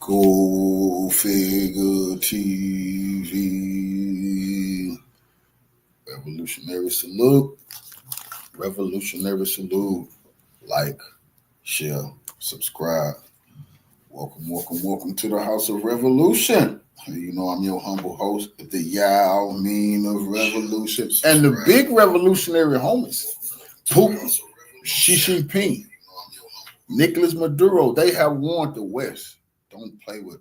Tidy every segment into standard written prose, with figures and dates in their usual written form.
Go Figure TV. Revolutionary salute. Revolutionary salute. Like, share, subscribe. Welcome to the House of Revolution. You know I'm your humble host, the Yao Mean of Revolution, and the big revolutionary homies, Putin, Xi Jinping, Nicolas Maduro. They have warned the West, don't play with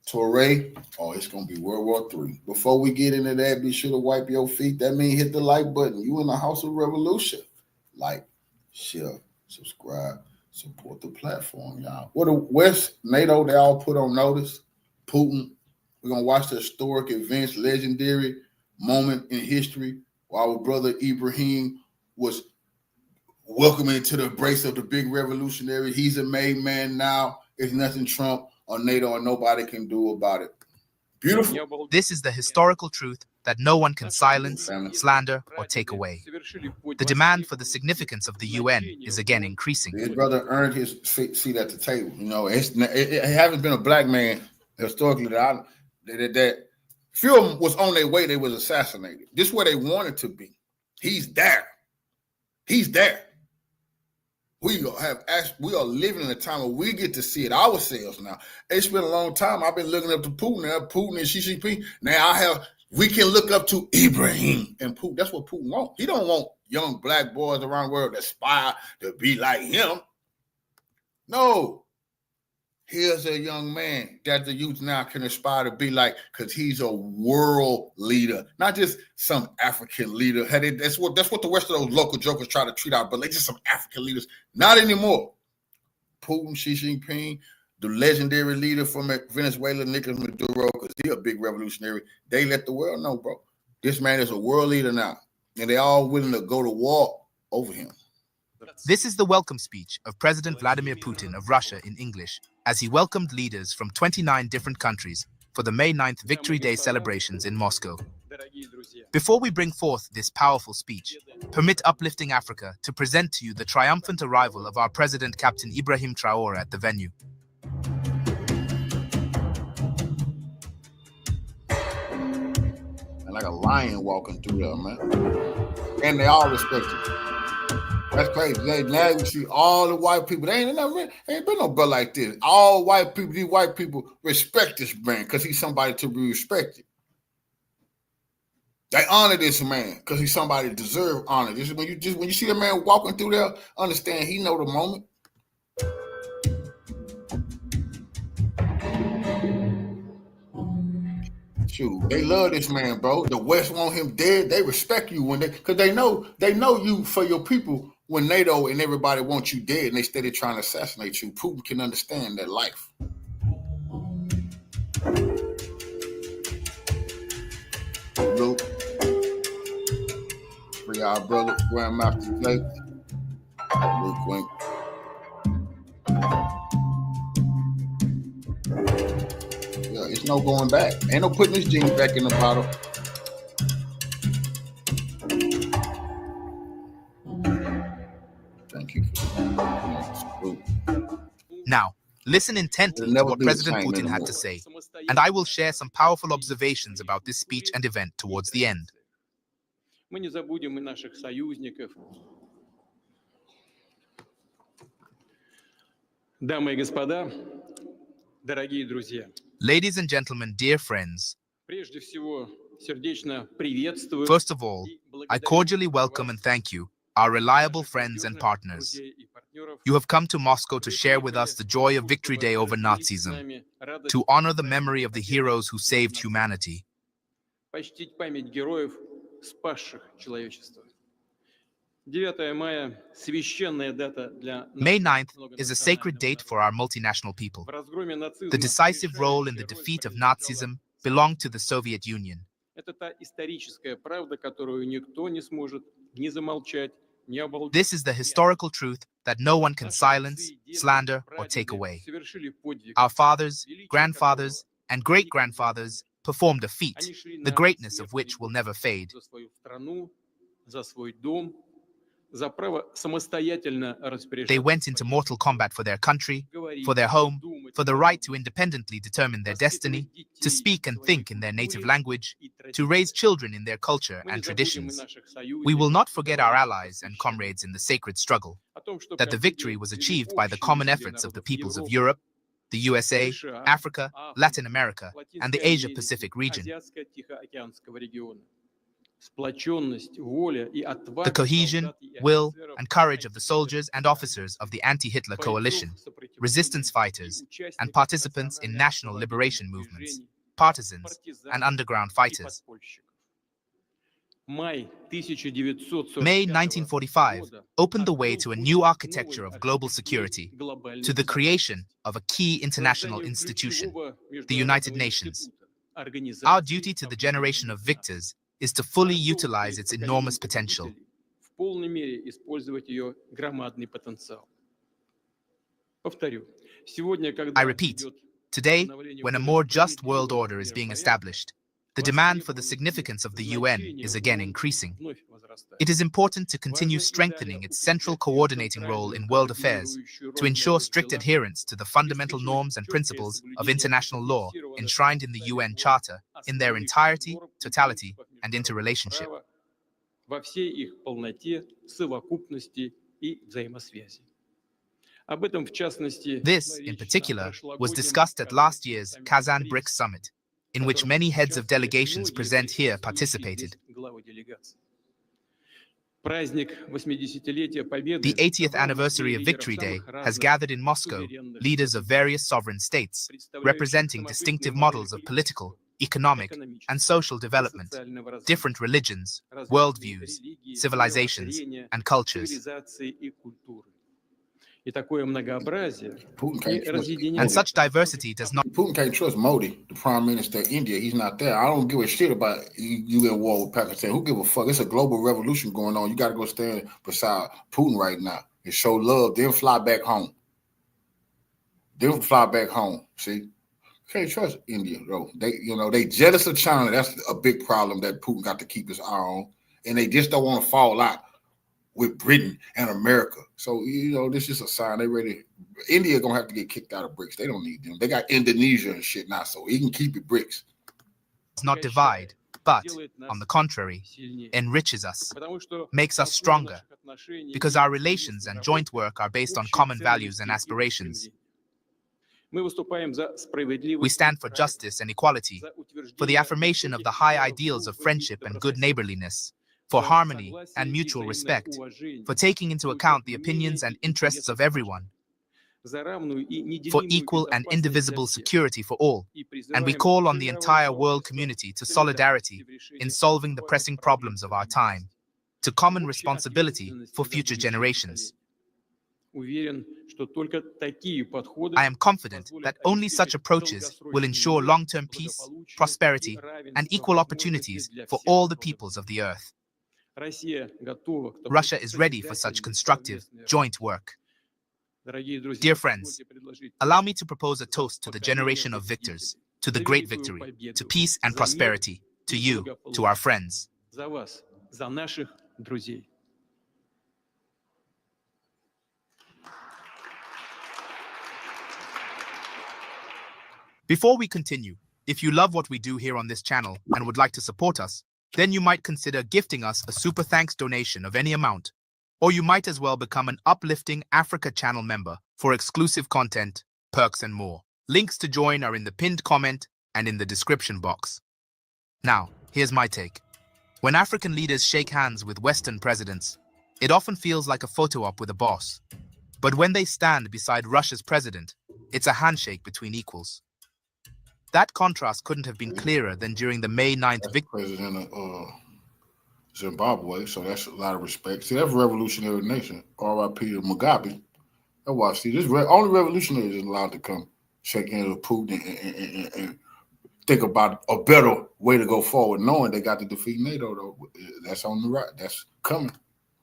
Traor'e, or it's going to be World War III. Before we get into that, be sure to wipe your feet. That means hit the like button. You in the House of Revolution. Like, share, subscribe, support the platform, y'all. What the West, NATO, they all put on notice. Putin, we're going to watch the historic events, legendary moment in history while our brother Ibrahim was welcoming into the embrace of the big revolutionary. He's a made man now. There's nothing Trump or NATO or nobody can do about it. Beautiful. This is the historical truth that no one can silence, slander, or take away. The demand for the significance of the UN is again increasing. His brother earned his seat at the table. You know, it hasn't been a black man historically that film was on their way. They was assassinated. This is where they wanted to be. He's there. He's there. We are living in a time where we get to see it ourselves now. It's been a long time. I've been looking up to Putin now, Putin and Xi Jinping. Now we can look up to Ibrahim and Putin. That's what Putin wants. He don't want young black boys around the world that aspire to be like him. No. Here's a young man that the youth now can aspire to be like, because he's a world leader, not just some African leader. That's what the rest of those local jokers try to treat out, but they're just some African leaders. Not anymore. Putin, Xi Jinping, the legendary leader from Venezuela, Nicolas Maduro, because he's a big revolutionary. They let the world know, bro. This man is a world leader now, and they're all willing to go to war over him. This is the welcome speech of President Vladimir Putin of Russia in English, as he welcomed leaders from 29 different countries for the May 9th Victory Day celebrations in Moscow. Before we bring forth this powerful speech, permit Uplifting Africa to present to you the triumphant arrival of our President Captain Ibrahim Traor'e at the venue. And like a lion walking through there, man. And they all respect you. That's crazy. Now you see all the white people. Ain't been no brother like this. All white people, these white people respect this man because he's somebody to be respected. They honor this man because he's somebody that deserve honor. This is when you see the man walking through there, understand he know the moment. Shoot, they love this man, bro. The West want him dead. They respect you because they know you for your people. When NATO and everybody wants you dead and they steady trying to assassinate you, Putin can understand that life. Look, free our brother, Grandmaster Jake. Luke Wink. Yeah, it's no going back. Ain't no putting this genie back in the bottle. Now, listen intently to what President Putin had to say, and I will share some powerful observations about this speech and event towards the end. Ladies and gentlemen, dear friends, first of all, I cordially welcome and thank you, our reliable friends and partners. You have come to Moscow to share with us the joy of Victory Day over Nazism, to honor the memory of the heroes who saved humanity. May 9th is a sacred date for our multinational people. The decisive role in the defeat of Nazism belonged to the Soviet Union. This is the historical truth that no one can silence, slander, or take away. Our fathers, grandfathers, and great-grandfathers performed a feat, the greatness of which will never fade. They went into mortal combat for their country, for their home, for the right to independently determine their destiny, to speak and think in their native language, to raise children in their culture and traditions. We will not forget our allies and comrades in the sacred struggle, that the victory was achieved by the common efforts of the peoples of Europe, the USA, Africa, Latin America, and the Asia-Pacific region. The cohesion, will, and courage of the soldiers and officers of the anti-Hitler coalition, resistance fighters, and participants in national liberation movements, partisans, and underground fighters. May 1945 opened the way to a new architecture of global security, to the creation of a key international institution, the United Nations. Our duty to the generation of victors is to fully utilize its enormous potential. I repeat, today, when a more just world order is being established, the demand for the significance of the UN is again increasing. It is important to continue strengthening its central coordinating role in world affairs to ensure strict adherence to the fundamental norms and principles of international law enshrined in the UN Charter in their entirety, totality, and interrelationship. This, in particular, was discussed at last year's Kazan BRICS Summit, in which many heads of delegations present here participated. The 80th anniversary of Victory Day has gathered in Moscow leaders of various sovereign states, representing distinctive models of political, economic, and social development, different religions, worldviews, civilizations, and cultures. And such diversity does not... Putin can't trust Modi, the Prime Minister of India. He's not there. I don't give a shit about you at war with Pakistan. Who give a fuck? It's a global revolution going on. You got to go stand beside Putin right now and show love, then fly back home. See? Can't trust India, though. They jealous of China. That's a big problem that Putin got to keep his eye on. And they just don't want to fall out with Britain and America. So, this is a sign they ready. India gonna have to get kicked out of BRICS. They don't need them. They got Indonesia and shit now, so he can keep it BRICS. Does not divide, but, on the contrary, enriches us, makes us stronger, because our relations and joint work are based on common values and aspirations. We stand for justice and equality, for the affirmation of the high ideals of friendship and good neighborliness, for harmony and mutual respect, for taking into account the opinions and interests of everyone, for equal and indivisible security for all, and we call on the entire world community to solidarity in solving the pressing problems of our time, to common responsibility for future generations. I am confident that only such approaches will ensure long-term peace, prosperity, and equal opportunities for all the peoples of the earth. Russia is ready for such constructive, joint work. Dear friends, allow me to propose a toast to the generation of victors, to the great victory, to peace and prosperity, to you, to our friends. Before we continue, if you love what we do here on this channel and would like to support us, then you might consider gifting us a super thanks donation of any amount, or you might as well become an uplifting Africa channel member for exclusive content, perks, and more. Links to join are in the pinned comment and in the description box. Now, here's my take. When African leaders shake hands with Western presidents, it often feels like a photo op with a boss. But when they stand beside Russia's president, it's a handshake between equals. That contrast couldn't have been clearer than during the May 9th victory. President of Zimbabwe, so that's a lot of respect. See, that's a revolutionary nation. R.I.P. to Mugabe. That's why I see this. Only revolutionaries is allowed to come shake hands with Putin and think about a better way to go forward, knowing they got to defeat NATO, though. That's on the right. That's coming.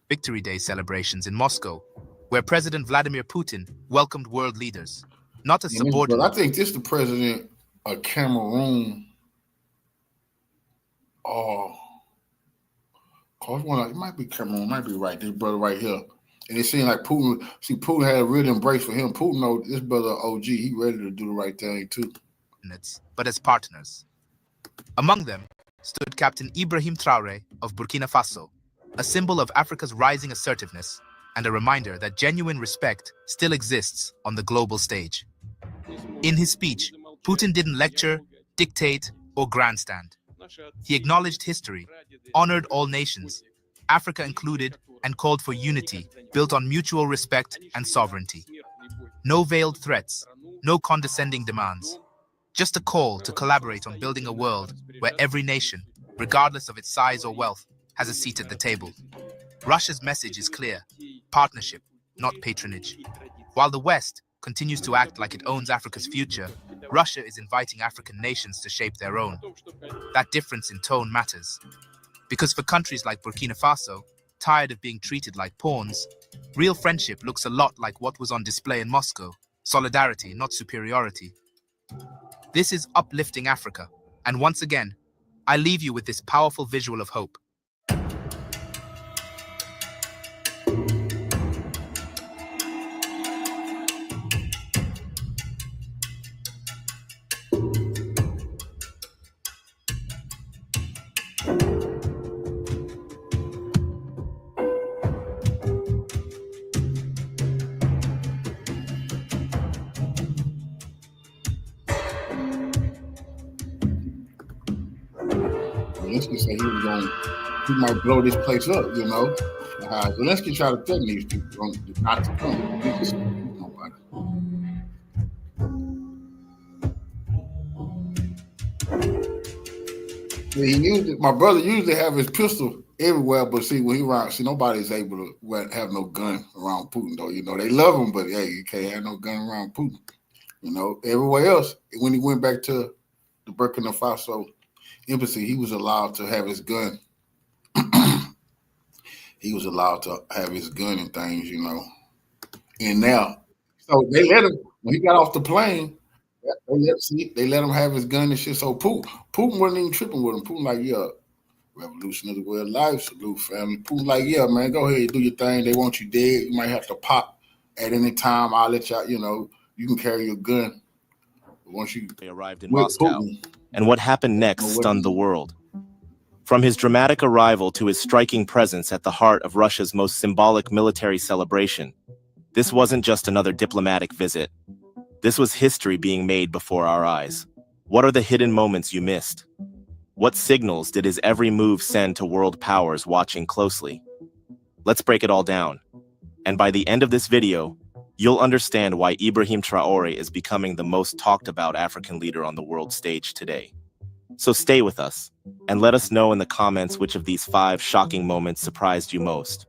Victory Day celebrations in Moscow, where President Vladimir Putin welcomed world leaders, not as subordinates. But I think this is the president of Cameroon. It might be Cameroon, might be right. This brother right here. And it seemed like Putin had a real embrace for him. Putin know this brother OG, he ready to do the right thing too. But as partners. Among them stood Captain Ibrahim Traor'e of Burkina Faso, a symbol of Africa's rising assertiveness and a reminder that genuine respect still exists on the global stage. In his speech, Putin didn't lecture, dictate, or grandstand. He acknowledged history, honored all nations, Africa included, and called for unity built on mutual respect and sovereignty. No veiled threats, no condescending demands. Just a call to collaborate on building a world where every nation, regardless of its size or wealth, has a seat at the table. Russia's message is clear: partnership, not patronage. While the West continues to act like it owns Africa's future, Russia is inviting African nations to shape their own. That difference in tone matters. Because for countries like Burkina Faso, tired of being treated like pawns, real friendship looks a lot like what was on display in Moscow: solidarity, not superiority. This is uplifting Africa, and once again, I leave you with this powerful visual of hope. Zelensky said he might blow this place up, you know. Zelensky tried to threaten these people not to come. He just nobody. Yeah, my brother usually have his pistol everywhere, but see, when he around, nobody's able to have no gun around Putin, though. You know, they love him, but hey, you can't have no gun around Putin. You know, everywhere else, when he went back to the Burkina Faso embassy, he was allowed to have his gun. He was allowed to have his gun and things, you know. And now, so they let him, when he got off the plane, they let him have his gun and shit. So Putin wasn't even tripping with him. Putin like, yeah, revolution is the way of life, salute family. Putin like, yeah, man, go ahead, do your thing. They want you dead. You might have to pop at any time. I'll let y'all, you know, you can carry your gun. Once you arrived in Moscow, and what happened next stunned the world. From his dramatic arrival to his striking presence at the heart of Russia's most symbolic military celebration, this wasn't just another diplomatic visit. This was history being made before our eyes. What are the hidden moments you missed? What signals did his every move send to world powers watching closely? Let's break it all down. And by the end of this video, you'll understand why Ibrahim Traor'e is becoming the most talked about African leader on the world stage today. So stay with us, and let us know in the comments which of these 5 shocking moments surprised you most.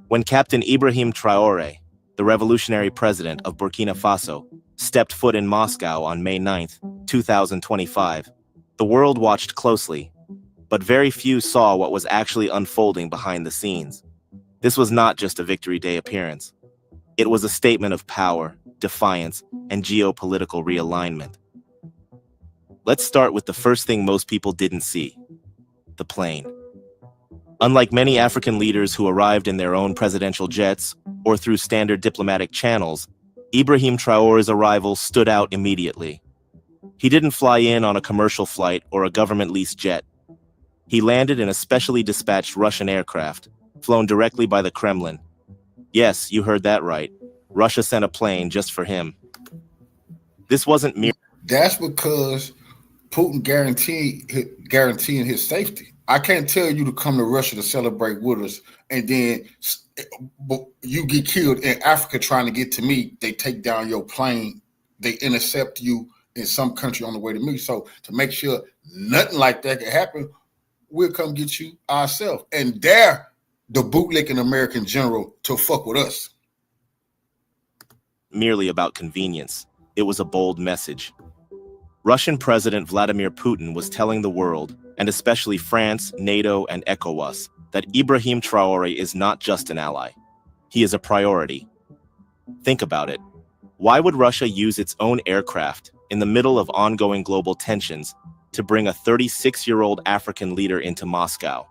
When Captain Ibrahim Traor'e, the revolutionary president of Burkina Faso, stepped foot in Moscow on May 9, 2025, the world watched closely, but very few saw what was actually unfolding behind the scenes. This was not just a Victory Day appearance. It was a statement of power, defiance, and geopolitical realignment. Let's start with the first thing most people didn't see: the plane. Unlike many African leaders who arrived in their own presidential jets or through standard diplomatic channels, Ibrahim Traorè's arrival stood out immediately. He didn't fly in on a commercial flight or a government-leased jet. He landed in a specially dispatched Russian aircraft, flown directly by the Kremlin. Yes, you heard that right. Russia sent a plane just for him. This wasn't mere... That's because Putin guaranteeing his safety. I can't tell you to come to Russia to celebrate with us, and then you get killed in Africa trying to get to me. They take down your plane. They intercept you in some country on the way to me. So to make sure nothing like that can happen, we'll come get you ourselves. And dare the bootlicking American general to fuck with us. Merely about convenience. It was a bold message. Russian President Vladimir Putin was telling the world, and especially France, NATO, and ECOWAS, that Ibrahim Traor'e is not just an ally. He is a priority. Think about it. Why would Russia use its own aircraft in the middle of ongoing global tensions to bring a 36-year-old African leader into Moscow?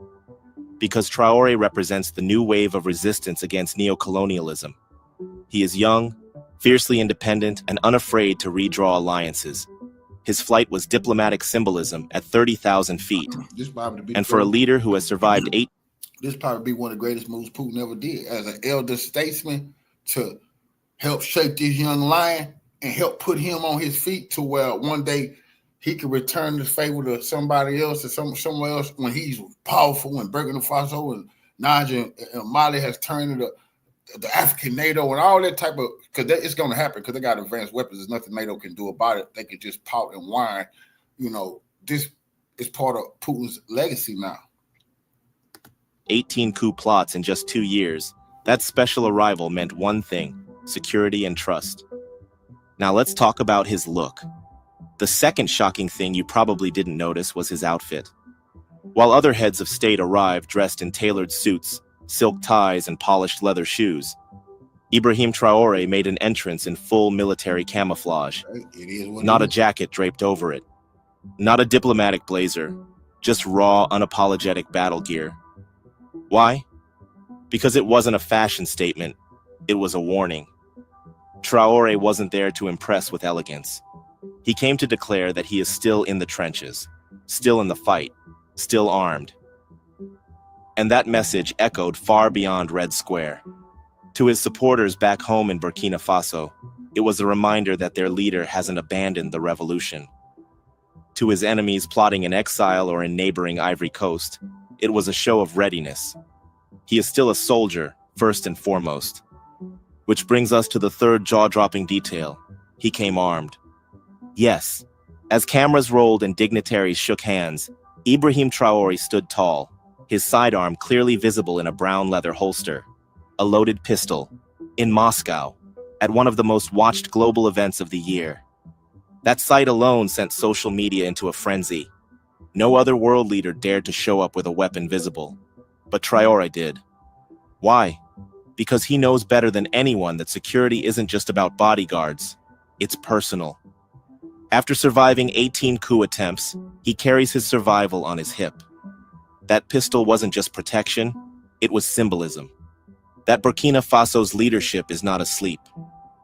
Because Traor'e represents the new wave of resistance against neocolonialism. He is young, fiercely independent, and unafraid to redraw alliances. His flight was diplomatic symbolism at 30,000 feet. And for a leader who has survived this probably be one of the greatest moves Putin ever did as an elder statesman to help shape this young lion and help put him on his feet to where one day he can return the favor to somebody else or somewhere else when he's powerful and Burkina Faso and Niger and Mali has turned into the African NATO and all that type of, because it's going to happen because they got advanced weapons. There's nothing NATO can do about it. They can just pout and whine. You know, this is part of Putin's legacy now. 18 coup plots in just 2 years. That special arrival meant one thing: security and trust. Now let's talk about his look. The second shocking thing you probably didn't notice was his outfit. While other heads of state arrived dressed in tailored suits, silk ties, and polished leather shoes, Ibrahim Traor'e made an entrance in full military camouflage. Not a jacket draped over it. Not a diplomatic blazer. Just raw, unapologetic battle gear. Why? Because it wasn't a fashion statement. It was a warning. Traor'e wasn't there to impress with elegance. He came to declare that he is still in the trenches, still in the fight, still armed. And that message echoed far beyond Red Square. To his supporters back home in Burkina Faso, it was a reminder that their leader hasn't abandoned the revolution. To his enemies plotting in exile or in neighboring Ivory Coast, it was a show of readiness. He is still a soldier, first and foremost. Which brings us to the third jaw-dropping detail. He came armed. Yes, as cameras rolled and dignitaries shook hands, Ibrahim Traor'e stood tall, his sidearm clearly visible in a brown leather holster. A loaded pistol, in Moscow, at one of the most watched global events of the year. That sight alone sent social media into a frenzy. No other world leader dared to show up with a weapon visible. But Traor'e did. Why? Because he knows better than anyone that security isn't just about bodyguards. It's personal. After surviving 18 coup attempts, he carries his survival on his hip. That pistol wasn't just protection, it was symbolism. That Burkina Faso's leadership is not asleep.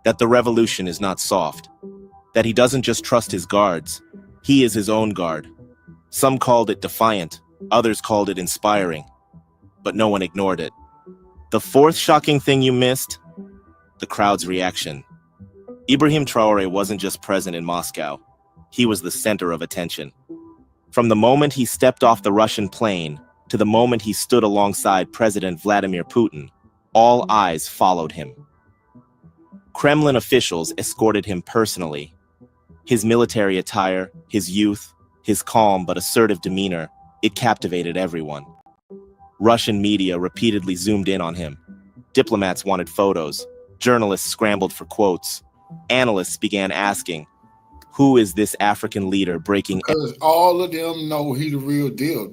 That the revolution is not soft. That he doesn't just trust his guards, he is his own guard. Some called it defiant, others called it inspiring. But no one ignored it. The fourth shocking thing you missed? The crowd's reaction. Ibrahim Traor'e wasn't just present in Moscow. He was the center of attention. From the moment he stepped off the Russian plane to the moment he stood alongside President Vladimir Putin, all eyes followed him. Kremlin officials escorted him personally. His military attire, his youth, his calm but assertive demeanor, it captivated everyone. Russian media repeatedly zoomed in on him. Diplomats wanted photos. Journalists scrambled for quotes. Analysts began asking, who is this African leader breaking? Because all of them know he's the real deal.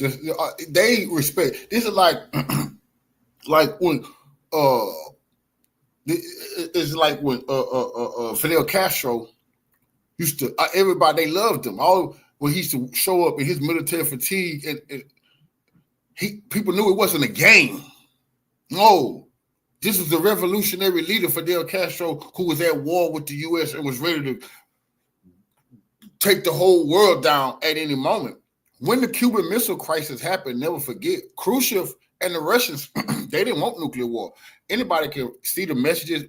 They respect. This is like when it's like when Fidel Castro used to. Everybody, they loved him. All when he used to show up in his military fatigue, and people knew it wasn't a game. No, this was the revolutionary leader Fidel Castro, who was at war with the U.S. and was ready to take the whole world down at any moment. When the Cuban Missile Crisis happened, never forget, Khrushchev and the Russians, they didn't want nuclear war. Anybody can see the messages.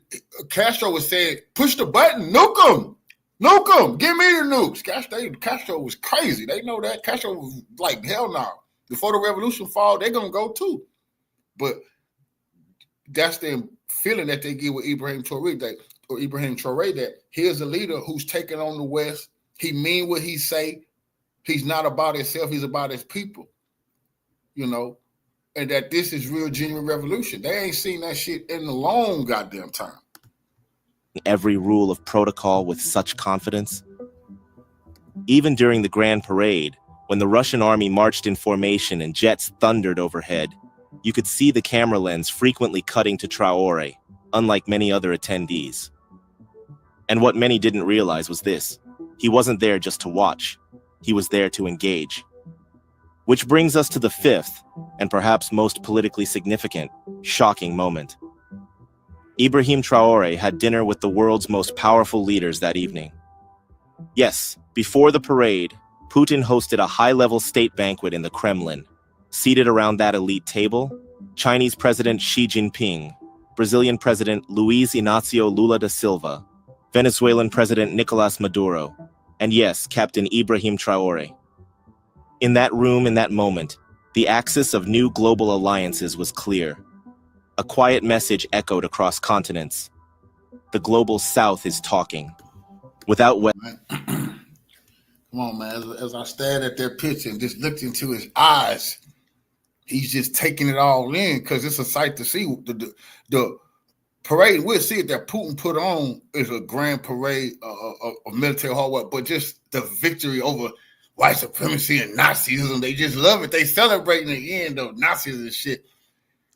Castro was saying, push the button, nuke them. Nuke them. Give me the nukes. Castro was crazy. They know that. Castro was like, hell no. Before the revolution fall, they're going to go too. But that's the feeling that they get with Ibrahim Traor'e, that here's a leader who's taking on the West. He mean what he say. He's not about himself. He's about his people, you know, and that this is real, genuine revolution. They ain't seen that shit in a long goddamn time. Every rule of protocol with such confidence. Even during the Grand Parade, when the Russian army marched in formation and jets thundered overhead, you could see the camera lens frequently cutting to Traor'e, unlike many other attendees. And what many didn't realize was this. He wasn't there just to watch. He was there to engage. Which brings us to the fifth, and perhaps most politically significant, shocking moment. Ibrahim Traor'e had dinner with the world's most powerful leaders that evening. Yes, before the parade, Putin hosted a high-level state banquet in the Kremlin. Seated around that elite table, Chinese President Xi Jinping, Brazilian President Luiz Inácio Lula da Silva, Venezuelan President Nicolás Maduro, and yes, Captain Ibrahim Traor'e. In that room, in that moment, the axis of new global alliances was clear. A quiet message echoed across continents. The global South is talking. Without Come on, man. As I stared at that picture and just looked into his eyes, he's just taking it all in because it's a sight to see. The parade, we'll see it that Putin put on is a grand parade of military hard work, but just the victory over white supremacy and Nazism, they just love it. They celebrating the end of Nazis and shit.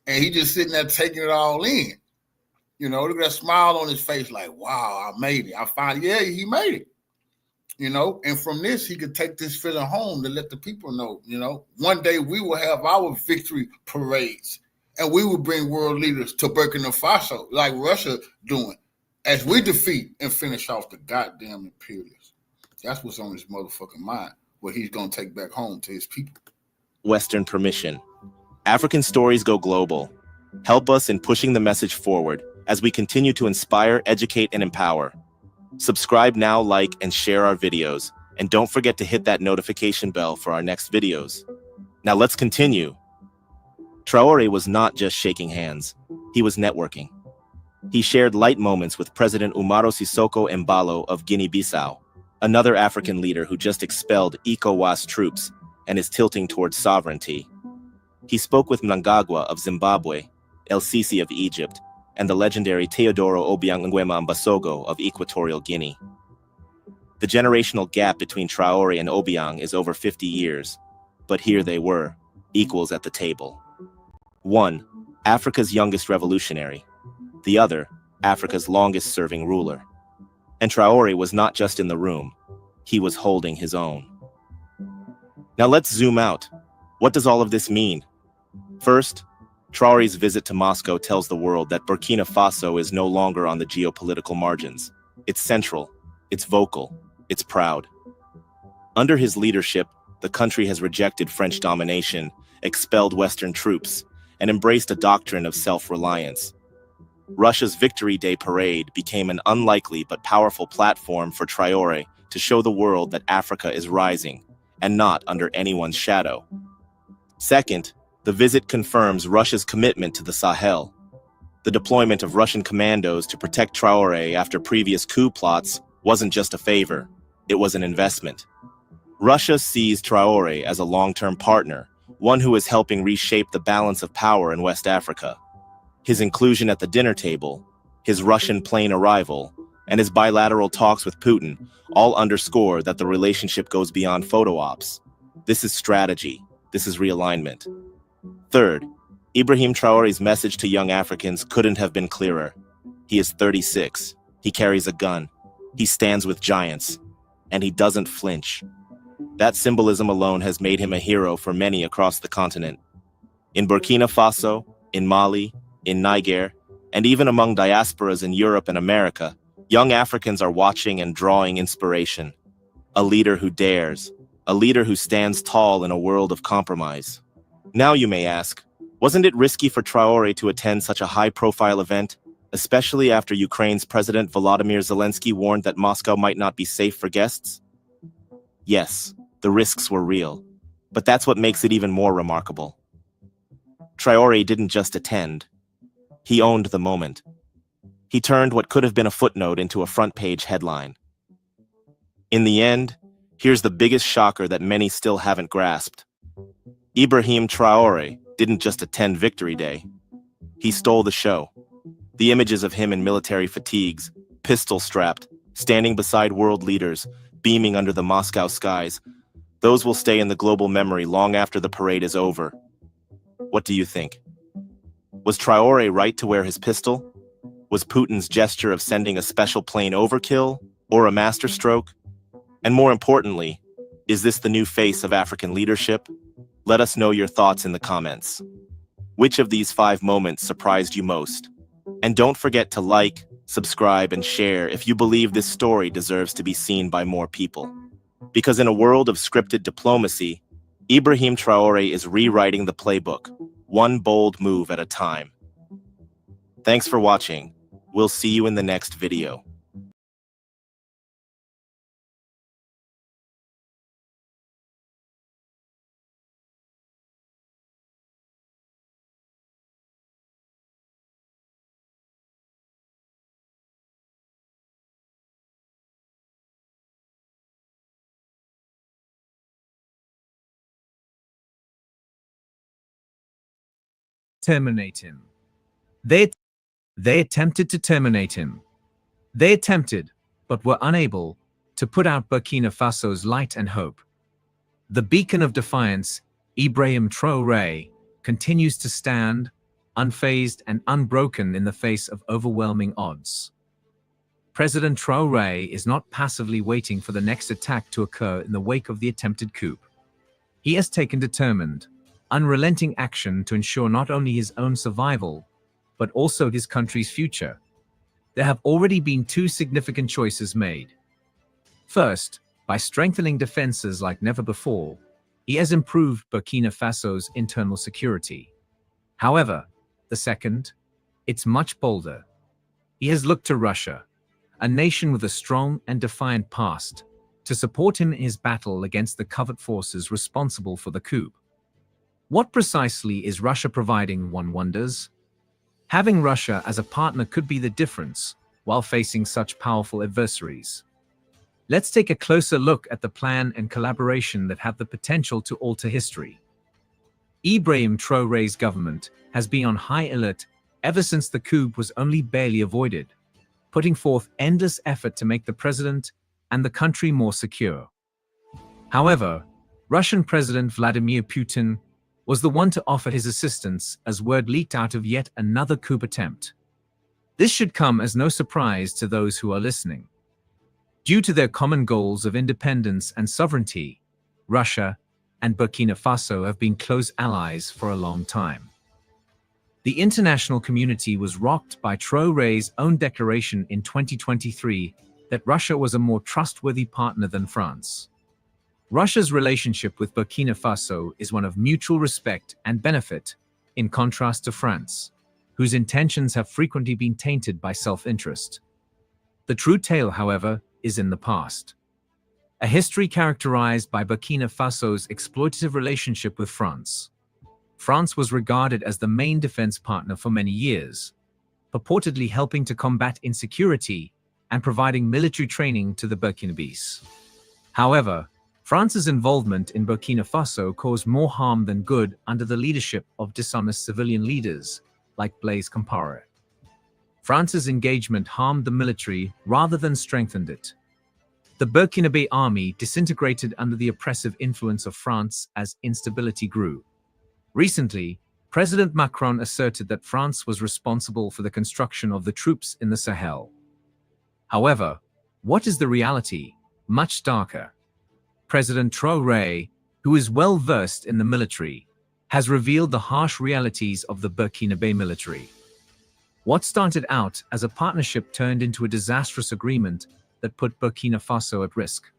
And he just sitting there taking it all in. You know, look at that smile on his face like, wow, I made it. He made it. You know, and from this, he could take this feeling home to let the people know, you know, one day we will have our victory parades and we will bring world leaders to Burkina Faso like Russia doing as we defeat and finish off the goddamn imperialists. That's what's on his motherfucking mind, what he's going to take back home to his people. Western permission. African stories go global. Help us in pushing the message forward as we continue to inspire, educate, and empower. Subscribe now, like, and share our videos. And don't forget to hit that notification bell for our next videos. Now let's continue. Traor'e was not just shaking hands. He was networking. He shared light moments with President Umaro Sissoco Embalo of Guinea-Bissau, another African leader who just expelled ECOWAS troops and is tilting towards sovereignty. He spoke with Mnangagwa of Zimbabwe, El Sisi of Egypt, and the legendary Teodoro Obiang Nguema Mbasogo of Equatorial Guinea. The generational gap between Traor'e and Obiang is over 50 years, but here they were, equals at the table. One, Africa's youngest revolutionary. The other, Africa's longest-serving ruler. And Traor'e was not just in the room, he was holding his own. Now let's zoom out. What does all of this mean? First, Traor'e's visit to Moscow tells the world that Burkina Faso is no longer on the geopolitical margins. It's central, it's vocal, it's proud. Under his leadership, the country has rejected French domination, expelled Western troops, and embraced a doctrine of self-reliance. Russia's Victory Day parade became an unlikely but powerful platform for Traor'e to show the world that Africa is rising, and not under anyone's shadow. Second, the visit confirms Russia's commitment to the Sahel. The deployment of Russian commandos to protect Traor'e after previous coup plots wasn't just a favor, it was an investment. Russia sees Traor'e as a long-term partner, one who is helping reshape the balance of power in West Africa. His inclusion at the dinner table, his Russian plane arrival, and his bilateral talks with Putin all underscore that the relationship goes beyond photo ops. This is strategy. This is realignment. Third, Ibrahim Traor'e's message to young Africans couldn't have been clearer. He is 36. He carries a gun. He stands with giants. And he doesn't flinch. That symbolism alone has made him a hero for many across the continent. In Burkina Faso, in Mali, in Niger, and even among diasporas in Europe and America, young Africans are watching and drawing inspiration. A leader who dares. A leader who stands tall in a world of compromise. Now you may ask, wasn't it risky for Traor'e to attend such a high-profile event, especially after Ukraine's President Volodymyr Zelensky warned that Moscow might not be safe for guests? Yes, the risks were real, but that's what makes it even more remarkable. Traor'e didn't just attend. He owned the moment. He turned what could have been a footnote into a front-page headline. In the end, here's the biggest shocker that many still haven't grasped. Ibrahim Traor'e didn't just attend Victory Day. He stole the show. The images of him in military fatigues, pistol-strapped, standing beside world leaders, beaming under the Moscow skies, those will stay in the global memory long after the parade is over. What do you think? Was Traor'e right to wear his pistol? Was Putin's gesture of sending a special plane overkill or a masterstroke? And more importantly, is this the new face of African leadership? Let us know your thoughts in the comments. Which of these 5 moments surprised you most? And don't forget to like, subscribe, and share if you believe this story deserves to be seen by more people. Because in a world of scripted diplomacy, Ibrahim Traor'e is rewriting the playbook, one bold move at a time. Thanks for watching. We'll see you in the next video. Terminate him. They attempted to terminate him. They attempted, but were unable, to put out Burkina Faso's light and hope. The beacon of defiance, Ibrahim Traor'e, continues to stand, unfazed and unbroken in the face of overwhelming odds. President Traor'e is not passively waiting for the next attack to occur in the wake of the attempted coup. He has taken determined, unrelenting action to ensure not only his own survival, but also his country's future. There have already been 2 significant choices made. First, by strengthening defenses like never before, he has improved Burkina Faso's internal security. However, the second, it's much bolder. He has looked to Russia, a nation with a strong and defiant past, to support him in his battle against the covert forces responsible for the coup. What precisely is Russia providing, one wonders? Having Russia as a partner could be the difference while facing such powerful adversaries. Let's take a closer look at the plan and collaboration that have the potential to alter history. Ibrahim Traor'e's government has been on high alert ever since the coup was only barely avoided, putting forth endless effort to make the president and the country more secure. However, Russian President Vladimir Putin was the one to offer his assistance as word leaked out of yet another coup attempt. This should come as no surprise to those who are listening. Due to their common goals of independence and sovereignty, Russia and Burkina Faso have been close allies for a long time. The international community was rocked by Traor'e's own declaration in 2023 that Russia was a more trustworthy partner than France. Russia's relationship with Burkina Faso is one of mutual respect and benefit, in contrast to France, whose intentions have frequently been tainted by self-interest. The true tale, however, is in the past. A history characterized by Burkina Faso's exploitative relationship with France. France was regarded as the main defense partner for many years, purportedly helping to combat insecurity and providing military training to the Burkinabés. However, France's involvement in Burkina Faso caused more harm than good under the leadership of dishonest civilian leaders like Blaise Compaoré. France's engagement harmed the military rather than strengthened it. The Burkinabe army disintegrated under the oppressive influence of France as instability grew. Recently, President Macron asserted that France was responsible for the construction of the troops in the Sahel. However, what is the reality? Much darker. President Traor'e, who is well versed in the military, has revealed the harsh realities of the Burkinabe military. What started out as a partnership turned into a disastrous agreement that put Burkina Faso at risk.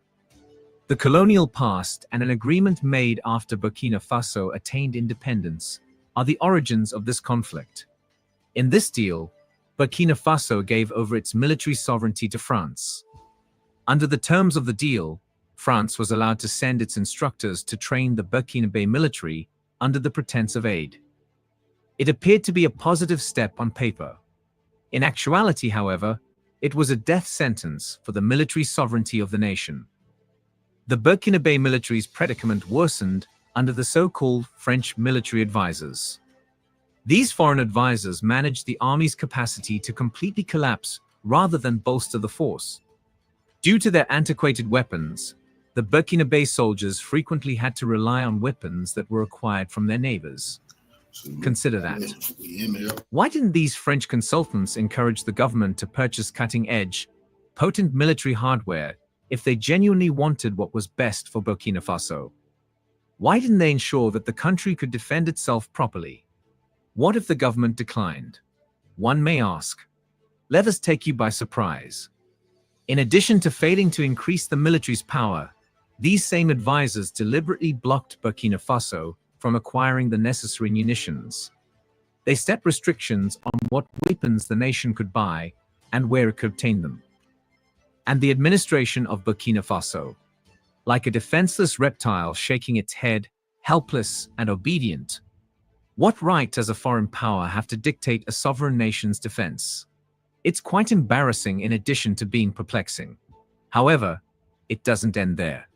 The colonial past and an agreement made after Burkina Faso attained independence are the origins of this conflict. In this deal, Burkina Faso gave over its military sovereignty to France. Under the terms of the deal, France was allowed to send its instructors to train the Burkinabe military under the pretense of aid. It appeared to be a positive step on paper. In actuality, however, it was a death sentence for the military sovereignty of the nation. The Burkinabe military's predicament worsened under the so-called French military advisors. These foreign advisors managed the army's capacity to completely collapse rather than bolster the force. Due to their antiquated weapons, the Burkinabe soldiers frequently had to rely on weapons that were acquired from their neighbors. Consider that. Why didn't these French consultants encourage the government to purchase cutting-edge, potent military hardware if they genuinely wanted what was best for Burkina Faso? Why didn't they ensure that the country could defend itself properly? What if the government declined? One may ask. Let us take you by surprise. In addition to failing to increase the military's power, these same advisors deliberately blocked Burkina Faso from acquiring the necessary munitions. They set restrictions on what weapons the nation could buy and where it could obtain them. And the administration of Burkina Faso, like a defenseless reptile shaking its head, helpless and obedient. What right does a foreign power have to dictate a sovereign nation's defense? It's quite embarrassing in addition to being perplexing. However, it doesn't end there.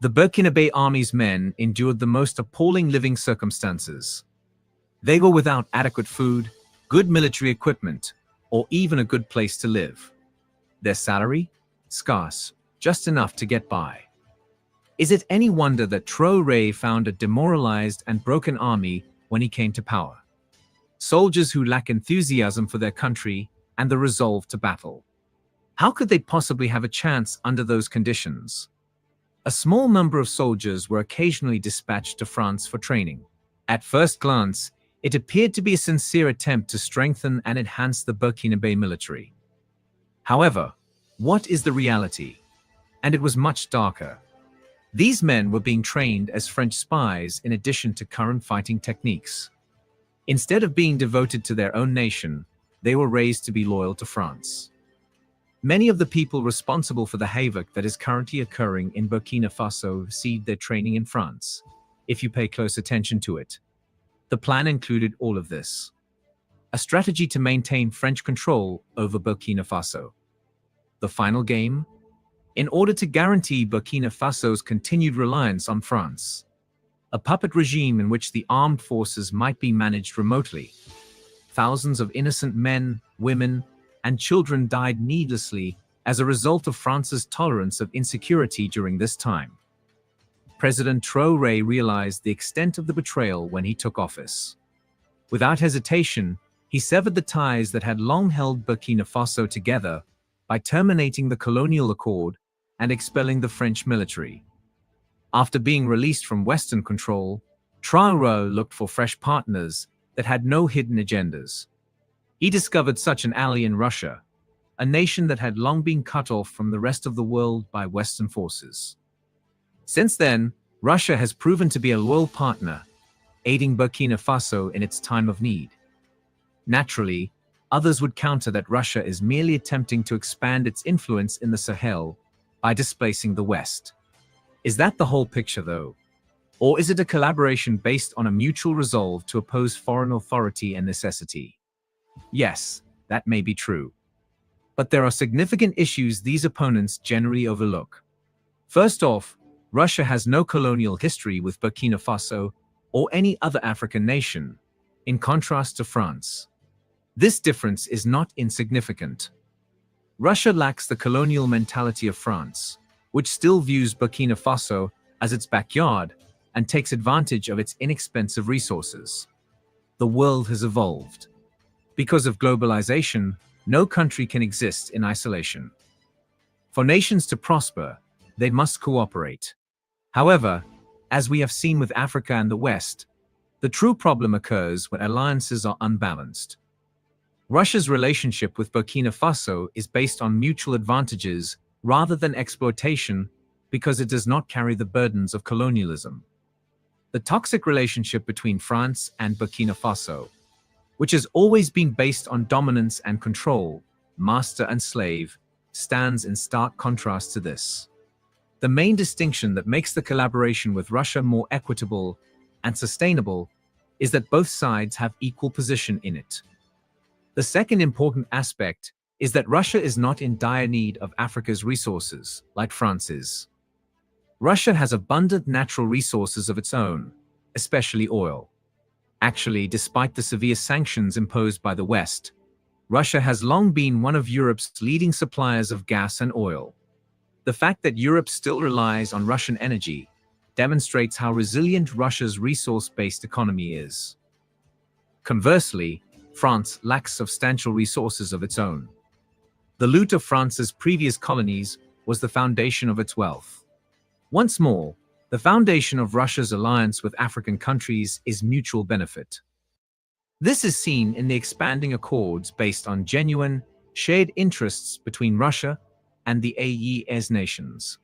The Burkinabe army's men endured the most appalling living circumstances. They were without adequate food, good military equipment, or even a good place to live. Their salary? Scarce, just enough to get by. Is it any wonder that Traor'e found a demoralized and broken army when he came to power? Soldiers who lack enthusiasm for their country and the resolve to battle. How could they possibly have a chance under those conditions? A small number of soldiers were occasionally dispatched to France for training. At first glance, it appeared to be a sincere attempt to strengthen and enhance the Burkinabe military. However, what is the reality? And it was much darker. These men were being trained as French spies in addition to current fighting techniques. Instead of being devoted to their own nation, they were raised to be loyal to France. Many of the people responsible for the havoc that is currently occurring in Burkina Faso received their training in France, if you pay close attention to it. The plan included all of this. A strategy to maintain French control over Burkina Faso. The final game? In order to guarantee Burkina Faso's continued reliance on France. A puppet regime in which the armed forces might be managed remotely. Thousands of innocent men, women, and children died needlessly as a result of France's tolerance of insecurity during this time. President Traor'e realized the extent of the betrayal when he took office. Without hesitation, he severed the ties that had long held Burkina Faso together by terminating the colonial accord and expelling the French military. After being released from Western control, Traor'e looked for fresh partners that had no hidden agendas. He discovered such an ally in Russia, a nation that had long been cut off from the rest of the world by Western forces. Since then, Russia has proven to be a loyal partner, aiding Burkina Faso in its time of need. Naturally, others would counter that Russia is merely attempting to expand its influence in the Sahel by displacing the West. Is that the whole picture, though? Or is it a collaboration based on a mutual resolve to oppose foreign authority and necessity? Yes, that may be true. But there are significant issues these opponents generally overlook. First off, Russia has no colonial history with Burkina Faso or any other African nation, in contrast to France. This difference is not insignificant. Russia lacks the colonial mentality of France, which still views Burkina Faso as its backyard and takes advantage of its inexpensive resources. The world has evolved. Because of globalization, no country can exist in isolation. For nations to prosper, they must cooperate. However, as we have seen with Africa and the West, the true problem occurs when alliances are unbalanced. Russia's relationship with Burkina Faso is based on mutual advantages rather than exploitation because it does not carry the burdens of colonialism. The toxic relationship between France and Burkina Faso, which has always been based on dominance and control, master and slave, stands in stark contrast to this. The main distinction that makes the collaboration with Russia more equitable and sustainable is that both sides have equal position in it. The second important aspect is that Russia is not in dire need of Africa's resources, like France is. Russia has abundant natural resources of its own, especially oil. Actually, despite the severe sanctions imposed by the West, Russia has long been one of Europe's leading suppliers of gas and oil. The fact that Europe still relies on Russian energy demonstrates how resilient Russia's resource-based economy is. Conversely, France lacks substantial resources of its own. The loot of France's previous colonies was the foundation of its wealth. Once more, The foundation of Russia's alliance with African countries is mutual benefit. This is seen in the expanding accords based on genuine, shared interests between Russia and the AES nations.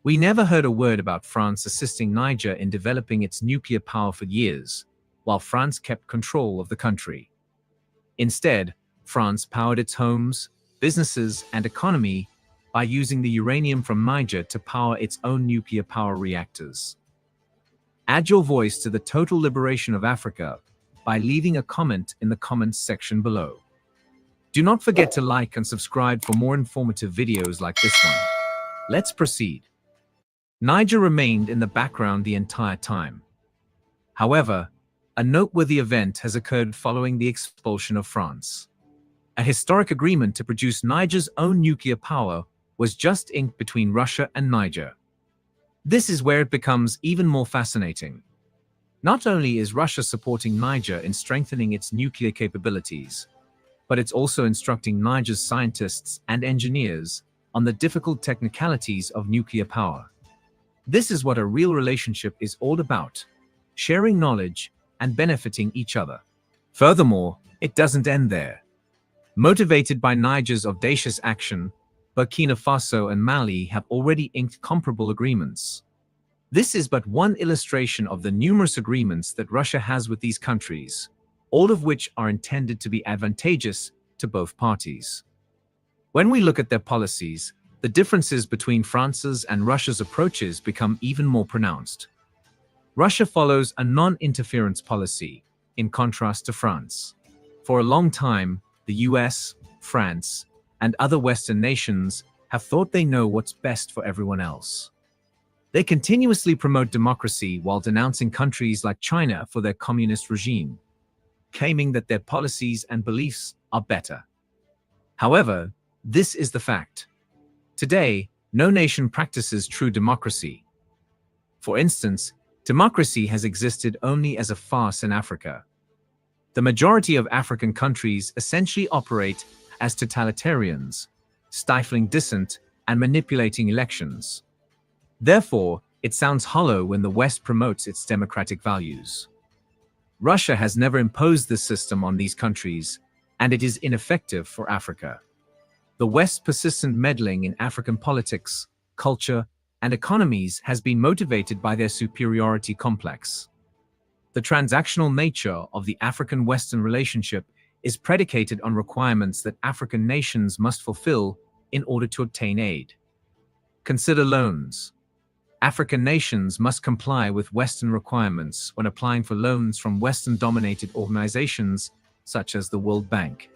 We never heard a word about France assisting Niger in developing its nuclear power for years, while France kept control of the country. Instead, France powered its homes, businesses, and economy by using the uranium from Niger to power its own nuclear power reactors. Add your voice to the total liberation of Africa by leaving a comment in the comments section below. Do not forget to like and subscribe for more informative videos like this one. Let's proceed. Niger remained in the background the entire time. However, a noteworthy event has occurred following the expulsion of France. A historic agreement to produce Niger's own nuclear power was just inked between Russia and Niger. This is where it becomes even more fascinating. Not only is Russia supporting Niger in strengthening its nuclear capabilities, but it's also instructing Niger's scientists and engineers on the difficult technicalities of nuclear power. This is what a real relationship is all about: sharing knowledge and benefiting each other. Furthermore, it doesn't end there. Motivated by Niger's audacious action, Burkina Faso and Mali have already inked comparable agreements. This is but one illustration of the numerous agreements that Russia has with these countries, all of which are intended to be advantageous to both parties. When we look at their policies, the differences between France's and Russia's approaches become even more pronounced. Russia follows a non-interference policy, in contrast to France. For a long time, the US, France, and other Western nations have thought they know what's best for everyone else. They continuously promote democracy while denouncing countries like China for their communist regime, claiming that their policies and beliefs are better. However, this is the fact. Today, no nation practices true democracy. For instance, democracy has existed only as a farce in Africa. The majority of African countries essentially operate as totalitarians, stifling dissent and manipulating elections. Therefore, it sounds hollow when the West promotes its democratic values. Russia has never imposed this system on these countries, and it is ineffective for Africa. The West's persistent meddling in African politics, culture, and economies has been motivated by their superiority complex. The transactional nature of the African-Western relationship is predicated on requirements that African nations must fulfill in order to obtain aid. Consider loans. African nations must comply with Western requirements when applying for loans from Western-dominated organizations such as the World Bank.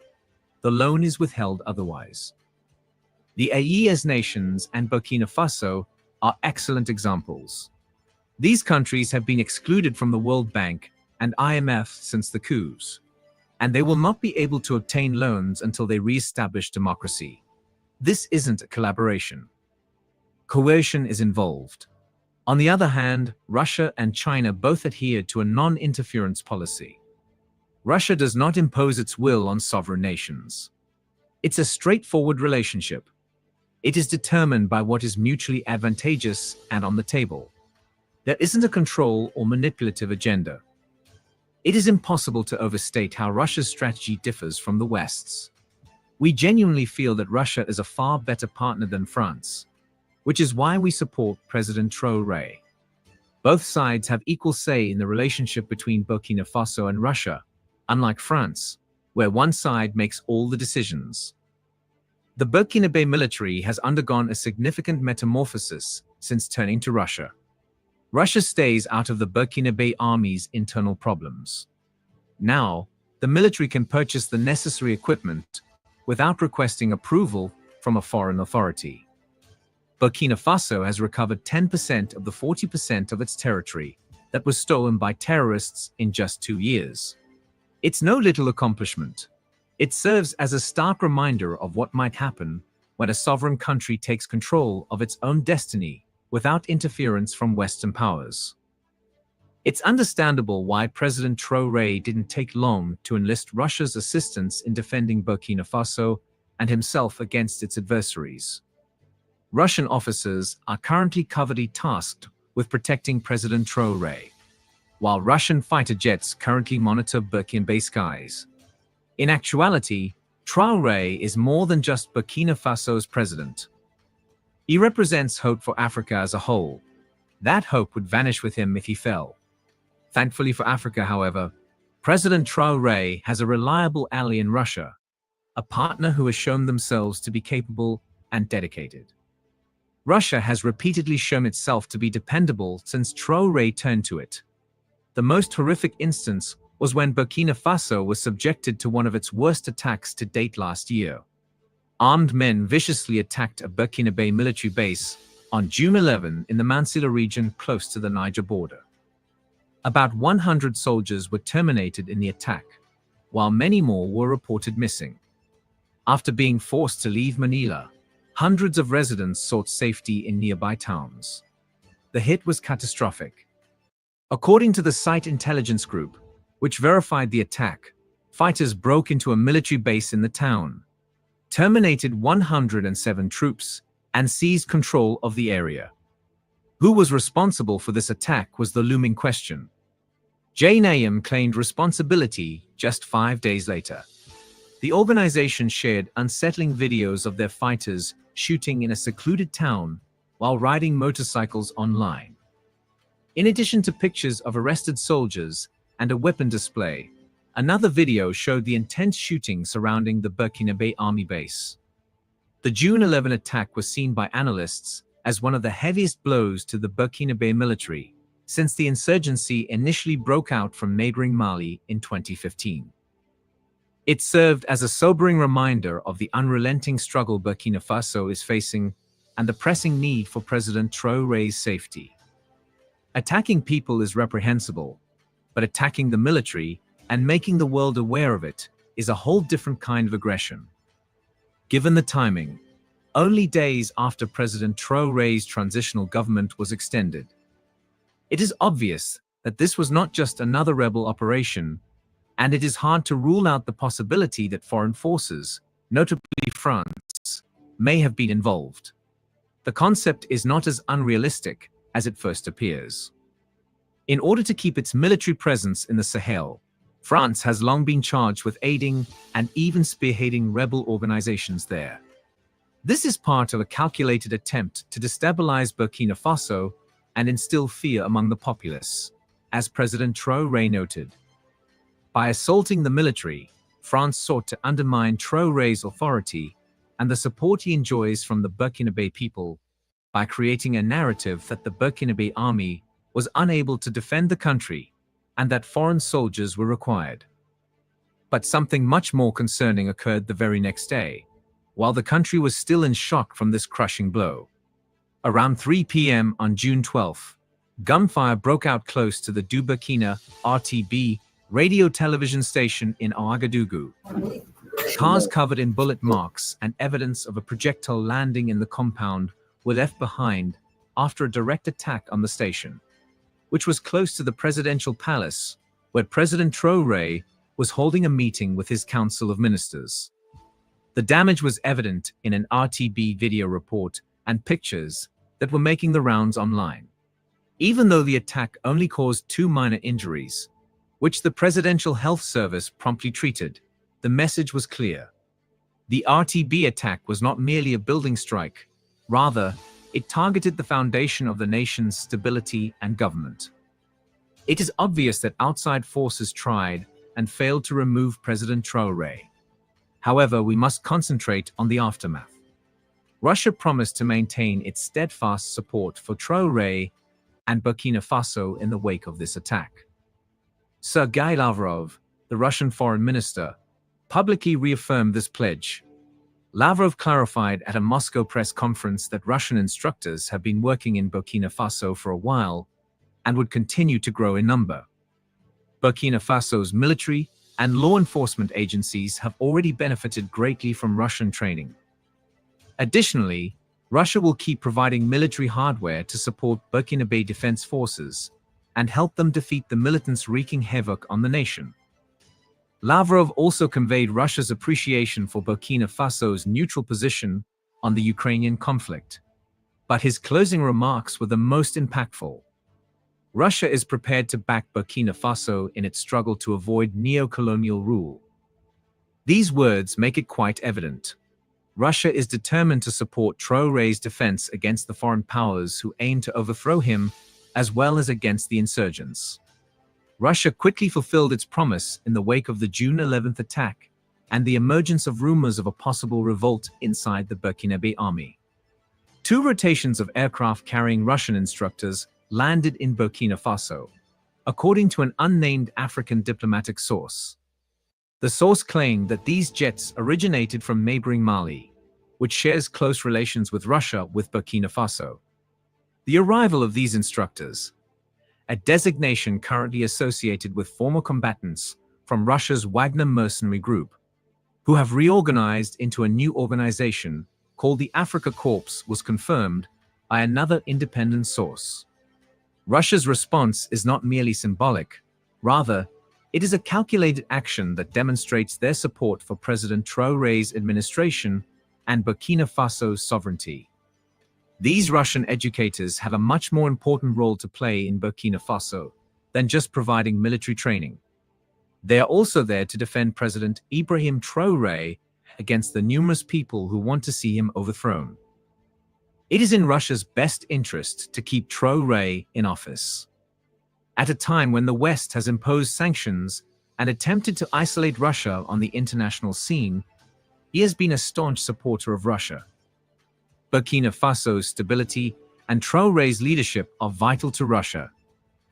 The loan is withheld otherwise. The AES nations and Burkina Faso are excellent examples. These countries have been excluded from the World Bank and IMF since the coups, and they will not be able to obtain loans until they re-establish democracy. This isn't a collaboration. Coercion is involved. On the other hand, Russia and China both adhere to a non-interference policy. Russia does not impose its will on sovereign nations. It's a straightforward relationship. It is determined by what is mutually advantageous and on the table. There isn't a control or manipulative agenda. It is impossible to overstate how Russia's strategy differs from the West's. We genuinely feel that Russia is a far better partner than France, which is why we support President Traor'e. Both sides have equal say in the relationship between Burkina Faso and Russia, unlike France, where one side makes all the decisions. The Burkinabe military has undergone a significant metamorphosis since turning to Russia. Russia stays out of the Burkinabe army's internal problems. Now, the military can purchase the necessary equipment without requesting approval from a foreign authority. Burkina Faso has recovered 10% of the 40% of its territory that was stolen by terrorists in just 2 years. It's no little accomplishment. It serves as a stark reminder of what might happen when a sovereign country takes control of its own destiny without interference from Western powers. It's understandable why President Traor'e didn't take long to enlist Russia's assistance in defending Burkina Faso and himself against its adversaries. Russian officers are currently covertly tasked with protecting President Traor'e, while Russian fighter jets currently monitor Burkina Faso skies. In actuality, Traor'e is more than just Burkina Faso's president. He represents hope for Africa as a whole. That hope would vanish with him if he fell. Thankfully for Africa, however, President Traor'e has a reliable ally in Russia, a partner who has shown themselves to be capable and dedicated. Russia has repeatedly shown itself to be dependable since Traor'e turned to it. The most horrific instance was when Burkina Faso was subjected to one of its worst attacks to date last year. Armed men viciously attacked a Burkina Faso military base on June 11 in the Mansilla region close to the Niger border. About 100 soldiers were terminated in the attack, while many more were reported missing. After being forced to leave Manila, hundreds of residents sought safety in nearby towns. The hit was catastrophic. According to the site intelligence group, which verified the attack, fighters broke into a military base in the town, terminated 107 troops, and seized control of the area. Who was responsible for this attack was the looming question. JNAM claimed responsibility just 5 days later. The organization shared unsettling videos of their fighters shooting in a secluded town while riding motorcycles online. In addition to pictures of arrested soldiers and a weapon display, another video showed the intense shooting surrounding the Burkina Faso army base. The June 11 attack was seen by analysts as one of the heaviest blows to the Burkina Faso military since the insurgency initially broke out from neighboring Mali in 2015. It served as a sobering reminder of the unrelenting struggle Burkina Faso is facing and the pressing need for President Traor'e's safety. Attacking people is reprehensible, but attacking the military and making the world aware of it is a whole different kind of aggression. Given the timing, only days after President Traor'e's transitional government was extended, it is obvious that this was not just another rebel operation, and it is hard to rule out the possibility that foreign forces, notably France, may have been involved. The concept is not as unrealistic as it first appears. In order to keep its military presence in the Sahel, France has long been charged with aiding and even spearheading rebel organizations there. This is part of a calculated attempt to destabilize Burkina Faso and instill fear among the populace, as President Traor'e noted. By assaulting the military, France sought to undermine Traor'e's authority and the support he enjoys from the Burkina Faso people by creating a narrative that the Burkina Faso army was unable to defend the country and that foreign soldiers were required. But something much more concerning occurred the very next day, while the country was still in shock from this crushing blow. Around 3 p.m. on June 12, gunfire broke out close to the Du Burkina RTB radio television station in Ouagadougou. Cars covered in bullet marks and evidence of a projectile landing in the compound were left behind after a direct attack on the station, which was close to the presidential palace, where President Traor'e was holding a meeting with his council of ministers. The damage was evident in an RTB video report and pictures that were making the rounds online. Even though the attack only caused 2 minor injuries, which the Presidential Health Service promptly treated, the message was clear. The RTB attack was not merely a building strike, rather, it targeted the foundation of the nation's stability and government. It is obvious that outside forces tried and failed to remove President Traor'e. However, we must concentrate on the aftermath. Russia promised to maintain its steadfast support for Traor'e and Burkina Faso in the wake of this attack. Sergei Lavrov, the Russian foreign minister, publicly reaffirmed this pledge. Lavrov clarified at a Moscow press conference that Russian instructors have been working in Burkina Faso for a while and would continue to grow in number. Burkina Faso's military and law enforcement agencies have already benefited greatly from Russian training. Additionally, Russia will keep providing military hardware to support Burkina Faso defense forces and help them defeat the militants wreaking havoc on the nation. Lavrov also conveyed Russia's appreciation for Burkina Faso's neutral position on the Ukrainian conflict. but his closing remarks were the most impactful. Russia is prepared to back Burkina Faso in its struggle to avoid neo-colonial rule. These words make it quite evident. Russia is determined to support Traorè's defense against the foreign powers who aim to overthrow him, as well as against the insurgents. Russia quickly fulfilled its promise in the wake of the June 11th attack and the emergence of rumors of a possible revolt inside the Burkinabe army. 2 rotations of aircraft carrying Russian instructors landed in Burkina Faso, according to an unnamed African diplomatic source. The source claimed that these jets originated from neighboring Mali, which shares close relations with Russia with Burkina Faso. The arrival of these instructors, a designation currently associated with former combatants from Russia's Wagner mercenary group, who have reorganized into a new organization called the Africa Corps, was confirmed by another independent source. Russia's response is not merely symbolic, rather, it is a calculated action that demonstrates their support for President Traorè's administration and Burkina Faso's sovereignty. These Russian educators have a much more important role to play in Burkina Faso than just providing military training. They are also there to defend President Ibrahim Traor'e against the numerous people who want to see him overthrown. It is in Russia's best interest to keep Traor'e in office. At a time when the West has imposed sanctions and attempted to isolate Russia on the international scene, he has been a staunch supporter of Russia. Burkina Faso's stability and Traorè's leadership are vital to Russia,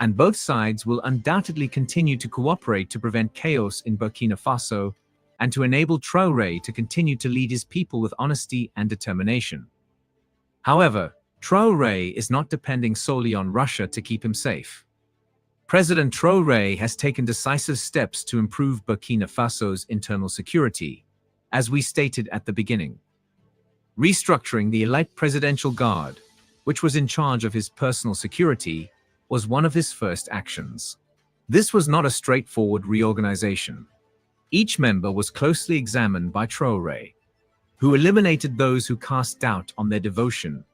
and both sides will undoubtedly continue to cooperate to prevent chaos in Burkina Faso and to enable Traor'e to continue to lead his people with honesty and determination. However, Traor'e is not depending solely on Russia to keep him safe. President Traor'e has taken decisive steps to improve Burkina Faso's internal security, as we stated at the beginning. Restructuring the elite presidential guard, which was in charge of his personal security, was one of his first actions. This was not a straightforward reorganization. Each member was closely examined by Traor'e, who eliminated those who cast doubt on their devotion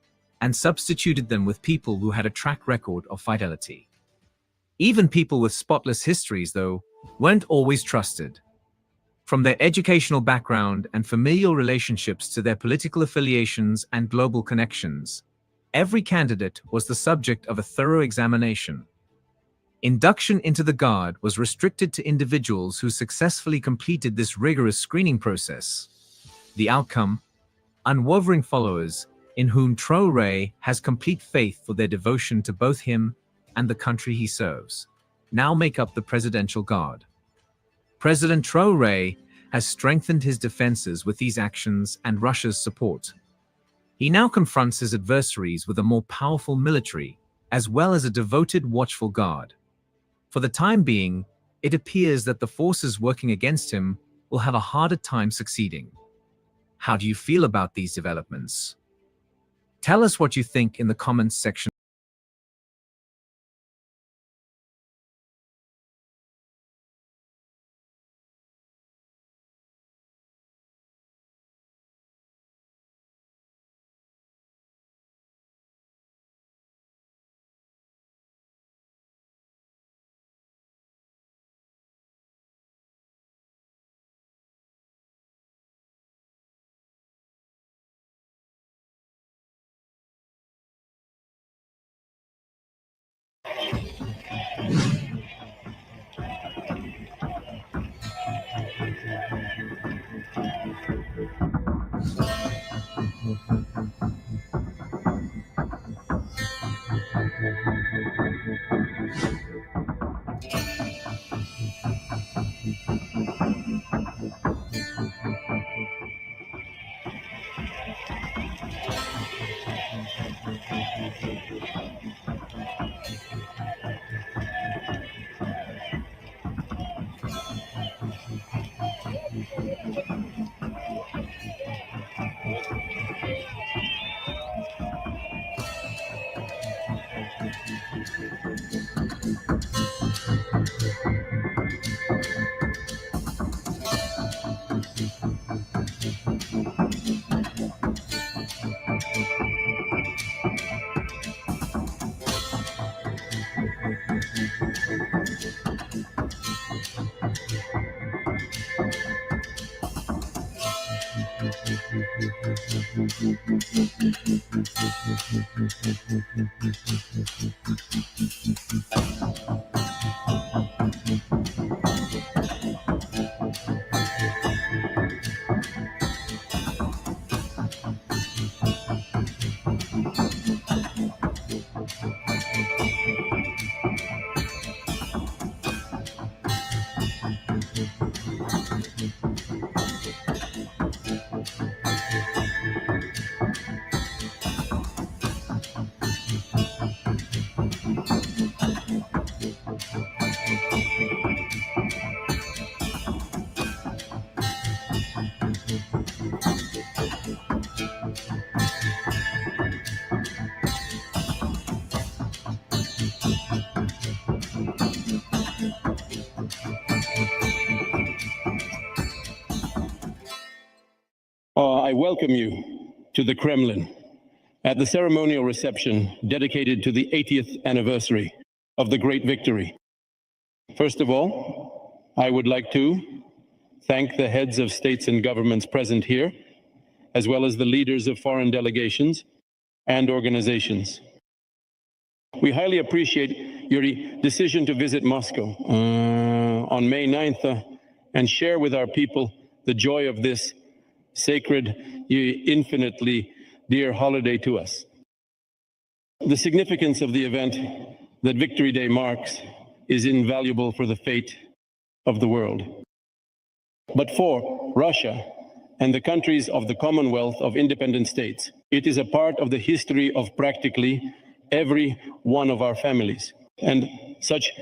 and substituted them with people who had a track record of fidelity. Even people with spotless histories, though, weren't always trusted. From their educational background and familial relationships to their political affiliations and global connections, every candidate was the subject of a thorough examination. Induction into the Guard was restricted to individuals who successfully completed this rigorous screening process. The outcome? Unwavering followers in whom Traor'e has complete faith for their devotion to both him and the country he serves, now make up the Presidential Guard. President Traor'e has strengthened his defenses with these actions and Russia's support. He now confronts his adversaries with a more powerful military, as well as a devoted, watchful guard. For the time being, it appears that the forces working against him will have a harder time succeeding. How do you feel about these developments? Tell us what you think in the comments section. I welcome you to the Kremlin at the ceremonial reception dedicated to the 80th anniversary of the Great Victory. First of all, I would like to thank the heads of states and governments present here, as well as the leaders of foreign delegations and organizations. We highly appreciate your decision to visit Moscow on May 9th and share with our people the joy of this sacred, infinitely dear holiday to us. The significance of the event that Victory Day marks is invaluable for the fate of the world. But for Russia and the countries of the Commonwealth of Independent States, it is a part of the history of practically every one of our families. And such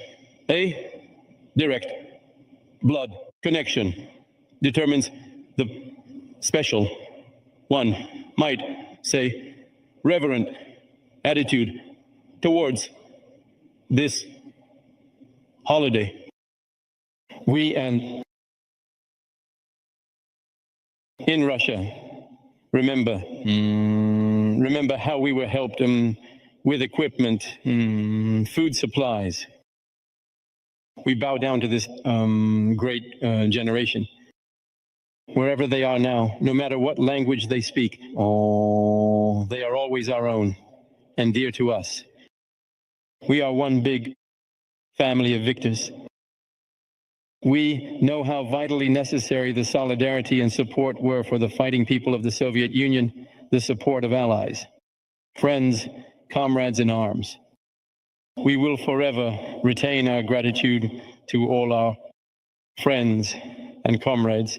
a direct blood connection determines the special, one might say, reverent attitude towards this holiday. We and in Russia remember how we were helped with equipment, food supplies. We bow down to this great generation. Wherever they are now, no matter what language they speak, they are always our own and dear to us. We are one big family of victors. We know how vitally necessary the solidarity and support were for the fighting people of the Soviet Union, the support of allies, friends, comrades in arms. We will forever retain our gratitude to all our friends and comrades.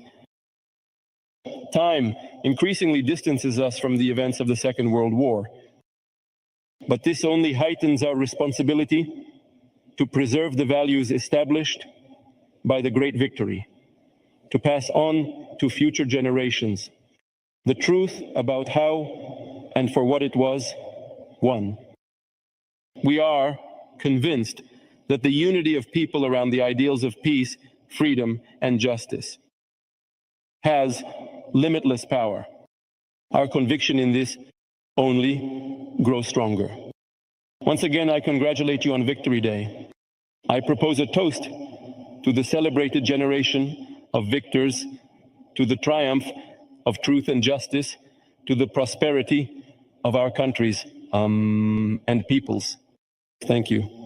Time increasingly distances us from the events of the Second World War, but this only heightens our responsibility to preserve the values established by the Great Victory, to pass on to future generations the truth about how and for what it was won. We are convinced that the unity of people around the ideals of peace, freedom, and justice has limitless power. Our conviction in this only grows stronger. Once again, I congratulate you on Victory Day. I propose a toast to the celebrated generation of victors, to the triumph of truth and justice, to the prosperity of our countries and peoples. Thank you.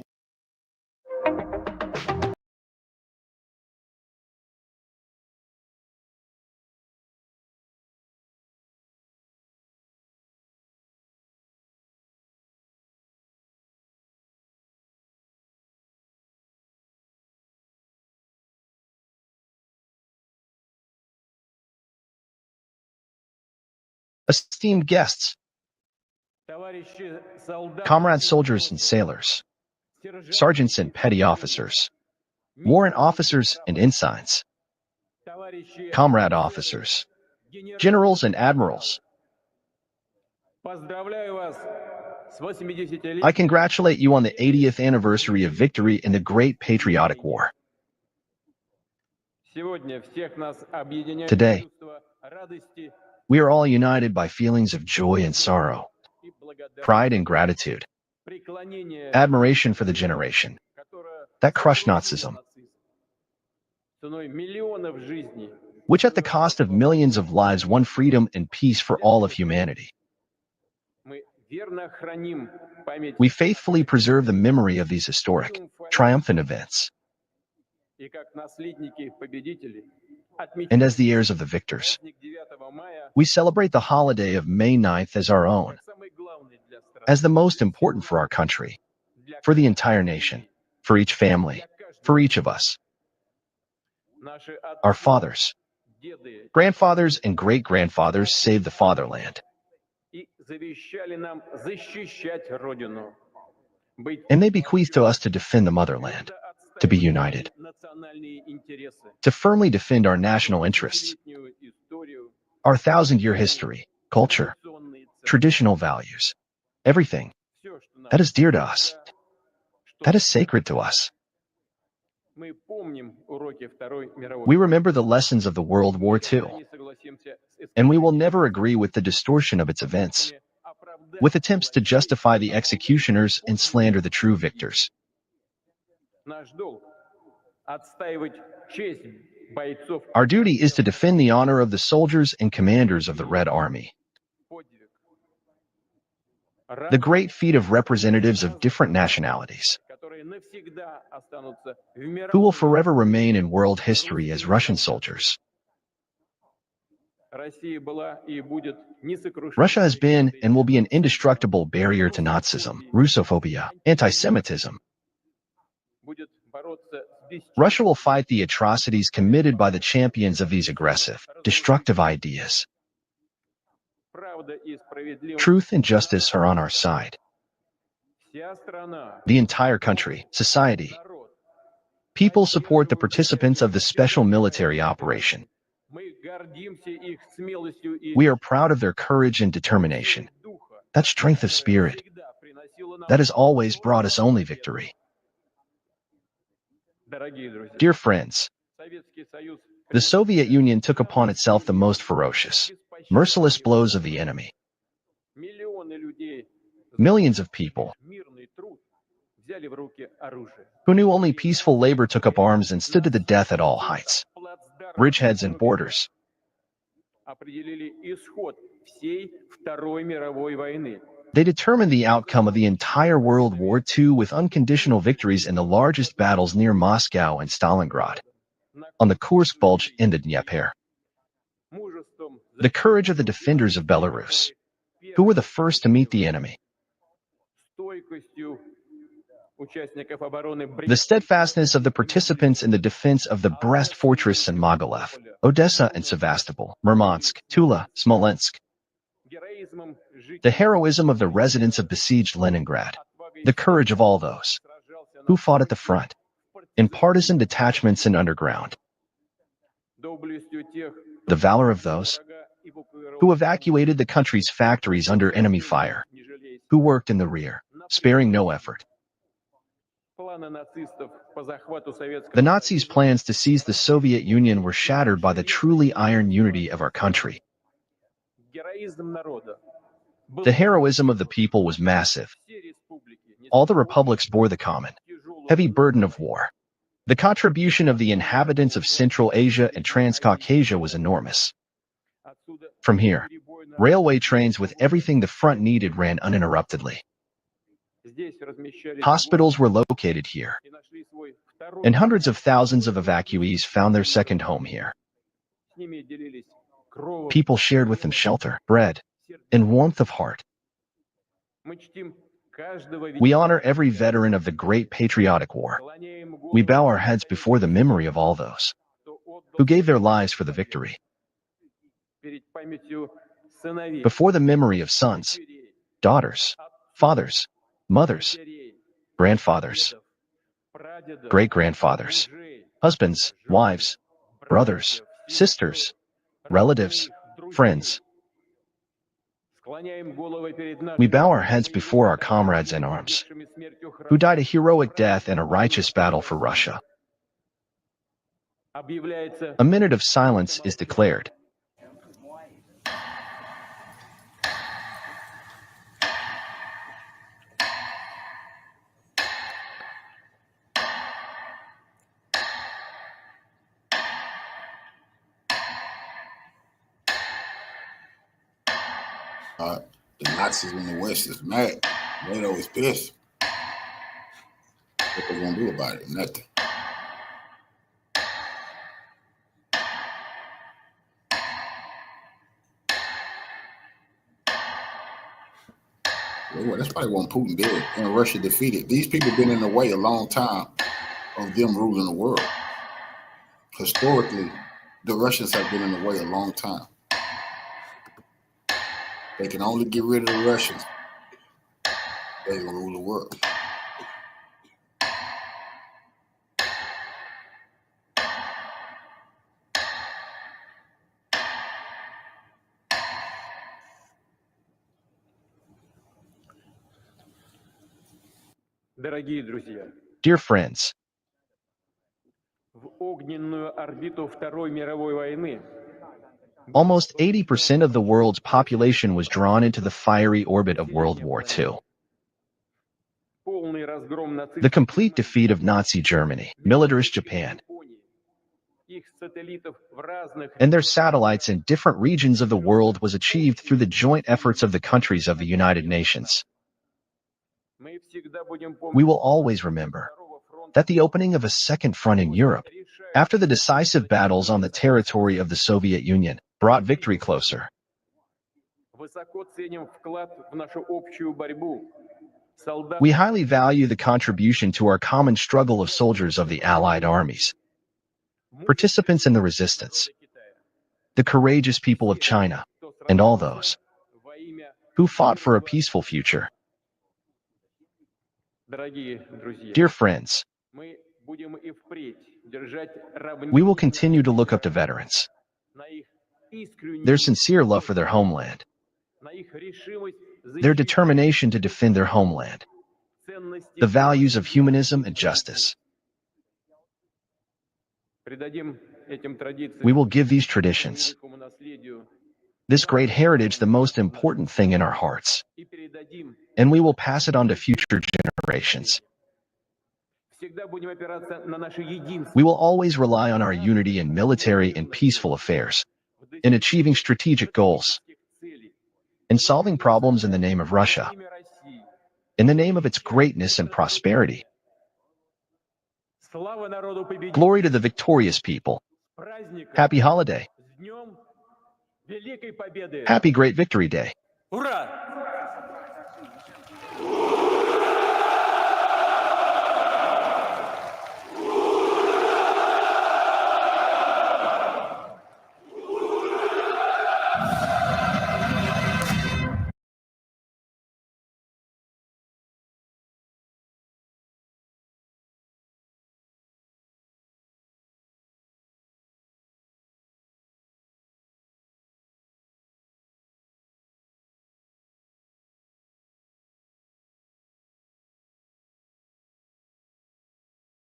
Esteemed guests, comrade soldiers and sailors, sergeants and petty officers, warrant officers and ensigns, comrade officers, generals and admirals, I congratulate you on the 80th anniversary of victory in the Great Patriotic War. Today, we are all united by feelings of joy and sorrow, pride and gratitude, admiration for the generation that crushed Nazism, which at the cost of millions of lives won freedom and peace for all of humanity. We faithfully preserve the memory of these historic, triumphant events. And as the heirs of the victors, we celebrate the holiday of May 9th as our own, as the most important for our country, for the entire nation, for each family, for each of us. Our fathers, grandfathers, and great-grandfathers saved the fatherland. And they bequeath to us to defend the motherland, to be united, to firmly defend our national interests, our 1,000-year history, culture, traditional values, everything that is dear to us, that is sacred to us. We remember the lessons of the World War II, and we will never agree with the distortion of its events, with attempts to justify the executioners and slander the true victors. Our duty is to defend the honor of the soldiers and commanders of the Red Army, the great feat of representatives of different nationalities, who will forever remain in world history as Russian soldiers. Russia has been and will be an indestructible barrier to Nazism, Russophobia, anti-Semitism. Russia will fight the atrocities committed by the champions of these aggressive, destructive ideas. Truth and justice are on our side. The entire country, society, people support the participants of the special military operation. We are proud of their courage and determination, that strength of spirit, that has always brought us only victory. Dear friends, the Soviet Union took upon itself the most ferocious, merciless blows of the enemy. Millions of people who knew only peaceful labor took up arms and stood to the death at all heights, bridgeheads and borders. They determined the outcome of the entire World War II with unconditional victories in the largest battles near Moscow and Stalingrad, on the Kursk Bulge and the Dnieper. The courage of the defenders of Belarus, who were the first to meet the enemy. The steadfastness of the participants in the defense of the Brest Fortress and Mogilev, Odessa and Sevastopol, Murmansk, Tula, Smolensk. The heroism of the residents of besieged Leningrad. The courage of all those who fought at the front, in partisan detachments and underground. The valor of those who evacuated the country's factories under enemy fire, who worked in the rear, sparing no effort. The Nazis' plans to seize the Soviet Union were shattered by the truly iron unity of our country. The heroism of the people was massive. All the republics bore the common, heavy burden of war. The contribution of the inhabitants of Central Asia and Transcaucasia was enormous. From here, railway trains with everything the front needed ran uninterruptedly. Hospitals were located here, and hundreds of thousands of evacuees found their second home here. People shared with them shelter, bread, and warmth of heart. We honor every veteran of the Great Patriotic War. We bow our heads before the memory of all those who gave their lives for the victory. Before the memory of sons, daughters, fathers, mothers, grandfathers, great-grandfathers, husbands, wives, brothers, sisters, relatives, friends. We bow our heads before our comrades in arms, who died a heroic death in a righteous battle for Russia. A minute of silence is declared. All right. The Nazis in the West is mad. NATO is pissed. What they gonna do about it? Nothing. Well, that's probably what Putin did, and Russia defeated. These people been in the way a long time of them ruling the world. Historically, the Russians have been in the way a long time. They can only get rid of the Russians. They will rule the world. Dear friends, almost 80% of the world's population was drawn into the fiery orbit of World War II. The complete defeat of Nazi Germany, militarist Japan, and their satellites in different regions of the world was achieved through the joint efforts of the countries of the United Nations. We will always remember that the opening of a second front in Europe, after the decisive battles on the territory of the Soviet Union, brought victory closer. We highly value the contribution to our common struggle of soldiers of the Allied armies, participants in the resistance, the courageous people of China, and all those who fought for a peaceful future. Dear friends, we will continue to look up to veterans, their sincere love for their homeland, their determination to defend their homeland, the values of humanism and justice. We will give these traditions, this great heritage, the most important thing in our hearts, and we will pass it on to future generations. We will always rely on our unity in military and peaceful affairs, in achieving strategic goals, in solving problems in the name of Russia, in the name of its greatness and prosperity. Glory to the victorious people. Happy holiday. Happy Great Victory Day.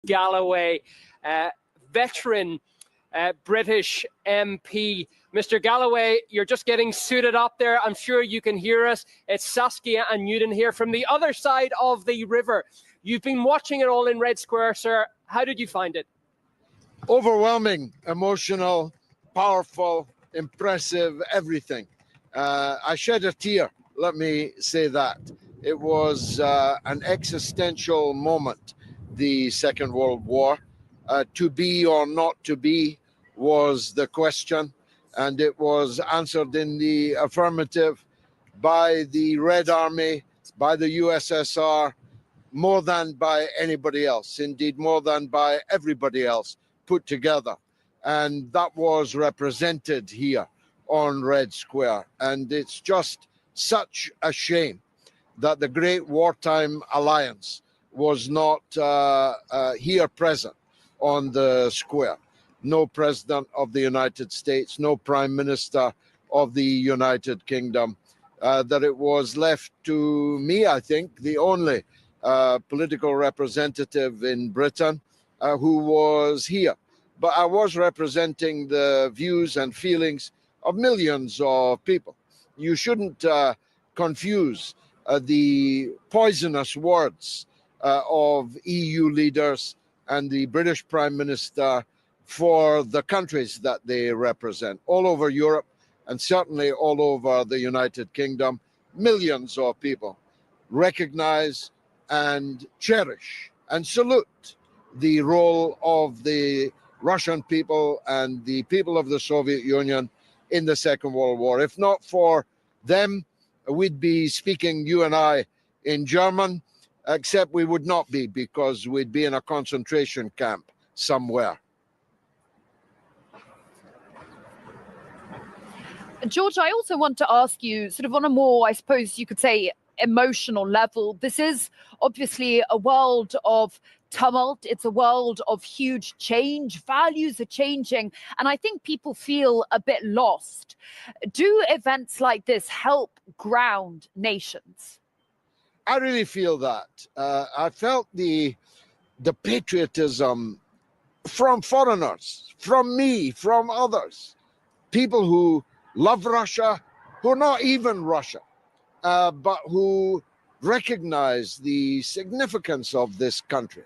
Galloway, veteran British MP. Mr. Galloway, you're just getting suited up there. I'm sure you can hear us. It's Saskia and Newton here from the other side of the river. You've been watching it all in Red Square, sir. How did you find it? Overwhelming, emotional, powerful, impressive, everything. I shed a tear, let me say that. It was an existential moment, the Second World War. To be or not to be was the question, and it was answered in the affirmative by the Red Army, by the USSR, more than by anybody else, indeed more than by everybody else put together. And that was represented here on Red Square. And it's just such a shame that the Great Wartime Alliance was not here present on the square. No President of the United States, no Prime Minister of the United Kingdom, that it was left to me, I think, the only political representative in Britain who was here. But I was representing the views and feelings of millions of people. You shouldn't confuse the poisonous words of EU leaders and the British Prime Minister for the countries that they represent all over Europe and certainly all over the United Kingdom. millions of people recognize and cherish and salute the role of the Russian people and the people of the Soviet Union in the Second World War. If not for them, we'd be speaking, you and I, in German, except we would not be, because we'd be in a concentration camp somewhere. George, I also want to ask you, sort of on a more, I suppose you could say, emotional level. This is obviously a world of tumult. It's a world of huge change. Values are changing. And I think people feel a bit lost. Do events like this help ground nations? I really feel that. I felt the patriotism from foreigners, from me, from others, people who love Russia, who are not even Russia, but who recognize the significance of this country.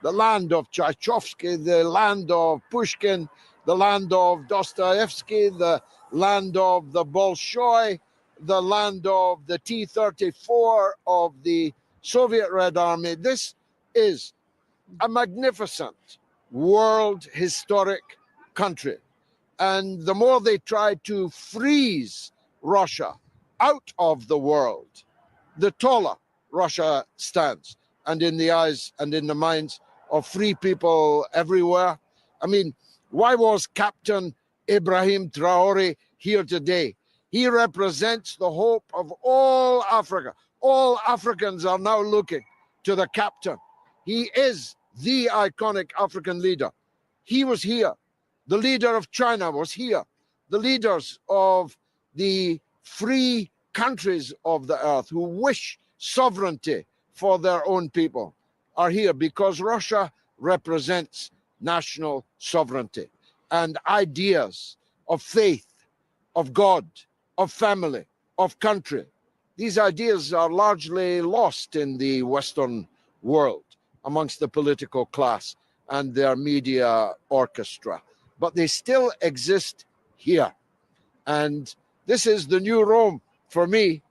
The land of Tchaikovsky, the land of Pushkin, the land of Dostoevsky, the land of the Bolshoi, the land of the T-34 of the Soviet Red Army. This is a magnificent world historic country. And the more they try to freeze Russia out of the world, the taller Russia stands, and in the eyes and in the minds of free people everywhere. I mean, why was Captain Ibrahim Traor'e here today? He represents the hope of all Africa. All Africans are now looking to the captain. He is the iconic African leader. He was here. The leader of China was here. The leaders of the free countries of the earth who wish sovereignty for their own people are here, because Russia represents national sovereignty and ideas of faith, of God, of family, of country. These ideas are largely lost in the Western world amongst the political class and their media orchestra, but they still exist here. And this is the new Rome for me.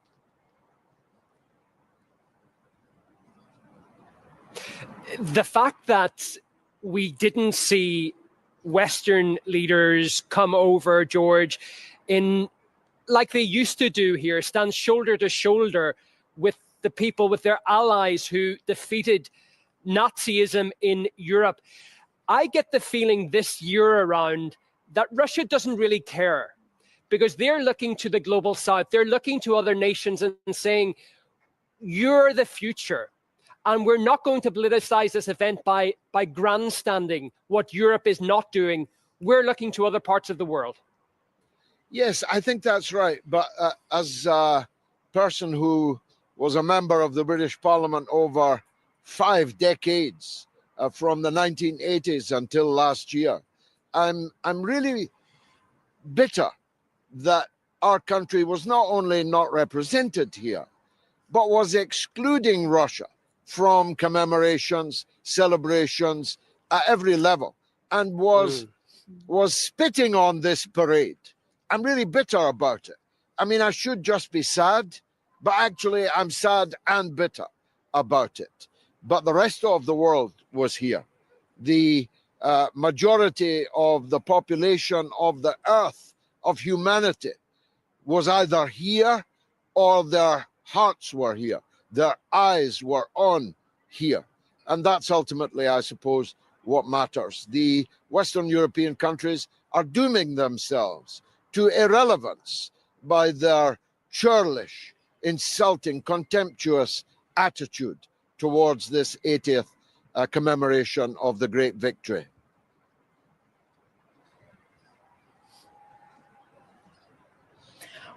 The fact that we didn't see Western leaders come over, George, in like they used to do here, stand shoulder to shoulder with the people, with their allies who defeated Nazism in Europe. I get the feeling this year around that Russia doesn't really care, because they're looking to the global south. They're looking to other nations and saying, you're the future. And we're not going to politicize this event by grandstanding what Europe is not doing. We're looking to other parts of the world. Yes, I think that's right. But as a person who was a member of the British Parliament over 5 decades, from the 1980s until last year, I'm really bitter that our country was not only not represented here, but was excluding Russia from commemorations, celebrations at every level, and was spitting on this parade. I'm really bitter about it. I mean, I should just be sad, but actually I'm sad and bitter about it. But the rest of the world was here. The majority of the population of the earth, of humanity, was either here or their hearts were here. Their eyes were on here. And that's ultimately, I suppose, what matters. The Western European countries are dooming themselves to irrelevance by their churlish, insulting, contemptuous attitude towards this 80th commemoration of the great victory.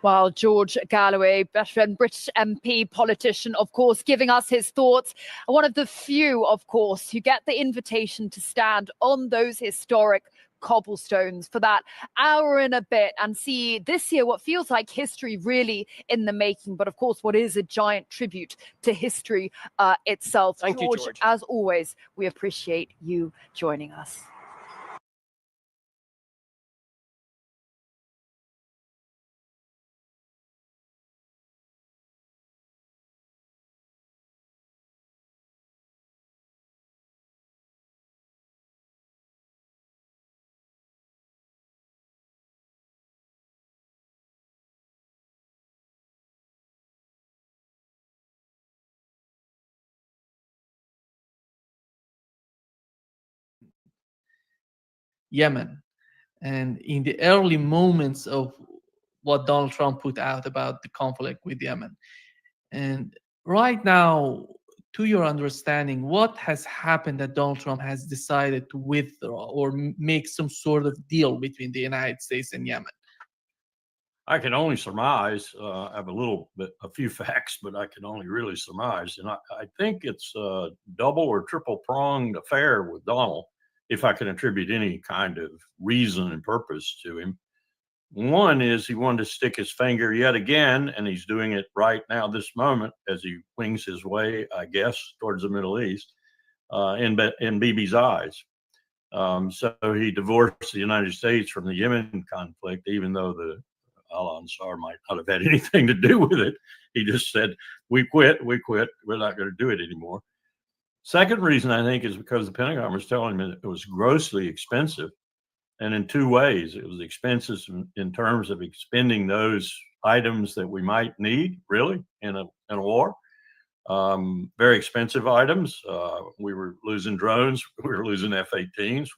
Well, George Galloway, veteran British MP, politician, of course, giving us his thoughts. One of the few, of course, who get the invitation to stand on those historic cobblestones for that hour and a bit and see this year what feels like history really in the making, but of course what is a giant tribute to history itself. Thank you, George. As always, we appreciate you joining us. Yemen. And in the early moments of what Donald Trump put out about the conflict with Yemen. And right now, to your understanding, what has happened that Donald Trump has decided to withdraw or make some sort of deal between the United States and Yemen? I can only surmise. I have a few facts, but I can only really surmise. And I think it's a double or triple pronged affair with Donald, if I can attribute any kind of reason and purpose to him. One is he wanted to stick his finger yet again, and he's doing it right now, this moment, as he wings his way, I guess, towards the Middle East, in Bibi's eyes. So he divorced the United States from the Yemen conflict, even though the Al-Ansar might not have had anything to do with it. He just said, we quit, we're not going to do it anymore. Second reason, I think, is because the Pentagon was telling him it was grossly expensive. And in two ways, it was expensive in terms of expending those items that we might need, really, in a war. Very expensive items. We were losing drones. We were losing F-18s.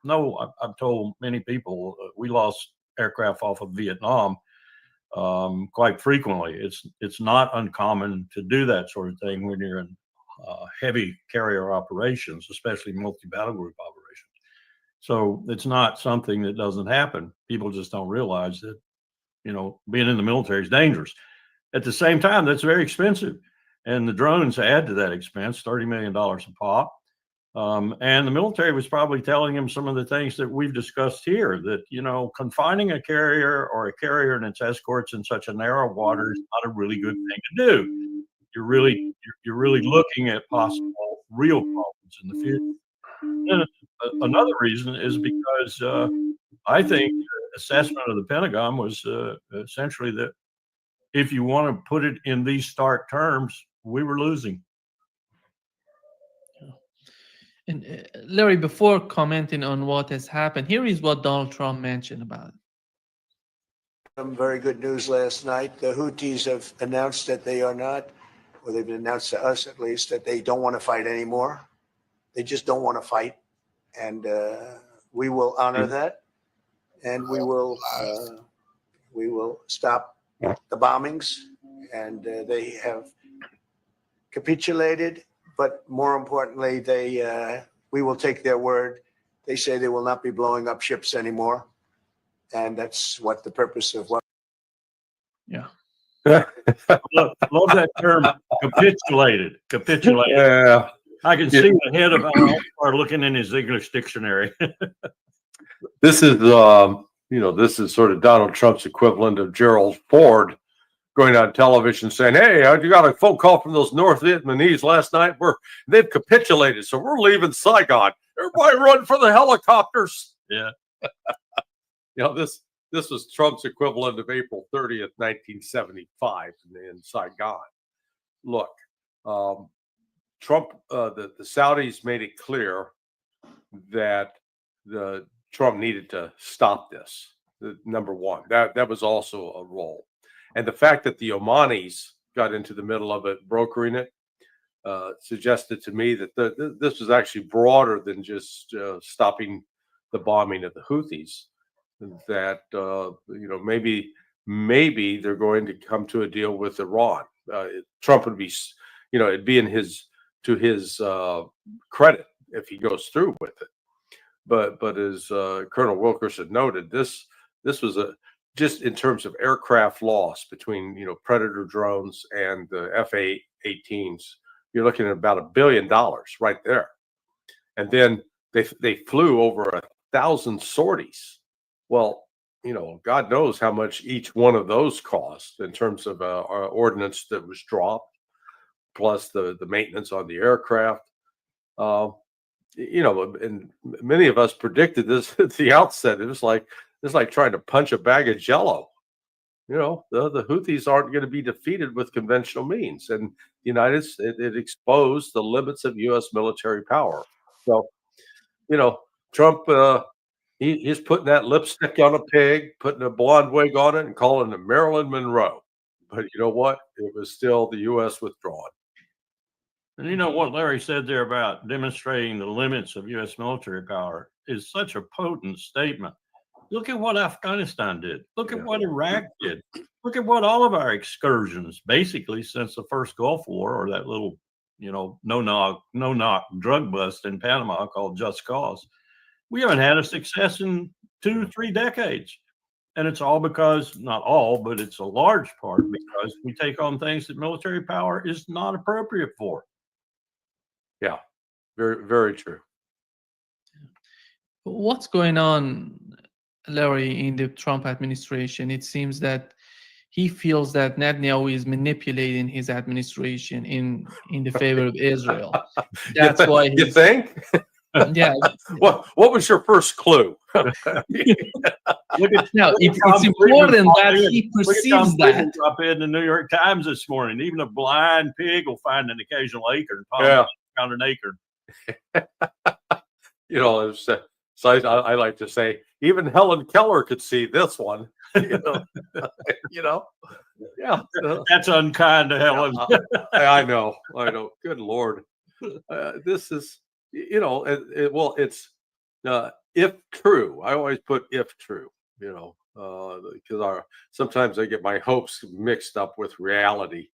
No, I've told many people we lost aircraft off of Vietnam quite frequently. It's not uncommon to do that sort of thing when you're in heavy carrier operations, especially multi-battle group operations. So it's not something that doesn't happen. People just don't realize that, being in the military is dangerous. At the same time, that's very expensive. And the drones add to that expense, $30 million a pop. And the military was probably telling him some of the things that we've discussed here, that, confining a carrier or a carrier and its escorts in such a narrow water is not a really good thing to do. You're really looking at possible real problems in the future. And another reason is because I think the assessment of the Pentagon was essentially that if you want to put it in these stark terms, we were losing. And Larry, before commenting on what has happened, here is what Donald Trump mentioned about it. Some very good news last night. The Houthis have announced that they are not, or they've announced to us at least, that they don't want to fight anymore. They just don't want to fight. And we will honor that. And we will stop the bombings. And they have capitulated. But more importantly, we will take their word. They say they will not be blowing up ships anymore. And that's what the purpose of what. Yeah. Love that term, capitulated. Yeah. I can see the head of Al looking in his English dictionary. This is, this is sort of Donald Trump's equivalent of Gerald Ford going on television saying, "Hey, you got a phone call from those North Vietnamese last night. They've capitulated, so we're leaving Saigon. Everybody run for the helicopters." Yeah. This was Trump's equivalent of April 30th, 1975 in Saigon. Look, Trump, the Saudis made it clear that Trump needed to stop this. Number one, that was also a role. And the fact that the Omanis got into the middle of it, brokering it, suggested to me that this was actually broader than just stopping the bombing of the Houthis. That maybe they're going to come to a deal with Iran. Trump would be, it'd be to his credit if he goes through with it. But as Colonel Wilkerson noted, this was just in terms of aircraft loss between Predator drones and the F-18s, you're looking at about $1 billion right there. And then they flew over 1,000 sorties. Well, God knows how much each one of those cost in terms of our ordnance that was dropped, plus the maintenance on the aircraft. And many of us predicted this at the outset. It's like trying to punch a bag of Jello. The Houthis aren't going to be defeated with conventional means, and the United States, it exposed the limits of U.S. military power. So, Trump, he's putting that lipstick on a pig, putting a blonde wig on it, and calling it Marilyn Monroe. But you know what? It was still the U.S. withdrawing. And what Larry said there about demonstrating the limits of U.S. military power, is such a potent statement. Look at what Afghanistan did. Look at what Iraq did. Look at what all of our excursions, basically since the first Gulf War, or that little, no-knock drug bust in Panama called Just Cause. We haven't had a success in 2-3 decades. And it's all because, not all, but it's a large part because we take on things that military power is not appropriate for. Yeah, very, very true. What's going on, Larry, in the Trump administration? It seems that he feels that Netanyahu is manipulating his administration in the favor of Israel. That's why you think? Yeah. What was your first clue? Now, it's important that he perceives that. Drop in the New York Times this morning. Even a blind pig will find an occasional acorn. Found an acorn. So I like to say, even Helen Keller could see this one. Yeah. That's unkind to Helen. I know. Good Lord. This is, it's if true. I always put if true, because sometimes I get my hopes mixed up with reality.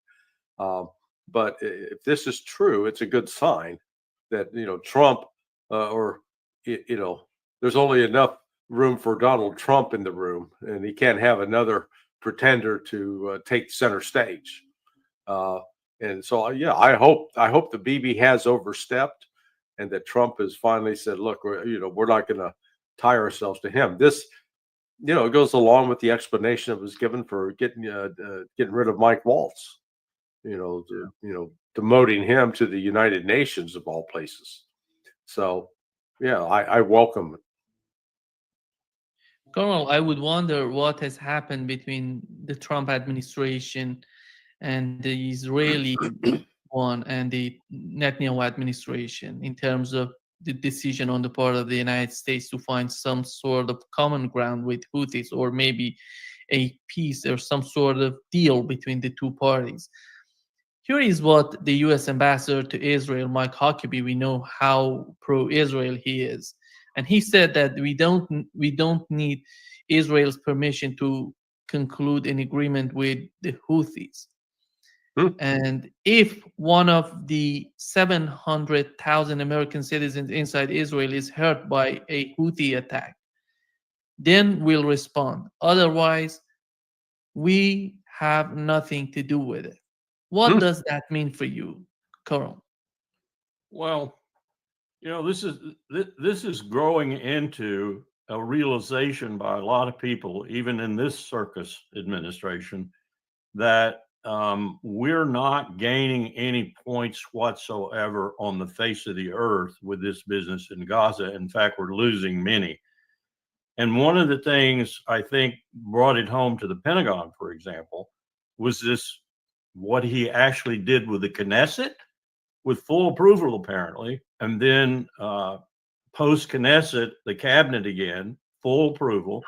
But if this is true, it's a good sign that, Trump there's only enough room for Donald Trump in the room, and he can't have another pretender to take center stage. And so, I hope the BB has overstepped, and that Trump has finally said, "Look, we're not going to tie ourselves to him." This, it goes along with the explanation that was given for getting rid of Mike Waltz. Demoting him to the United Nations of all places. So, I welcome it. Colonel, I would wonder what has happened between the Trump administration and the Israeli one and the Netanyahu administration in terms of the decision on the part of the United States to find some sort of common ground with Houthis, or maybe a peace or some sort of deal between the two parties. Here is what the U.S. ambassador to Israel, Mike Huckabee, we know how pro-Israel he is. And he said that we don't need Israel's permission to conclude an agreement with the Houthis. And if one of the 700,000 American citizens inside Israel is hurt by a Houthi attack, then we'll respond. Otherwise, we have nothing to do with it. What does that mean for you, Colonel? Well, this is growing into a realization by a lot of people, even in this circus administration, that we're not gaining any points whatsoever on the face of the earth with this business in Gaza. In fact, we're losing many. And one of the things I think brought it home to the Pentagon, for example, was what he actually did with the Knesset, with full approval, apparently, and then post-Knesset, the cabinet again, full approval,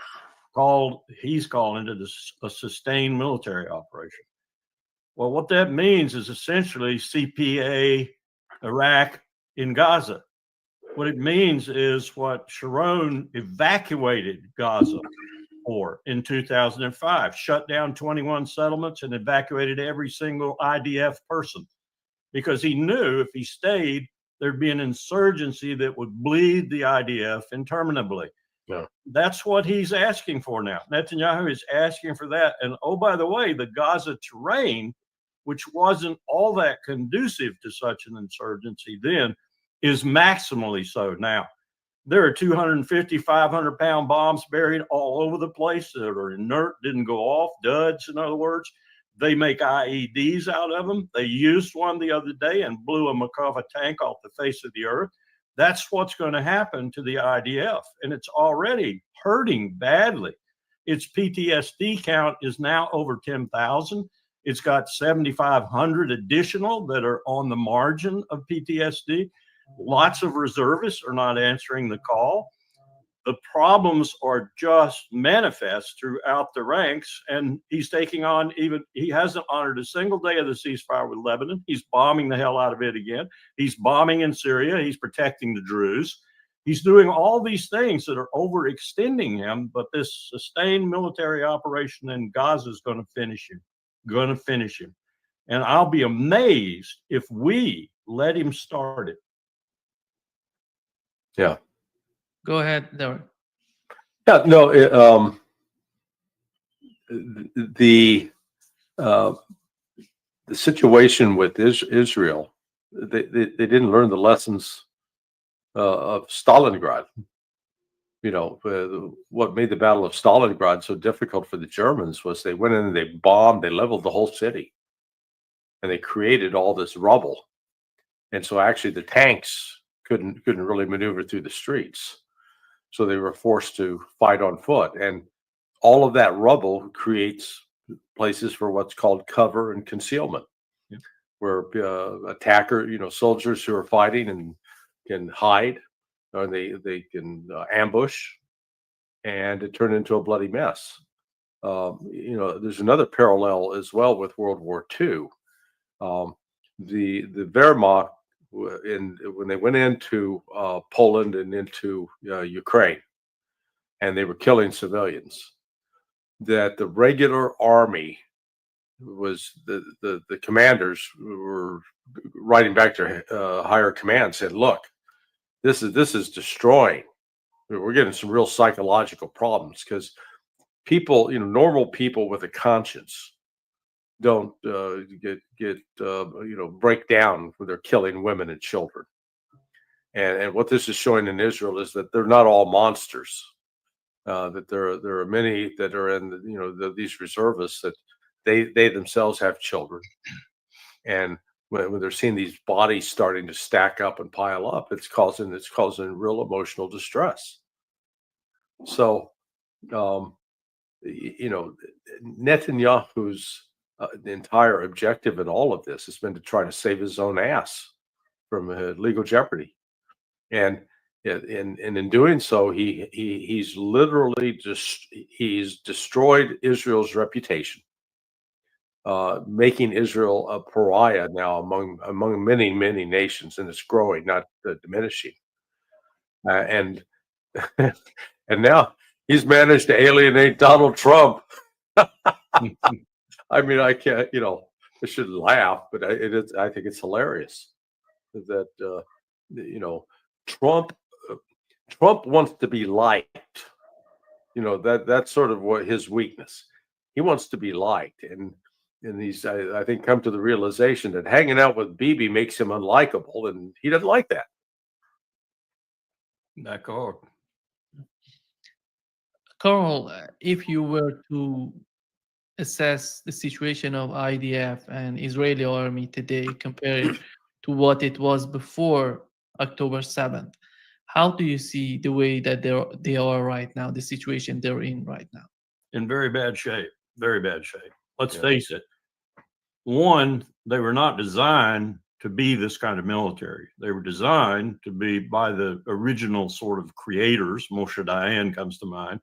he's calling it a sustained military operation. Well, what that means is essentially CPA Iraq in Gaza. What it means is what Sharon evacuated Gaza for in 2005, shut down 21 settlements and evacuated every single IDF person, because he knew if he stayed, there'd be an insurgency that would bleed the IDF interminably. Yeah. That's what he's asking for now. Netanyahu is asking for that. And oh, by the way, the Gaza terrain, which wasn't all that conducive to such an insurgency then, is maximally so now. There are 250, 500-pound bombs buried all over the place that are inert, didn't go off, duds, in other words. They make IEDs out of them. They used one the other day and blew a Makava tank off the face of the earth. That's what's going to happen to the IDF. And it's already hurting badly. Its PTSD count is now over 10,000. It's got 7,500 additional that are on the margin of PTSD. Lots of reservists are not answering the call. The problems are just manifest throughout the ranks, and he's taking on he hasn't honored a single day of the ceasefire with Lebanon. He's bombing the hell out of it again. He's bombing in Syria. He's protecting the Druze. He's doing all these things that are overextending him, but this sustained military operation in Gaza is going to finish him, And I'll be amazed if we let him start it. Yeah. Go ahead, Darren. Yeah, no, the situation with Israel, they didn't learn the lessons of Stalingrad. You know, what made the Battle of Stalingrad so difficult for the Germans was they went in and they bombed, they leveled the whole city, and they created all this rubble. And so actually the tanks couldn't really maneuver through the streets. So they were forced to fight on foot. And all of that rubble creates places for what's called cover and concealment, where soldiers who are fighting and can hide, or they can ambush, and it turned into a bloody mess. There's another parallel as well with World War II. The Wehrmacht, when they went into Poland and into Ukraine, and they were killing civilians, that the regular army was the commanders were writing back to higher command, said, look, this is destroying. We're getting some real psychological problems because people, normal people with a conscience don't break down when they're killing women and children. And what this is showing in Israel is that they're not all monsters. That there are many that are in these reservists that they themselves have children, and when they're seeing these bodies starting to stack up and pile up, it's causing real emotional distress. So, Netanyahu's entire objective in all of this has been to try to save his own ass from legal jeopardy, and in doing so, he's literally he's destroyed Israel's reputation, making Israel a pariah now among many nations, and it's growing, not diminishing. And now he's managed to alienate Donald Trump. I mean, I can't, I shouldn't laugh, but I think it's hilarious that Trump wants to be liked. That's sort of what his weakness. He wants to be liked, and he's I think come to the realization that hanging out with Bibi makes him unlikable, and he doesn't like that. D'accord. Carl, if you were to assess the situation of IDF and Israeli army today compared to what it was before October 7th, how do you see the way that they are right now, the situation they're in right now? In very bad shape. Very bad shape. Let's face it. One, they were not designed to be this kind of military. They were designed to be by the original sort of creators. Moshe Dayan comes to mind.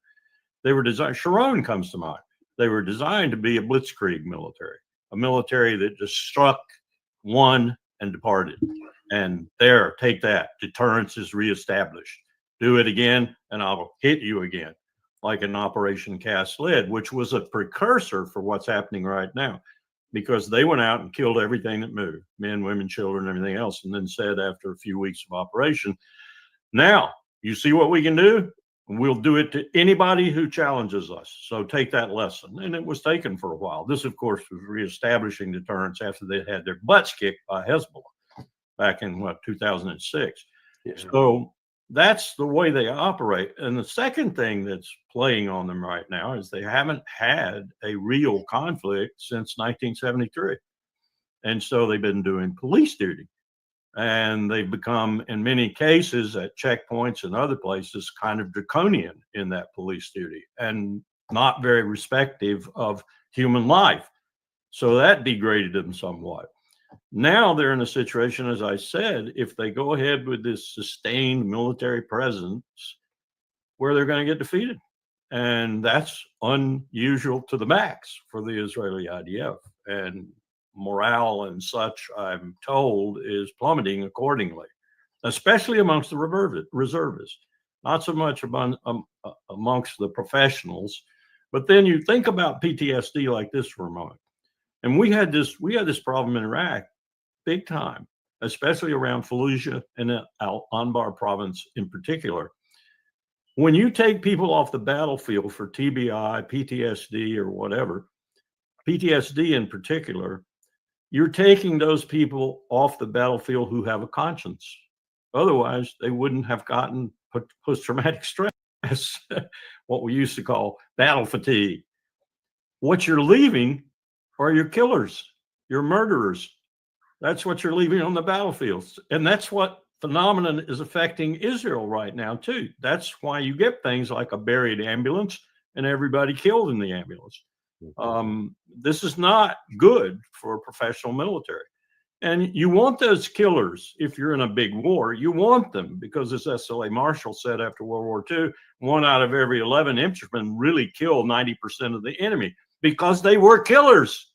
They were designed, Sharon comes to mind. They were designed to be a blitzkrieg military, a military that just struck, won, and departed. And there, take that. Deterrence is reestablished. Do it again, and I'll hit you again, like an Operation Cast Lead, which was a precursor for what's happening right now, because they went out and killed everything that moved, men, women, children, everything else, and then said after a few weeks of operation, now, you see what we can do? We'll do it to anybody who challenges us. So take that lesson. And it was taken for a while. This, of course, was reestablishing deterrence after they had their butts kicked by Hezbollah back in 2006. Yeah. So that's the way they operate. And the second thing that's playing on them right now is they haven't had a real conflict since 1973. And so they've been doing police duty. And they've become, in many cases, at checkpoints and other places, kind of draconian in that police duty and not very respective of human life. So that degraded them somewhat. Now they're in a situation, as I said, if they go ahead with this sustained military presence, where they're going to get defeated. And that's unusual to the max for the Israeli IDF. And morale and such, I'm told, is plummeting accordingly. especially amongst the reservists, not so much amongst the professionals. But then you think about PTSD like this for a moment. And we had this problem in Iraq big time, especially around Fallujah and Al-Anbar province in particular. When you take people off the battlefield for TBI, PTSD, or whatever, PTSD in particular, you're taking those people off the battlefield who have a conscience. Otherwise, they wouldn't have gotten post-traumatic stress, what we used to call battle fatigue. What you're leaving are your killers, your murderers. That's what you're leaving on the battlefields. And that's what phenomenon is affecting Israel right now, too. That's why you get things like a buried ambulance and everybody killed in the ambulance. This is not good for a professional military. And you want those killers if you're in a big war. You want them because, as S.L.A. Marshall said after World War II, 1 out of every 11 infantrymen really killed 90% of the enemy because they were killers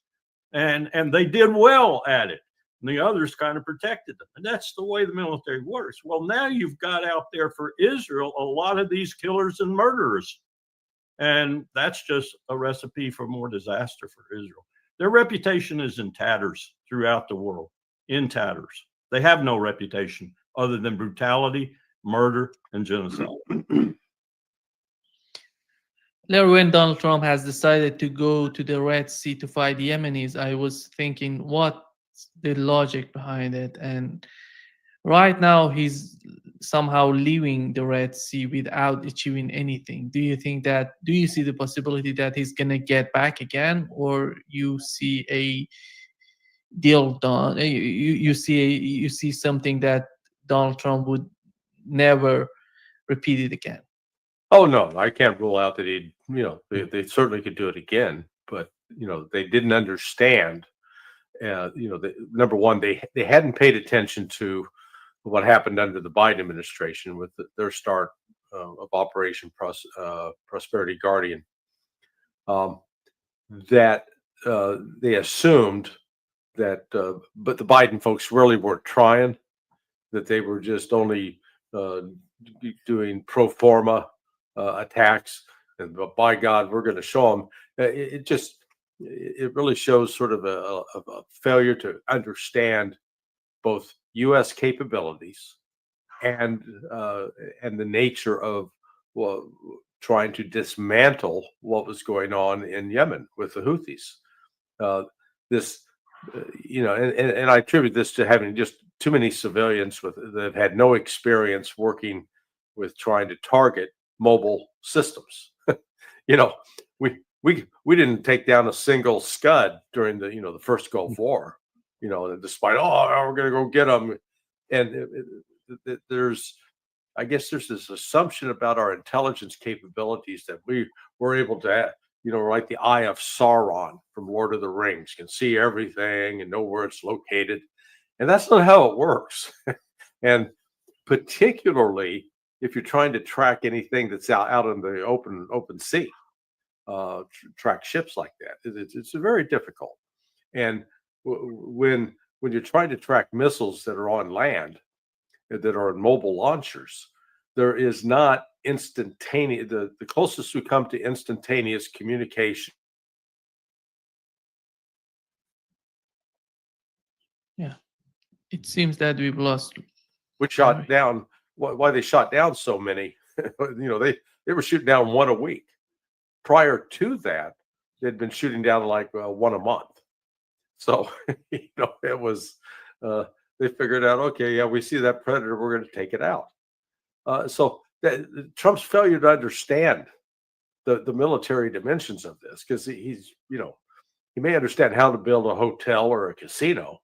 and they did well at it. And the others kind of protected them. And that's the way the military works. Well, now you've got out there for Israel a lot of these killers and murderers. And that's just a recipe for more disaster for Israel. Their reputation is in tatters throughout the world, in tatters. They have no reputation other than brutality, murder, and genocide. Larry, when Donald Trump has decided to go to the Red Sea to fight the Yemenis, I was thinking, what's the logic behind it? And right now, he's somehow leaving the Red Sea without achieving anything. Do you see the possibility that he's going to get back again, or you see a deal done? You see something that Donald Trump would never repeat it again? Oh, no, I can't rule out that they certainly could do it again, but, they didn't understand, number one, they hadn't paid attention to what happened under the Biden administration with their start of Operation Prosperity Guardian, that they assumed that, but the Biden folks really weren't trying, that they were just only doing pro forma attacks, and by God, we're going to show them. It really shows sort of a failure to understand both U.S. capabilities and the nature of trying to dismantle what was going on in Yemen with the Houthis. And I attribute this to having just too many civilians that have had no experience working with trying to target mobile systems. We didn't take down a single Scud during the first Gulf War. Despite we're going to go get them, and I guess there's this assumption about our intelligence capabilities that we were able to, like the Eye of Sauron from Lord of the Rings, can see everything and know where it's located, and that's not how it works. And particularly if you're trying to track anything that's out in the open sea, track ships like that, it's very difficult. And when you're trying to track missiles that are on land, that are in mobile launchers, there is not instantaneous. The closest we come to instantaneous communication. Yeah, it seems that we've lost. Which shot down? Why they shot down so many? They were shooting down one a week. Prior to that, they'd been shooting down like one a month. So, it was, they figured out, okay, yeah, we see that predator, we're going to take it out. So Trump's failure to understand the military dimensions of this, because he may understand how to build a hotel or a casino,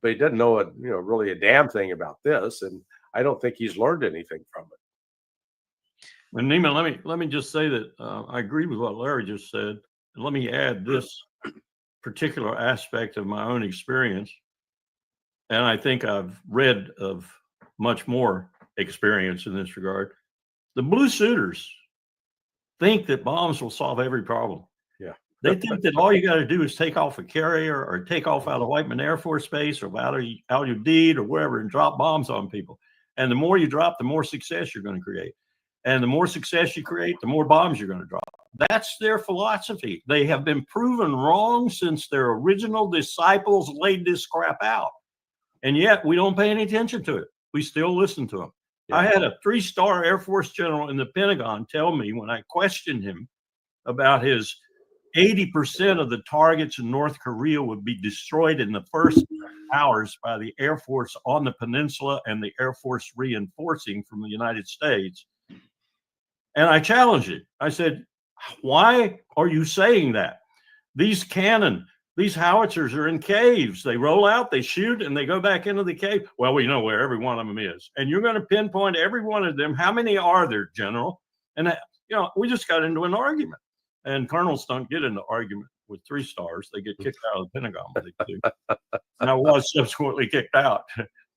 but he doesn't know really a damn thing about this. And I don't think he's learned anything from it. And Neiman, let me just say that I agree with what Larry just said. And let me add this particular aspect of my own experience. And I think I've read of much more experience in this regard. The blue suiters think that bombs will solve every problem. Yeah. They think that all you got to do is take off a carrier or take off out of Whiteman Air Force Base or out of Al Udeid or wherever and drop bombs on people. And the more you drop, the more success you're going to create. And the more success you create, the more bombs you're going to drop. That's their philosophy. They have been proven wrong since their original disciples laid this crap out. And yet we don't pay any attention to it. We still listen to them. Yeah. I had a 3-star Air Force general in the Pentagon tell me when I questioned him about his 80% of the targets in North Korea would be destroyed in the first hours by the Air Force on the peninsula and the Air Force reinforcing from the United States. And I challenged it. I said, why are you saying that? These cannon, these howitzers are in caves. They roll out, they shoot, and they go back into the cave. Well, we know where every one of them is. And you're going to pinpoint every one of them. How many are there, General? And, we just got into an argument. And colonels don't get into argument with 3 stars. They get kicked out of the Pentagon. And I was subsequently kicked out.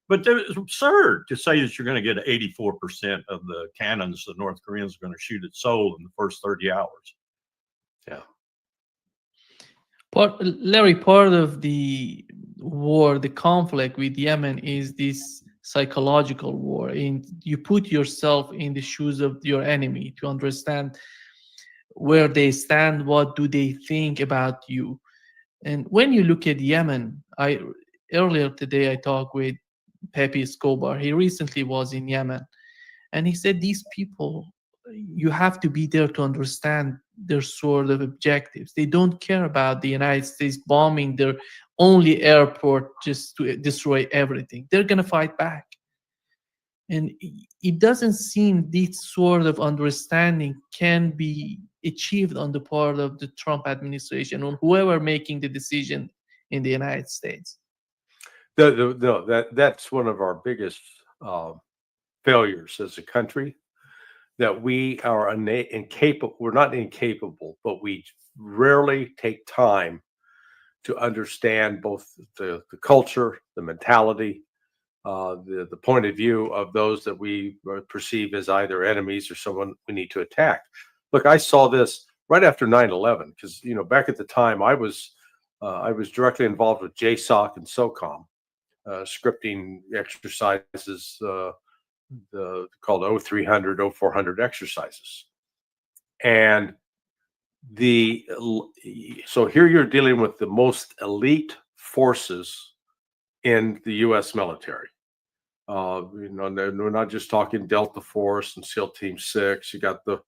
But it's absurd to say that you're going to get 84% of the cannons the North Koreans are going to shoot at Seoul in the first 30 hours. Yeah. Larry, part of the war, the conflict with Yemen is this psychological war. You put yourself in the shoes of your enemy to understand where they stand, what do they think about you. And when you look at Yemen, earlier today I talked with Pepe Escobar. He recently was in Yemen, and he said these people, you have to be there to understand their sort of objectives. They don't care about the United States bombing their only airport just to destroy everything. They're going to fight back. And it doesn't seem this sort of understanding can be achieved on the part of the Trump administration or whoever making the decision in the United States. That's one of our biggest failures as a country, that we are incapable. We're not incapable, but we rarely take time to understand both the culture, the mentality, the point of view of those that we perceive as either enemies or someone we need to attack. Look, I saw this right after 9/11 because back at the time I was directly involved with JSOC and SOCOM, scripting exercises, called 0300, 0400 exercises, and so here you're dealing with the most elite forces in the U.S. military. We're not just talking Delta Force and SEAL Team 6. You got the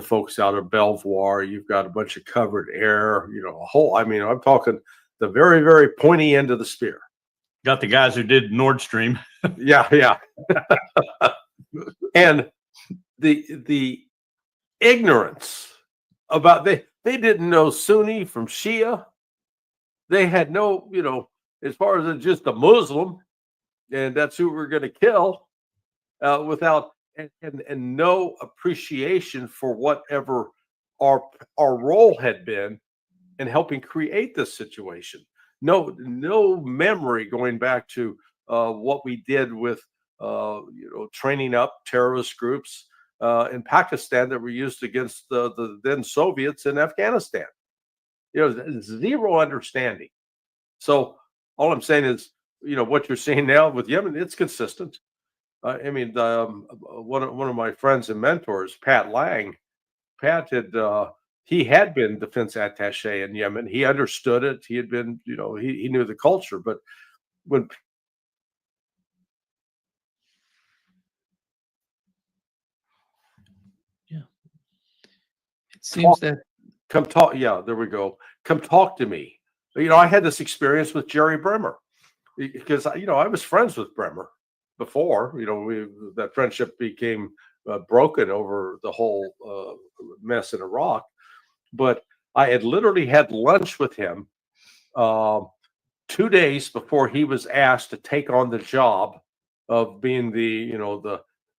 folks out of Belvoir. You've got a bunch of covered air. I'm talking the very, very pointy end of the spear. Got the guys who did Nord Stream. Yeah. And the ignorance about they didn't know Sunni from Shia. They had no, as far as just a Muslim, and that's who we're going to kill, without and no appreciation for whatever our role had been in helping create this situation. No memory going back to what we did with training up terrorist groups in Pakistan that were used against the then Soviets in Afghanistan. Zero understanding. So all I'm saying is, what you're seeing now with Yemen, it's consistent. One of my friends and mentors, Pat Lang, he had been defense attaché in Yemen. He understood it. He had been, he knew the culture. But when it seems that come talk. Yeah, there we go. Come talk to me. I had this experience with Jerry Bremer because I was friends with Bremer before. That friendship became broken over the whole mess in Iraq. But I had literally had lunch with him 2 days before he was asked to take on the job of being the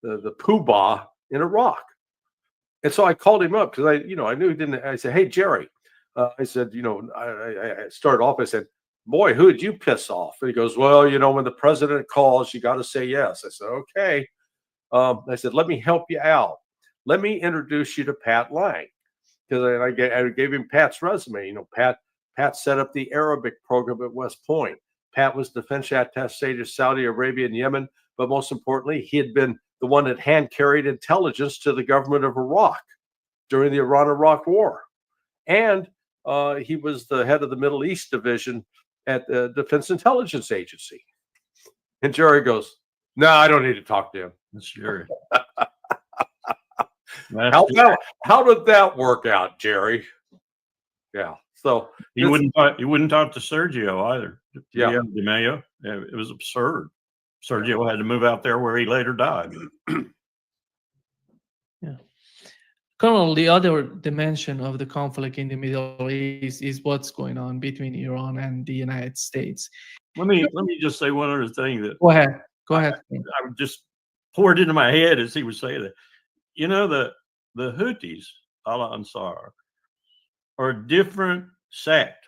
poobah in Iraq. And so I called him up because I knew he didn't. I said, "Hey, Jerry," I said, I started off. I said, "Boy, who did you piss off?" And he goes, "Well, when the president calls, you got to say yes." I said, "Okay." I said, "Let me help you out. Let me introduce you to Pat Lang." Because I gave him Pat's resume. Pat set up the Arabic program at West Point. Pat was defense attaché to Saudi Arabia and Yemen but most importantly, he had been the one that hand-carried intelligence to the government of Iraq during the Iran-Iraq War. And he was the head of the Middle East division at the Defense Intelligence Agency. And Jerry goes, "No, I don't need to talk to him." That's Jerry. How did that work out, Jerry? Yeah. So he wouldn't talk to Sergio either. Yeah. De Mayo. It was absurd. Sergio had to move out there where he later died. Yeah. Colonel, the other dimension of the conflict in the Middle East is what's going on between Iran and the United States. Let me just say one other thing that Go ahead. I just poured into my head as he was saying that. You know, the Houthis, Al Ansar, are a different sect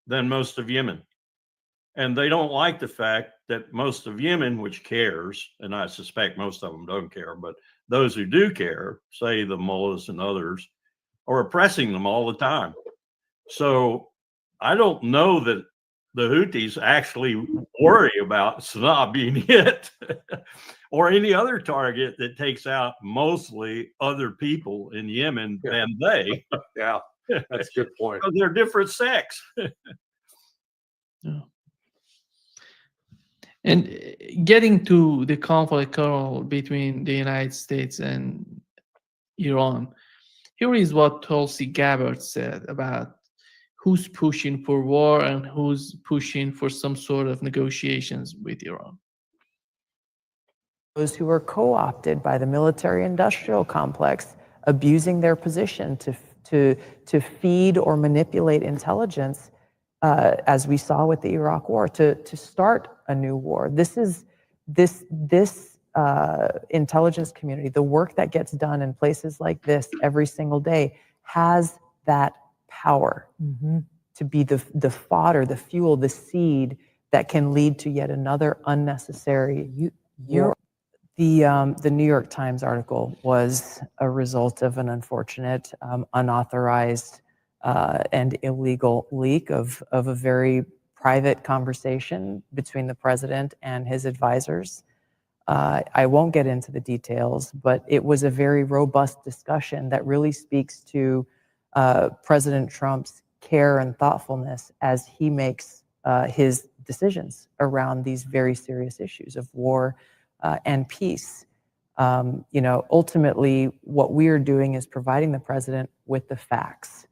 than most of Yemen. And they don't like the fact that most of Yemen, which cares, and I suspect most of them don't care, but those who do care, say the mullahs and others, are oppressing them all the time. So I don't know that the Houthis actually worry about Sana'a being hit or any other target that takes out mostly other people in Yemen than they. Yeah, that's a good point. Because they're different sects. Yeah. And getting to the conflict, Colonel, between the United States and Iran, here is what Tulsi Gabbard said about who's pushing for war and who's pushing for some sort of negotiations with Iran. Those who are co-opted by the military-industrial complex, abusing their position to feed or manipulate intelligence, as we saw with the Iraq War, to start a new war. This intelligence community, the work that gets done in places like this every single day, has that power to be the fodder, the fuel, the seed that can lead to yet another unnecessary war. The New York Times article was a result of an unfortunate, unauthorized, and illegal leak of a very private conversation between the president and his advisors. I won't get into the details, but it was a very robust discussion that really speaks to President Trump's care and thoughtfulness as he makes his decisions around these very serious issues of war and peace. Ultimately, what we are doing is providing the president with the facts,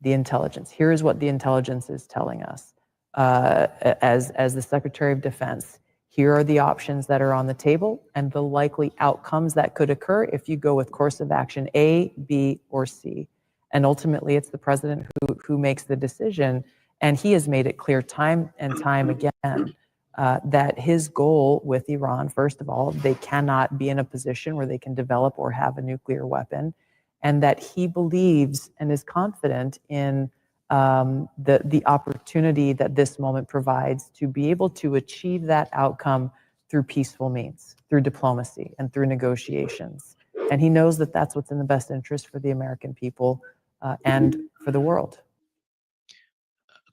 the intelligence. Here is what the intelligence is telling us. As the Secretary of Defense, here are the options that are on the table and the likely outcomes that could occur if you go with course of action A, B, or C. And ultimately, it's the president who makes the decision. And he has made it clear time and time again that his goal with Iran, first of all, they cannot be in a position where they can develop or have a nuclear weapon, and that he believes and is confident in the opportunity that this moment provides to be able to achieve that outcome through peaceful means, through diplomacy, and through negotiations. And he knows that that's what's in the best interest for the American people and for the world.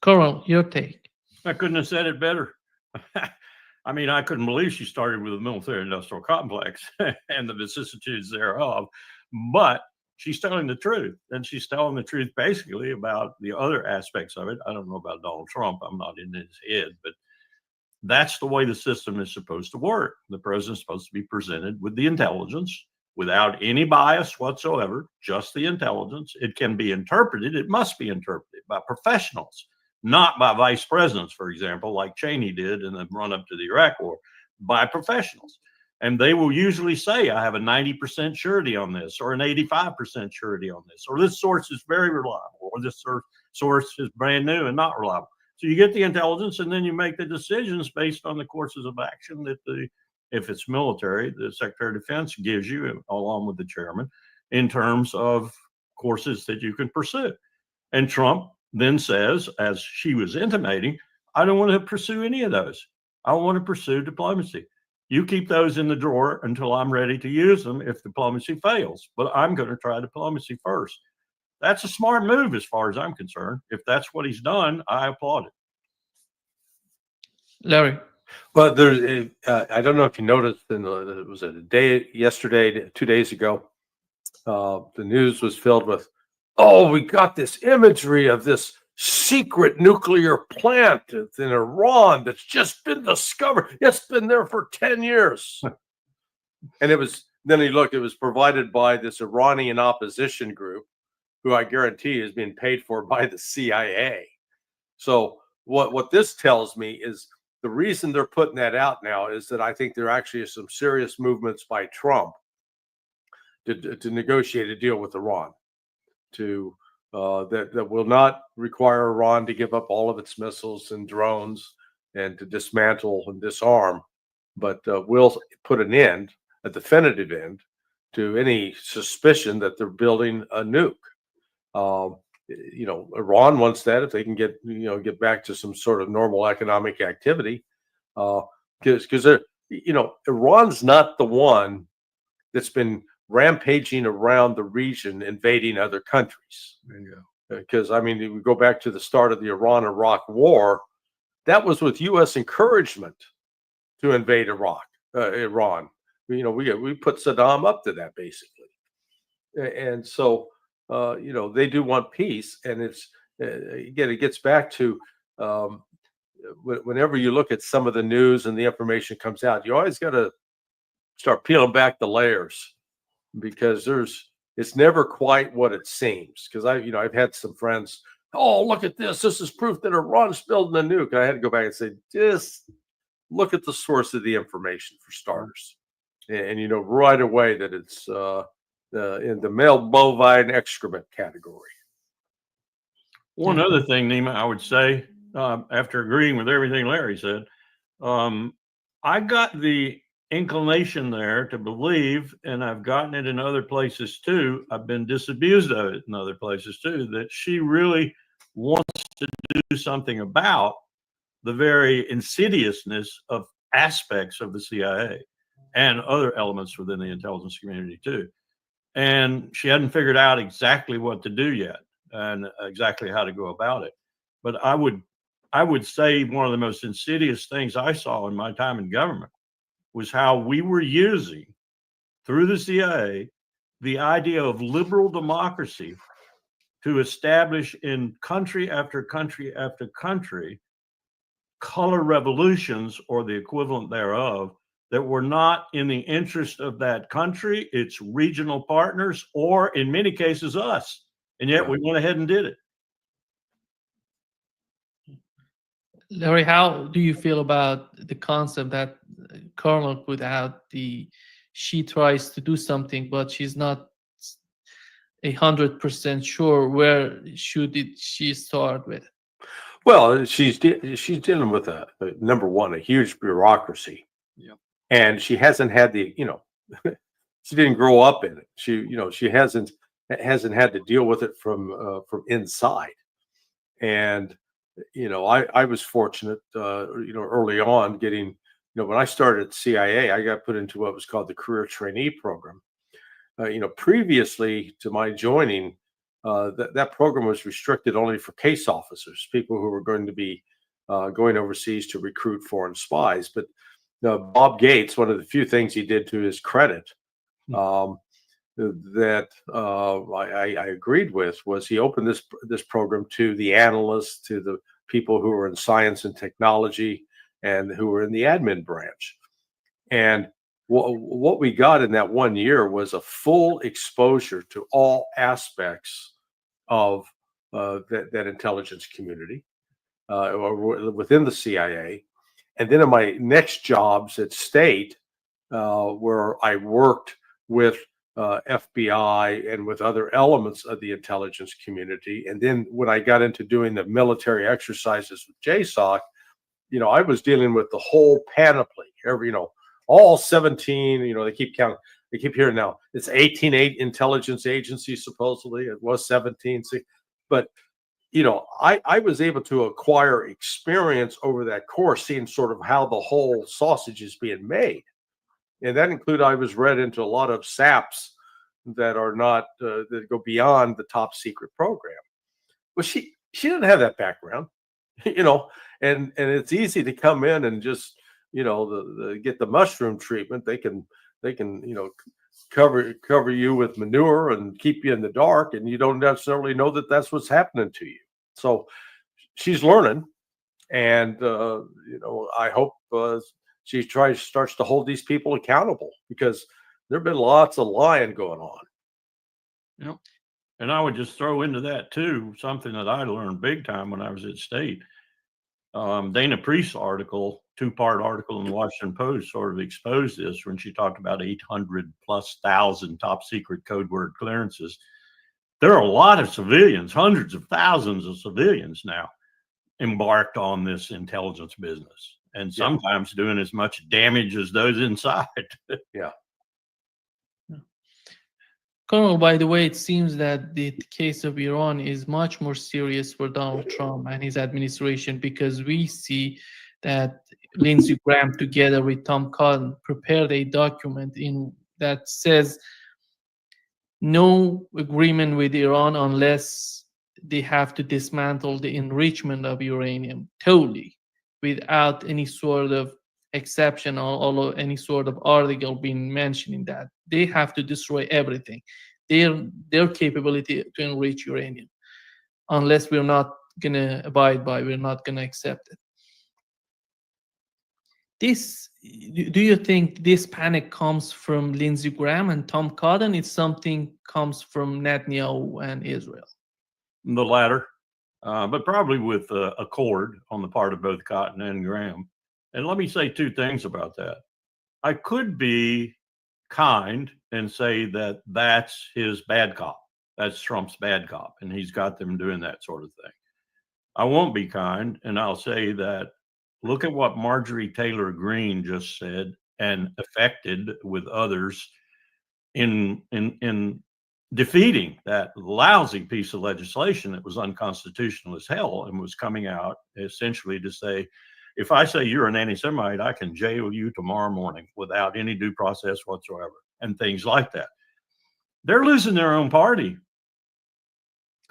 Coral, your take. I couldn't have said it better. I mean, I couldn't believe she started with a military-industrial complex and the vicissitudes thereof, but she's telling the truth, and she's telling the truth basically about the other aspects of it. I don't know about Donald Trump. I'm not in his head, but that's the way the system is supposed to work. The president's supposed to be presented with the intelligence without any bias whatsoever, just the intelligence. It can be interpreted. It must be interpreted by professionals, not by vice presidents, for example, like Cheney did in the run-up to the Iraq War, by professionals. And they will usually say, I have a 90% surety on this, or an 85% surety on this, or this source is very reliable, or this source is brand new and not reliable. So you get the intelligence, and then you make the decisions based on the courses of action that if it's military, the Secretary of Defense gives you, along with the chairman, in terms of courses that you can pursue. And Trump then says, as she was intimating, I don't want to pursue any of those. I want to pursue diplomacy. You keep those in the drawer until I'm ready to use them if diplomacy fails. But I'm going to try diplomacy first. That's a smart move as far as I'm concerned. If that's what he's done, I applaud it. Larry. But there's, I don't know if you noticed, it was a day yesterday, 2 days ago, the news was filled with, oh, we got this imagery of this secret nuclear plant in Iran that's just been discovered. It's been there for 10 years. And it was, then you look, it was provided by this Iranian opposition group, who I guarantee is being paid for by the CIA. So what this tells me is the reason they're putting that out now is that I think there actually is some serious movements by Trump to negotiate a deal with Iran, to that will not require Iran to give up all of its missiles and drones and to dismantle and disarm, but will put an end, a definitive end, to any suspicion that they're building a nuke. You know, Iran wants that if they can get, you know, get back to some sort of normal economic activity, because they're, you know, Iran's not the one that's been rampaging around the region, invading other countries. Because I mean, we go back to the start of the Iran-Iraq war, that was with U.S. encouragement to invade Iran. You know, we put Saddam up to that basically, and so you know, they do want peace, and it's again, it gets back to whenever you look at some of the news and the information comes out, you always got to start peeling back the layers, because it's never quite what it seems. Because I've had some friends, oh, look at this is proof that Iran's building a nuke. I had to go back and say, just look at the source of the information for starters, and you know right away that it's in the male bovine excrement category. One other thing, Nima, I would say, after agreeing with everything Larry said, I got the inclination there to believe, and I've gotten it in other places too, I've been disabused of it in other places too, that she really wants to do something about the very insidiousness of aspects of the CIA and other elements within the intelligence community too. And she hadn't figured out exactly what to do yet and exactly how to go about it. But I would say one of the most insidious things I saw in my time in government was how we were using, through the CIA, the idea of liberal democracy to establish in country after country after country color revolutions, or the equivalent thereof, that were not in the interest of that country, its regional partners, or in many cases us. And yet we went ahead and did it. Larry, how do you feel about the concept that Colonel put out? She tries to do something, but she's not 100% sure where she start with. Well, she's dealing with number one, a huge bureaucracy. Yeah. And she hasn't had the, you know, she didn't grow up in it. She hasn't had to deal with it from inside. And you know, I was fortunate, you know, early on getting, you know, when I started at CIA, I got put into what was called the career trainee program. You know, previously to my joining, that program was restricted only for case officers, people who were going to be going overseas to recruit foreign spies. But Bob Gates, one of the few things he did to his credit that I agreed with was he opened this program to the analysts, to the people who were in science and technology and who were in the admin branch. And what we got in that 1 year was a full exposure to all aspects of that intelligence community or within the CIA. And then in my next jobs at State, where I worked with FBI and with other elements of the intelligence community. And then when I got into doing the military exercises with JSOC, you know, I was dealing with the whole panoply, you know, all 17, you know, they keep counting, they keep hearing now, it's 18 intelligence agencies, supposedly, it was 17, but, you know, I was able to acquire experience over that course, seeing sort of how the whole sausage is being made. And that included, I was read into a lot of SAPs that are not, that go beyond the top secret program. Well, she didn't have that background, you know, and it's easy to come in and just get the mushroom treatment. They can cover you with manure and keep you in the dark, and you don't necessarily know that that's what's happening to you. So she's learning, and I hope she starts to hold these people accountable, because there've been lots of lying going on. Yep. And I would just throw into that too something that I learned big time when I was at State. Dana Priest's article, 2-part article in the Washington Post, sort of exposed this when she talked about 800,000+ top secret code word clearances. There are a lot of civilians, hundreds of thousands of civilians now embarked on this intelligence business, and sometimes doing as much damage as those inside. Yeah. Colonel, by the way, it seems that the case of Iran is much more serious for Donald Trump and his administration, because we see that Lindsey Graham, together with Tom Cotton, prepared a document that says no agreement with Iran unless they have to dismantle the enrichment of uranium totally, without any sort of exception or any sort of article being mentioning that. They have to destroy everything, their capability to enrich uranium. Unless we're not going to abide by, we're not going to accept it. Do you think this panic comes from Lindsey Graham and Tom Cotton? It's something comes from Netanyahu and Israel? The latter, but probably with accord on the part of both Cotton and Graham. And let me say 2 things about that. I could be kind and say that that's his bad cop. That's Trump's bad cop, and he's got them doing that sort of thing. I won't be kind, and I'll say that look at what Marjorie Taylor Greene just said and affected with others in defeating that lousy piece of legislation that was unconstitutional as hell and was coming out essentially to say, if I say you're an anti-Semite, I can jail you tomorrow morning without any due process whatsoever, and things like that. They're losing their own party.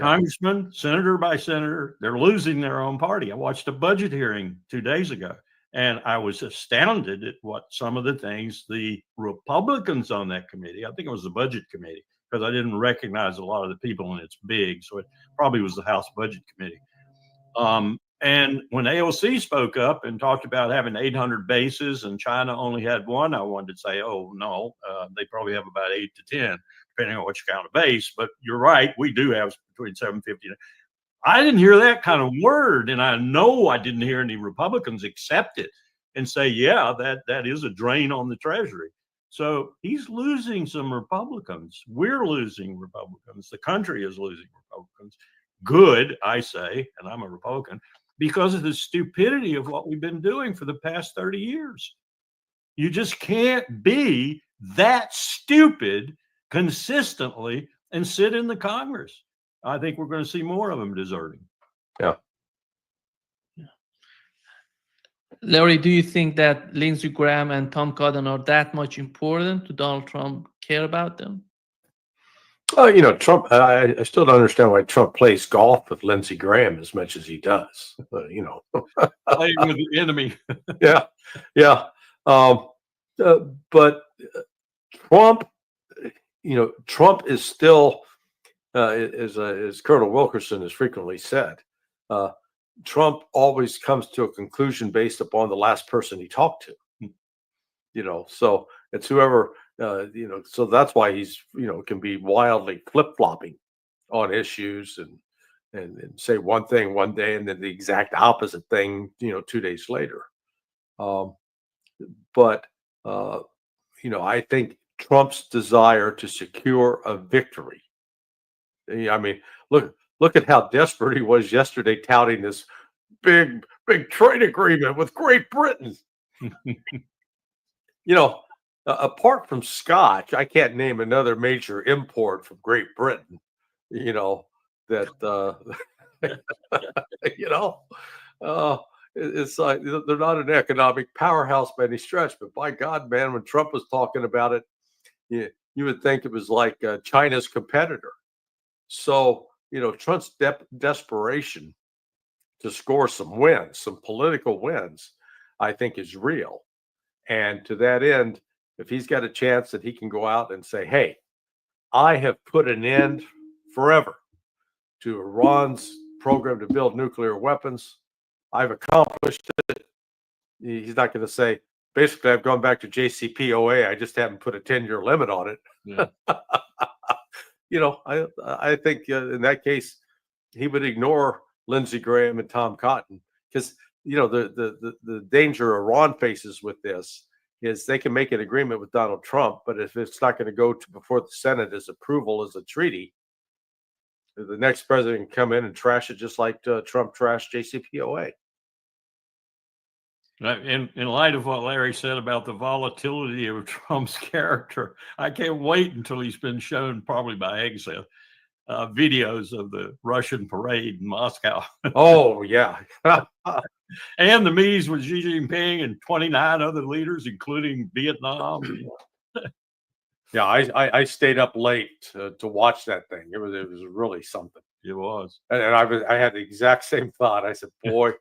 Congressman, senator by senator, they're losing their own party. I watched a budget hearing 2 days ago, and I was astounded at what some of the things the Republicans on that committee, I think it was the budget committee, because I didn't recognize a lot of the people, and it's big, so it probably was the House Budget Committee. And when AOC spoke up and talked about having 800 bases and China only had 1, I wanted to say, oh, no, they probably have about 8 to 10, depending on what you count a base. But you're right, we do have between 750 and I didn't hear that kind of word. And I know I didn't hear any Republicans accept it and say, yeah, that is a drain on the Treasury. So he's losing some Republicans. We're losing Republicans. The country is losing Republicans. Good, I say, and I'm a Republican, because of the stupidity of what we've been doing for the past 30 years. You just can't be that stupid consistently and sit in the Congress. I think we're going to see more of them deserting. Yeah. Larry, do you think that Lindsey Graham and Tom Cotton are that much important to Donald Trump? Care about them? Trump, I still don't understand why Trump plays golf with Lindsey Graham as much as he does. Playing with the enemy. Yeah. But Trump, Trump is still, as Colonel Wilkerson has frequently said, Trump always comes to a conclusion based upon the last person he talked to. So it's whoever. So that's why he's, can be wildly flip-flopping on issues and say one thing one day and then the exact opposite thing, 2 days later. But I think Trump's desire to secure a victory. I mean, look at how desperate he was yesterday, touting this big trade agreement with Great Britain. Apart from Scotch, I can't name another major import from Great Britain, it's like they're not an economic powerhouse by any stretch. But by God, man, when Trump was talking about it, you would think it was like China's competitor. So, Trump's desperation to score some wins, some political wins, I think is real. And to that end, if he's got a chance that he can go out and say, hey, I have put an end forever to Iran's program to build nuclear weapons. I've accomplished it. He's not going to say, basically, I've gone back to JCPOA. I just haven't put a 10-year limit on it. Yeah. I think in that case, he would ignore Lindsey Graham and Tom Cotton, because the danger Iran faces with this is they can make an agreement with Donald Trump, but if it's not going to go to before the Senate as approval as a treaty, the next president can come in and trash it just like Trump trashed JCPOA. In light of what Larry said about the volatility of Trump's character, I can't wait until he's been shown, probably by exit, videos of the Russian parade in Moscow. Oh, yeah. And the meetings with Xi Jinping and 29 other leaders, including Vietnam. Yeah, I stayed up late to watch that thing. It was really something. It was. And I had the exact same thought. I said, boy,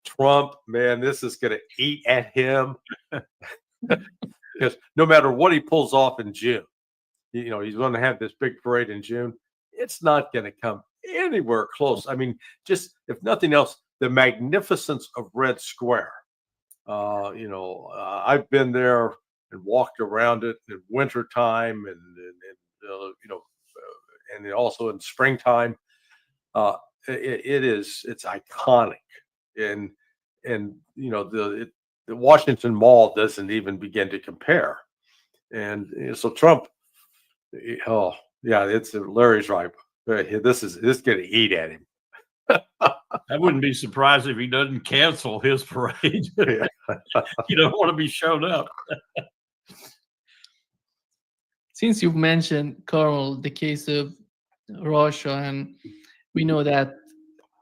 Trump, man, this is going to eat at him. Because no matter what he pulls off in June, he's going to have this big parade in June. It's not going to come anywhere close. I mean, just if nothing else, the magnificence of Red Square. I've been there and walked around it in wintertime and also in springtime. It's iconic. And the Washington Mall doesn't even begin to compare. And so Trump, oh yeah, Larry's right. This is going to eat at him. I wouldn't be surprised if he doesn't cancel his parade. You don't want to be shown up. Since you've mentioned, Carl, the case of Russia, and we know that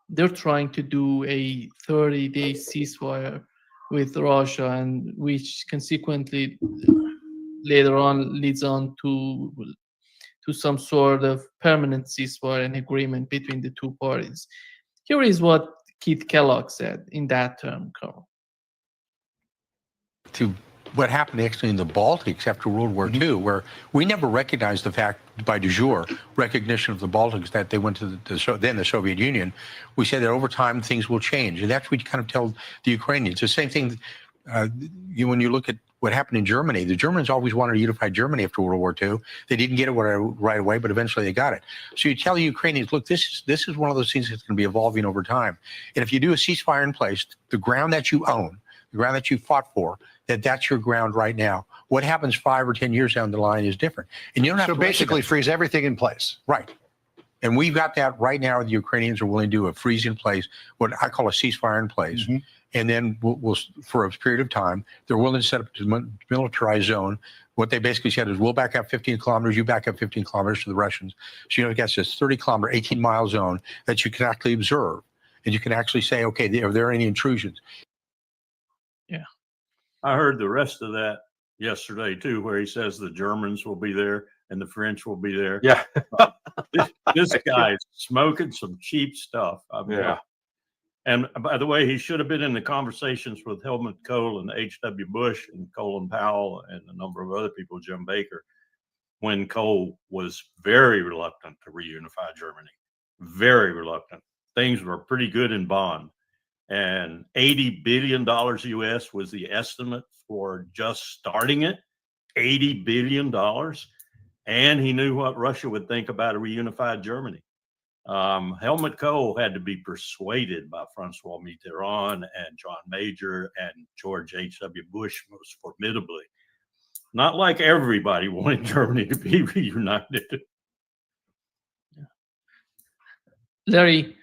they're trying to do a 30-day ceasefire with Russia, and which consequently later on leads on to some sort of permanent ceasefire and agreement between the two parties. Here is what Keith Kellogg said in that term, Carl. To what happened actually in the Baltics after World War II, where we never recognized the fact by de jure recognition of the Baltics that they went to then the Soviet Union. We said that over time things will change, and that's what you kind of tell the Ukrainians. The same thing when you look at what happened in Germany. The Germans always wanted a unified Germany after World War II. They didn't get it right away, but eventually they got it. So you tell the Ukrainians, look, this is one of those things that's going to be evolving over time. And if you do a ceasefire in place, the ground that you own, the ground that you fought for, that's your ground right now. What happens 5 or 10 years down the line is different. And you don't have to basically freeze everything in place. Right. And we've got that right now. The Ukrainians are willing to do a freeze in place, what I call a ceasefire in place. Mm-hmm. And then we'll for a period of time, they're willing to set up a militarized zone. What they basically said is, we'll back up 15 kilometers, you back up 15 kilometers to the Russians. So you got this 30-kilometer, 18-mile zone that you can actually observe. And you can actually say, okay, are there any intrusions? Yeah. I heard the rest of that yesterday, too, where he says the Germans will be there and the French will be there. Yeah. This guy's smoking some cheap stuff. Yeah. And by the way, he should have been in the conversations with Helmut Kohl and H.W. Bush and Colin Powell and a number of other people, Jim Baker, when Kohl was very reluctant to reunify Germany. Very reluctant. Things were pretty good in Bonn. And $80 billion US was the estimate for just starting it. $80 billion. And he knew what Russia would think about a reunified Germany. Helmut Kohl had to be persuaded by Francois Mitterrand and John Major and George H.W. Bush most formidably. Not like everybody wanted Germany to be reunited. Larry,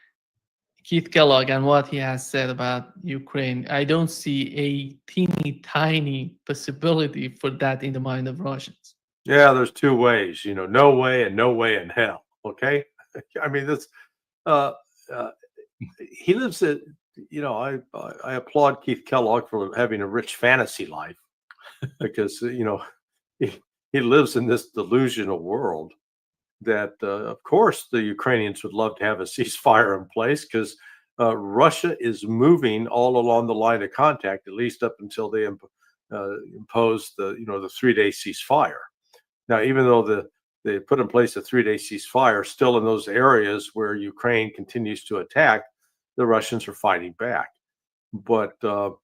Keith Kellogg and what he has said about Ukraine, I don't see a teeny tiny possibility for that in the mind of Russians. Yeah, there's two ways, no way and no way in hell. Okay. I mean, this, he lives at, I applaud Keith Kellogg for having a rich fantasy life because, he lives in this delusional world that, of course, the Ukrainians would love to have a ceasefire in place because Russia is moving all along the line of contact, at least up until they imposed the 3-day ceasefire. Now, even though they put in place a 3-day ceasefire, still in those areas where Ukraine continues to attack, the Russians are fighting back. But the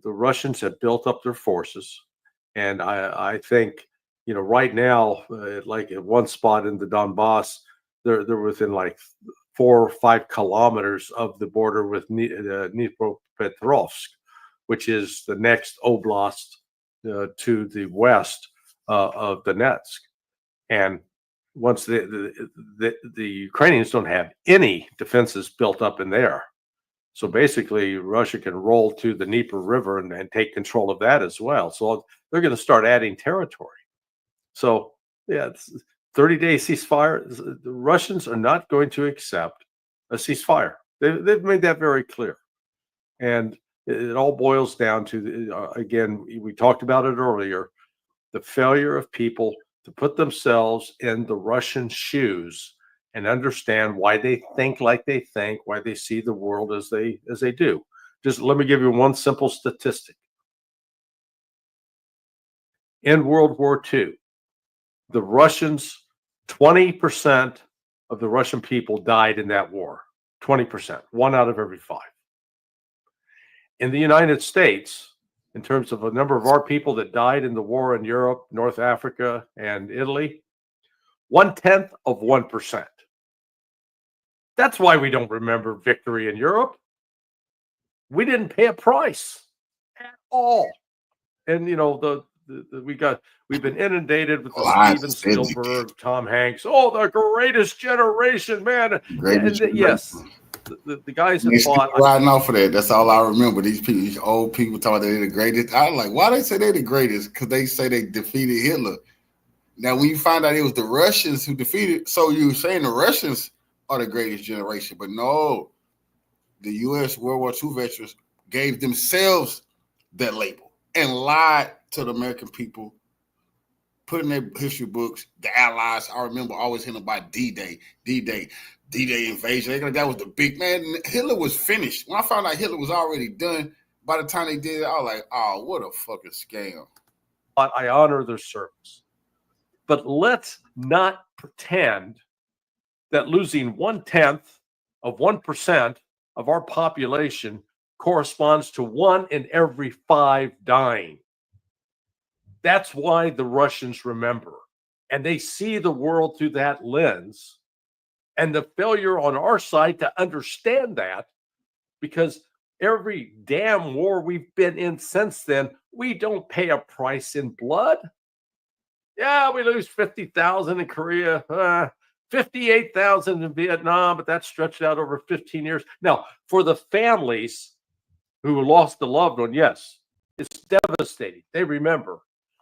Russians have built up their forces, and I think right now, like at one spot in the Donbass, they're within like 4 or 5 kilometers of the border with Dnipropetrovsk, which is the next oblast to the west of Donetsk. And once the Ukrainians don't have any defenses built up in there. So basically, Russia can roll to the Dnieper River and take control of that as well. So they're going to start adding territory. So, yeah, it's 30-day ceasefire. The Russians are not going to accept a ceasefire. They've made that very clear. And it all boils down to, again, we talked about it earlier, the failure of people to put themselves in the Russian shoes and understand why they think like they think, why they see the world as they do. Just let me give you one simple statistic. In World War II, the Russians, 20% of the Russian people died in that war. 20%, 1 out of every 5. In the United States, in terms of a number of our people that died in the war in Europe, North Africa, and Italy, 1/10 of 1%. That's why we don't remember victory in Europe. We didn't pay a price at all. And we've been inundated with the Steven Spielberg, Tom Hanks. Oh, the greatest generation, man. Yes, the guys that fought. Riding off of that. That's all I remember. These people, these old people, talking they're the greatest. I was like, why they say they're the greatest? Because they say they defeated Hitler. Now, when you find out it was the Russians who defeated, so you were saying the Russians are the greatest generation, but no, the U.S. World War II veterans gave themselves that label and lied to the American people, put in their history books, the Allies. I remember always hearing about D-Day invasion. That was the big man. Hitler was finished. When I found out Hitler was already done, by the time they did it, I was like, oh, what a fucking scam. I honor their service. But let's not pretend that losing 1/10 of 1% of our population corresponds to 1 in every 5 dying. That's why the Russians remember. And they see the world through that lens. And the failure on our side to understand that, because every damn war we've been in since then, we don't pay a price in blood. Yeah, we lose 50,000 in Korea, 58,000 in Vietnam, but that's stretched out over 15 years. Now, for the families who lost a loved one, yes, it's devastating. They remember.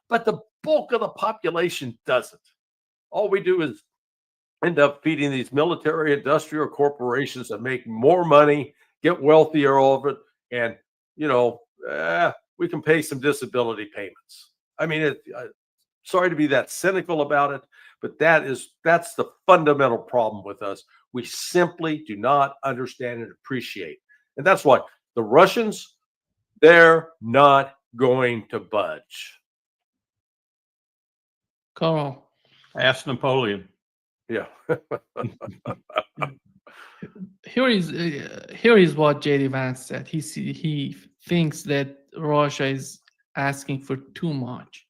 But the bulk of the population doesn't. All we do is end up feeding these military industrial corporations that make more money, get wealthier over it, and, we can pay some disability payments. I mean, sorry to be that cynical about it, but that's the fundamental problem with us. We simply do not understand and appreciate. And that's why the Russians, they're not going to budge. Carl. Ask Napoleon. Yeah. Here is what J.D. Vance said. He thinks that Russia is asking for too much.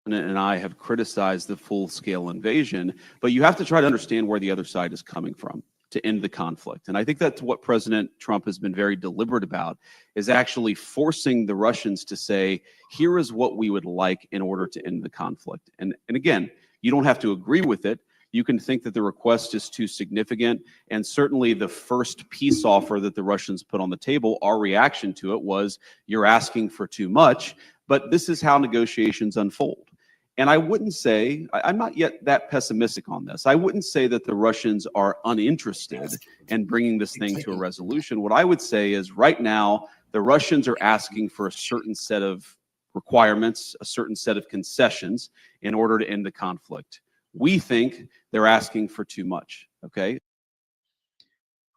And I have criticized the full-scale invasion, but you have to try to understand where the other side is coming from to end the conflict. And I think that's what President Trump has been very deliberate about, is actually forcing the Russians to say, here is what we would like in order to end the conflict. And again, you don't have to agree with it. You can think that the request is too significant. And certainly the first peace offer that the Russians put on the table, our reaction to it was, you're asking for too much. But this is how negotiations unfold. And I wouldn't say, I'm not yet that pessimistic on this. I wouldn't say that the Russians are uninterested in bringing this thing to a resolution. What I would say is right now, the Russians are asking for a certain set of requirements, a certain set of concessions in order to end the conflict. We think they're asking for too much, okay?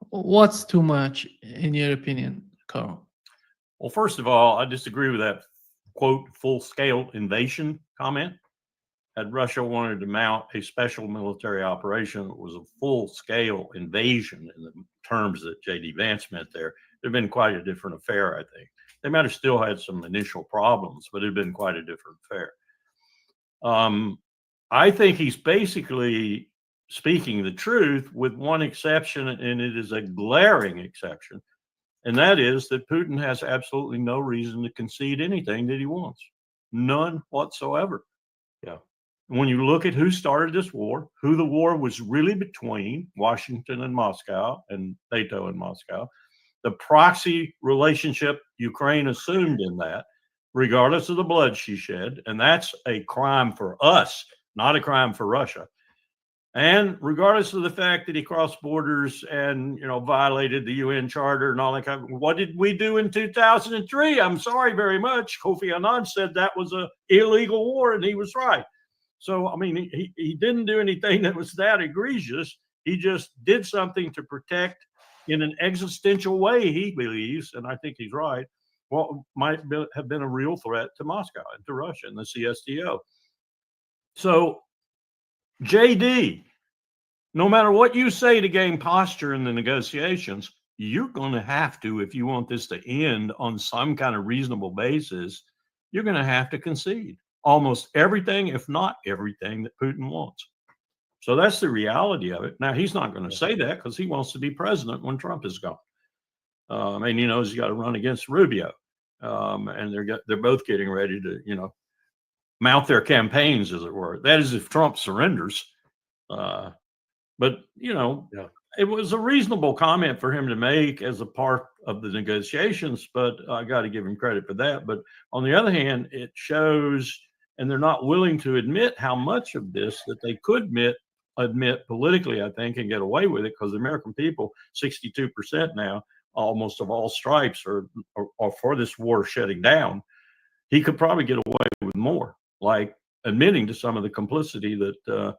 What's too much, in your opinion, Carl? Well, first of all, I disagree with that quote, full-scale invasion comment. Had Russia wanted to mount a special military operation, it was a full-scale invasion in the terms that J.D. Vance meant there, it had been quite a different affair, I think. They might have still had some initial problems, but it had been quite a different affair. I think he's basically speaking the truth with one exception, and it is a glaring exception, and that is that Putin has absolutely no reason to concede anything that he wants. None whatsoever. Yeah. When you look at who started this war, who the war was really between, Washington and Moscow, and NATO and Moscow, the proxy relationship Ukraine assumed in that, regardless of the blood she shed, and that's a crime for us, not a crime for Russia. And regardless of the fact that he crossed borders and, you know, violated the UN Charter and all that kind of, what did we do in 2003? I'm sorry very much. Kofi Annan said that was an illegal war, and he was right. So, I mean, he didn't do anything that was that egregious. He just did something to protect, in an existential way, he believes, and I think he's right, what might have been a real threat to Moscow and to Russia and the CSTO. So, JD, no matter what you say to gain posture in the negotiations, you're going to have to, if you want this to end on some kind of reasonable basis, you're going to have to concede almost everything, if not everything, that Putin wants. So that's the reality of it. Now, he's not going to say that because he wants to be president when Trump is gone. And he knows he's got to run against Rubio. And they're both getting ready to, you know, mount their campaigns, as it were. That is if Trump surrenders. But, you know, it was a reasonable comment for him to make as a part of the negotiations, but I got to give him credit for that. But on the other hand, it shows, and they're not willing to admit how much of this that they could admit politically, I think, and get away with it, because the American people, 62% now, almost of all stripes, are for this war shutting down. He could probably get away with more, like admitting to some of the complicity that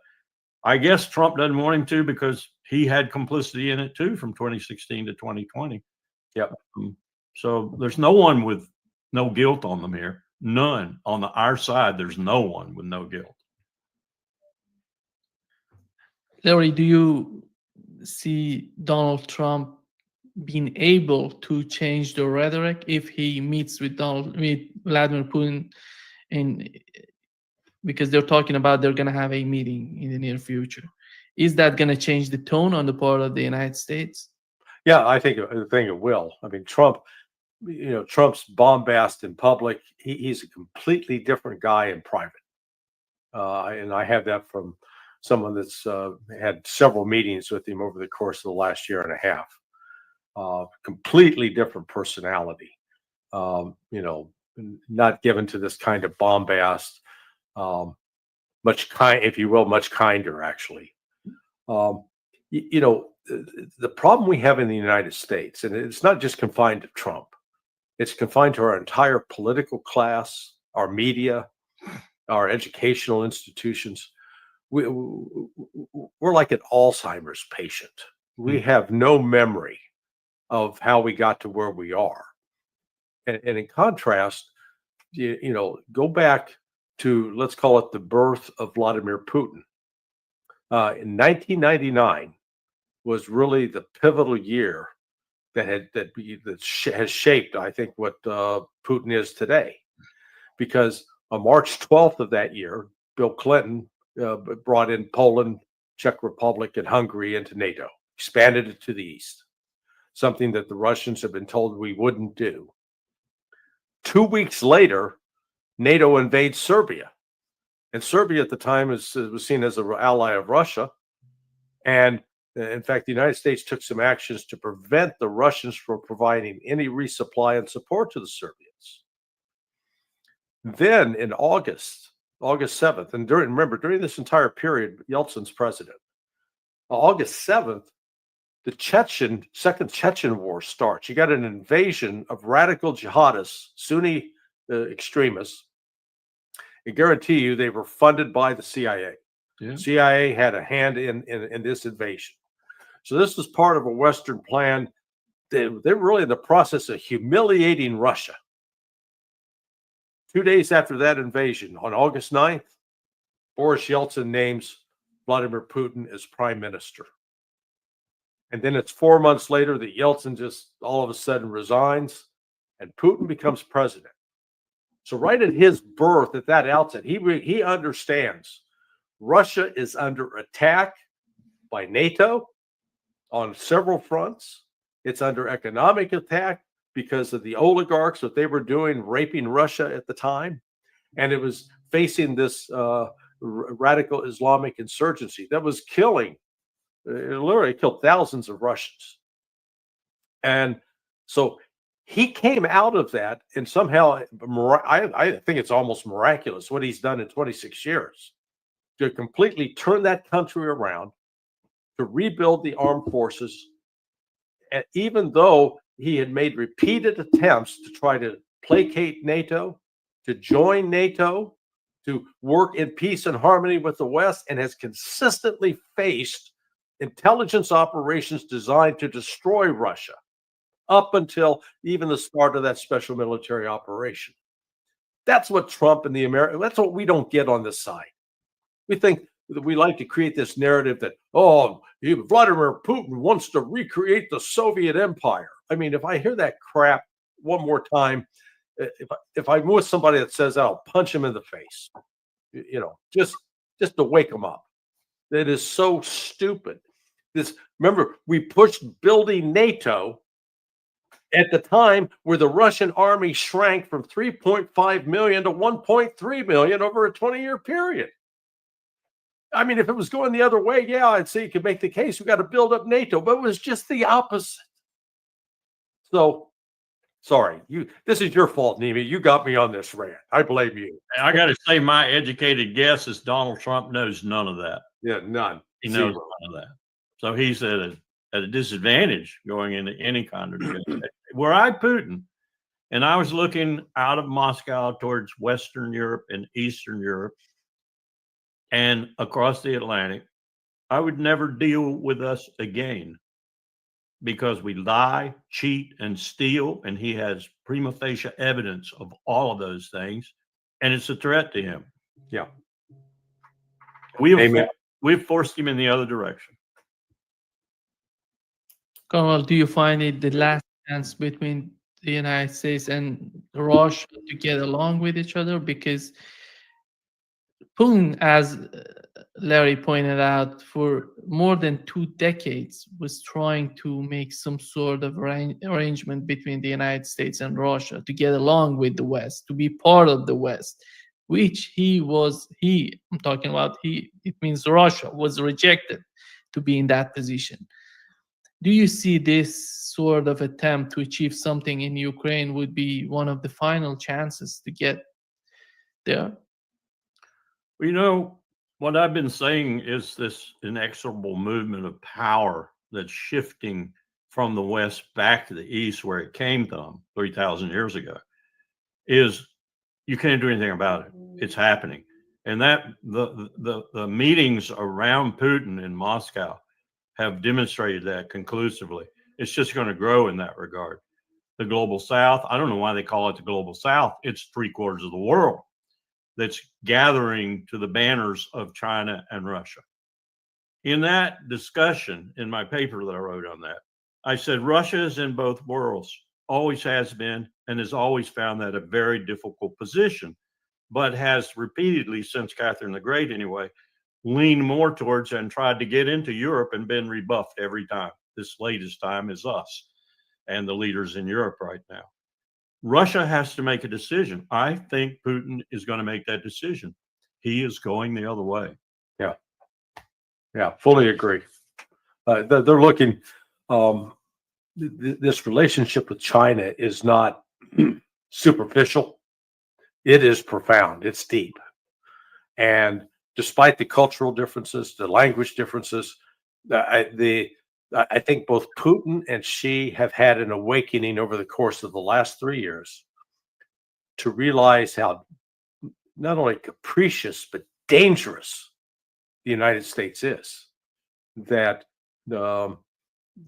I guess Trump doesn't want him to, because he had complicity in it too from 2016 to 2020. Yep. So there's no one with no guilt on them here. None. On our side, there's no one with no guilt. Larry, do you see Donald Trump being able to change the rhetoric if he meets with Vladimir Putin, because they're talking about they're going to have a meeting in the near future? Is that going to change the tone on the part of the United States? Yeah, I think it will. I mean, Trump, you know, Trump's bombast in public. He's a completely different guy in private. And I have that from someone that's had several meetings with him over the course of the last year and a half. Completely different personality. You know, not given to this kind of bombast. If you will, much kinder, actually. You know, the problem we have in the United States, and it's not just confined to Trump, it's confined to our entire political class, our media, our educational institutions. We're like an Alzheimer's patient. We have no memory of how we got to where we are. And in contrast, you know, go back to, let's call it the birth of Vladimir Putin. In 1999 was really the pivotal year that has shaped, I think, what Putin is today. Because on March 12th of that year, Bill Clinton brought in Poland, Czech Republic, and Hungary into NATO, expanded it to the east, something that the Russians have been told we wouldn't do. 2 weeks later, NATO invades Serbia. And Serbia at the time was seen as an ally of Russia. And in fact, the United States took some actions to prevent the Russians from providing any resupply and support to the Serbians. Then in August 7th, and during this entire period, Yeltsin's president, August 7th, the Second Chechen War starts. You got an invasion of radical jihadists, Sunni extremists. I guarantee you they were funded by the CIA. Yeah. CIA had a hand in this invasion. So this was part of a Western plan. They're really in the process of humiliating Russia 2 days after that invasion, on August 9th, Boris Yeltsin names Vladimir Putin as prime minister. And then it's 4 months later that Yeltsin just all of a sudden resigns and Putin becomes president. So right at his birth, at that outset, he understands Russia is under attack by NATO on several fronts. It's under economic attack because of the oligarchs that they were doing, raping Russia at the time. And it was facing this radical Islamic insurgency that was killing, it literally killed thousands of Russians. And so he came out of that, and somehow, I think it's almost miraculous what he's done in 26 years to completely turn that country around, to rebuild the armed forces. And even though he had made repeated attempts to try to placate NATO, to join NATO, to work in peace and harmony with the West, and has consistently faced intelligence operations designed to destroy Russia up until even the start of that special military operation. That's what Trump and the American, that's what we don't get on this side. We think that we like to create this narrative that, oh, Vladimir Putin wants to recreate the Soviet Empire. I mean, if I hear that crap one more time, if I'm with somebody that says that, I'll punch him in the face, just to wake him up. That is so stupid. Remember, we pushed building NATO at the time where the Russian army shrank from 3.5 million to 1.3 million over a 20-year period. I mean, if it was going the other way, yeah, I'd say you could make the case we got to build up NATO, but it was just the opposite. So, sorry, this is your fault, Nimi. You got me on this rant. I blame you. I got to say, my educated guess is Donald Trump knows none of that. Yeah, none. He knows none of that. So he's at a disadvantage going into any kind of negotiation. Were I Putin, and I was looking out of Moscow towards Western Europe and Eastern Europe and across the Atlantic, I would never deal with us again because we lie, cheat, and steal, and he has prima facie evidence of all of those things, and it's a threat to him. Yeah. We've forced him in the other direction. Carl, do you find it the last chance between the United States and Russia to get along with each other? Because Putin, as Larry pointed out, for more than 2 decades was trying to make some sort of arrangement between the United States and Russia to get along with the West, to be part of the West, which I'm talking about it means Russia was rejected to be in that position. Do you see this sort of attempt to achieve something in Ukraine would be one of the final chances to get there? Well, what I've been saying is this inexorable movement of power that's shifting from the West back to the East where it came from 3,000 years ago is you can't do anything about it. It's happening. And that the meetings around Putin in Moscow have demonstrated that conclusively. It's just going to grow in that regard. The global South, I don't know why they call it the global South. It's 3/4 of the world that's gathering to the banners of China and Russia. In that discussion, in my paper that I wrote on that, I said Russia is in both worlds, always has been, and has always found that a very difficult position, but has repeatedly, since Catherine the Great anyway, leaned more towards and tried to get into Europe and been rebuffed every time. This latest time is us and the leaders in Europe right now. Russia has to make a decision. I think Putin is going to make that decision. He is going the other way. Yeah, fully agree. They're looking, this relationship with China is not superficial. It is profound. It's deep. And despite the cultural differences, the language differences, I think both Putin and Xi have had an awakening over the course of the last 3 years to realize how not only capricious but dangerous the United States is. That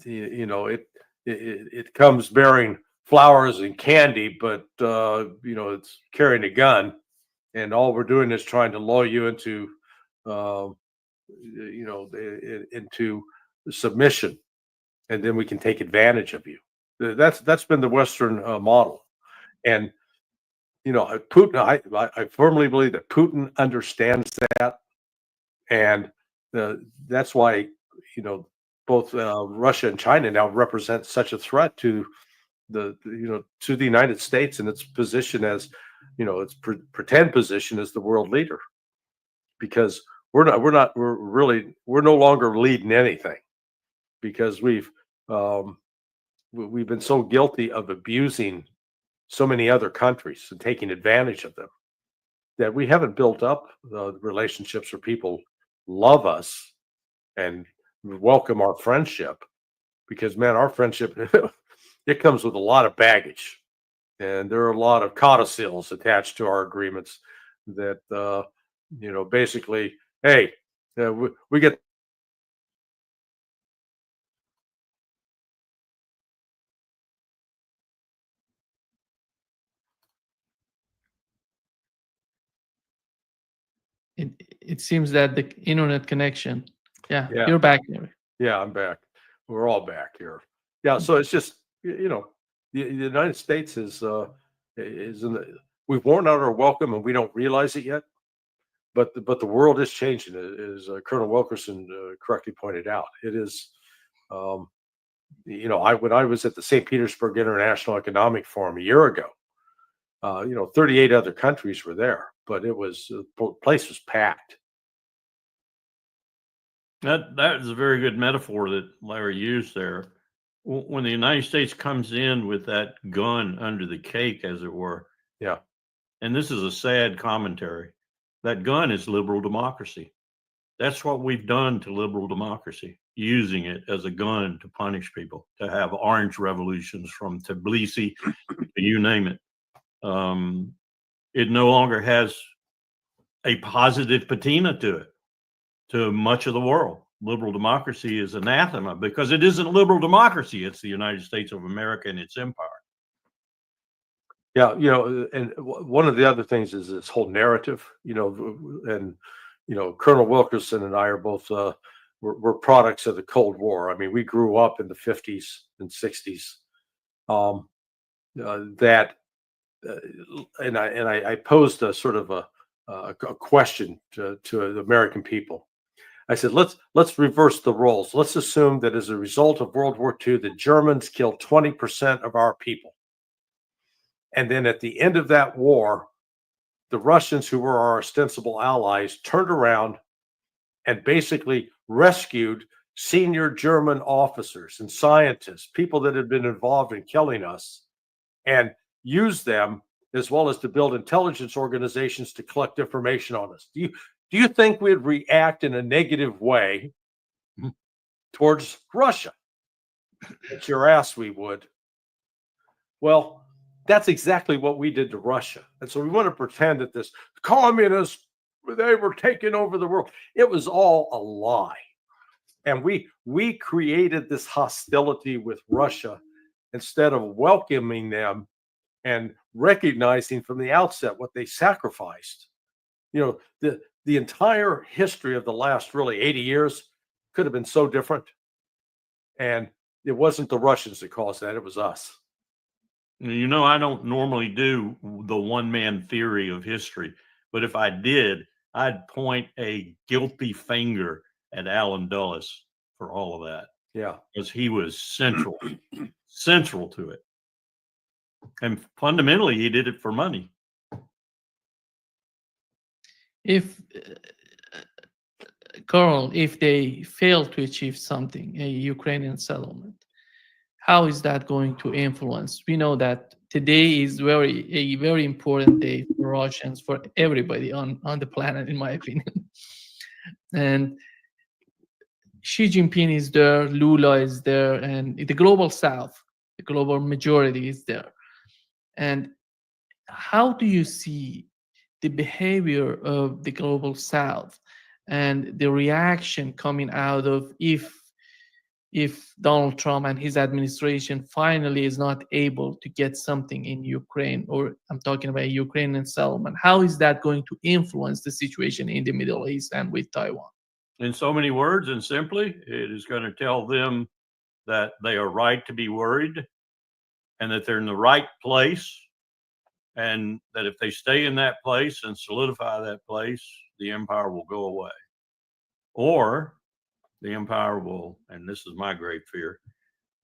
it comes bearing flowers and candy, but it's carrying a gun, and all we're doing is trying to lull you into into submission, and then we can take advantage of you. That's been the Western model, and Putin. I firmly believe that Putin understands that, and that's why both Russia and China now represent such a threat to to the United States and its position as its pretend position as the world leader, because we're no longer leading anything, because we've been so guilty of abusing so many other countries and taking advantage of them that we haven't built up relationships where people love us and welcome our friendship, because man, our friendship it comes with a lot of baggage, and there are a lot of codicils attached to our agreements that basically, hey, we get It seems that the internet connection. Yeah, Yeah. you're back there. Yeah, I'm back. We're all back here. Yeah, so it's just the United States is in we've worn out our welcome and we don't realize it yet. But the world is changing, as Colonel Wilkerson correctly pointed out. It is, when I was at the St. Petersburg International Economic Forum a year ago, 38 other countries were there, but it was the place was packed. That is a very good metaphor that Larry used there. When the United States comes in with that gun under the cake, as it were. Yeah. And this is a sad commentary. That gun is liberal democracy. That's what we've done to liberal democracy, using it as a gun to punish people, to have orange revolutions from Tbilisi, you name it. It no longer has a positive patina to it, to much of the world. Liberal democracy is anathema because it isn't liberal democracy. It's the United States of America and its empire. Yeah, and one of the other things is this whole narrative, and Colonel Wilkerson and I are both we're products of the Cold War. I mean, we grew up in the 50s and 60s. And I posed a sort of a question to the American people. I said, let's reverse the roles. Let's assume that as a result of World War II, the Germans killed 20% of our people. And then at the end of that war, the Russians, who were our ostensible allies, turned around and basically rescued senior German officers and scientists, people that had been involved in killing us, and used them as well as to build intelligence organizations to collect information on us. Do you think we'd react in a negative way towards Russia? Bet your ass we would. Well, that's exactly what we did to Russia. And so we want to pretend that this communists, they were taking over the world. It was all a lie. And we created this hostility with Russia instead of welcoming them and recognizing from the outset what they sacrificed. The entire history of the last really 80 years could have been so different. And it wasn't the Russians that caused that, it was us. I don't normally do the one-man theory of history, but if I did, I'd point a guilty finger at Allen Dulles for all of that. Yeah. Because he was central to it. And fundamentally, he did it for money. If Carl, if they fail to achieve something, a Ukrainian settlement, how is that going to influence? We know that today is a very important day for Russians, for everybody on the planet, in my opinion. And Xi Jinping is there, Lula is there, and the global South, the global majority is there. And how do you see the behavior of the global South and the reaction coming out of if if Donald Trump and his administration finally is not able to get something in Ukraine, or I'm talking about Ukrainian settlement, how is that going to influence the situation in the Middle East and with Taiwan? In so many words and simply, it is going to tell them that they are right to be worried and that they're in the right place, and that if they stay in that place and solidify that place, the empire will go away. Or the empire will, and this is my great fear,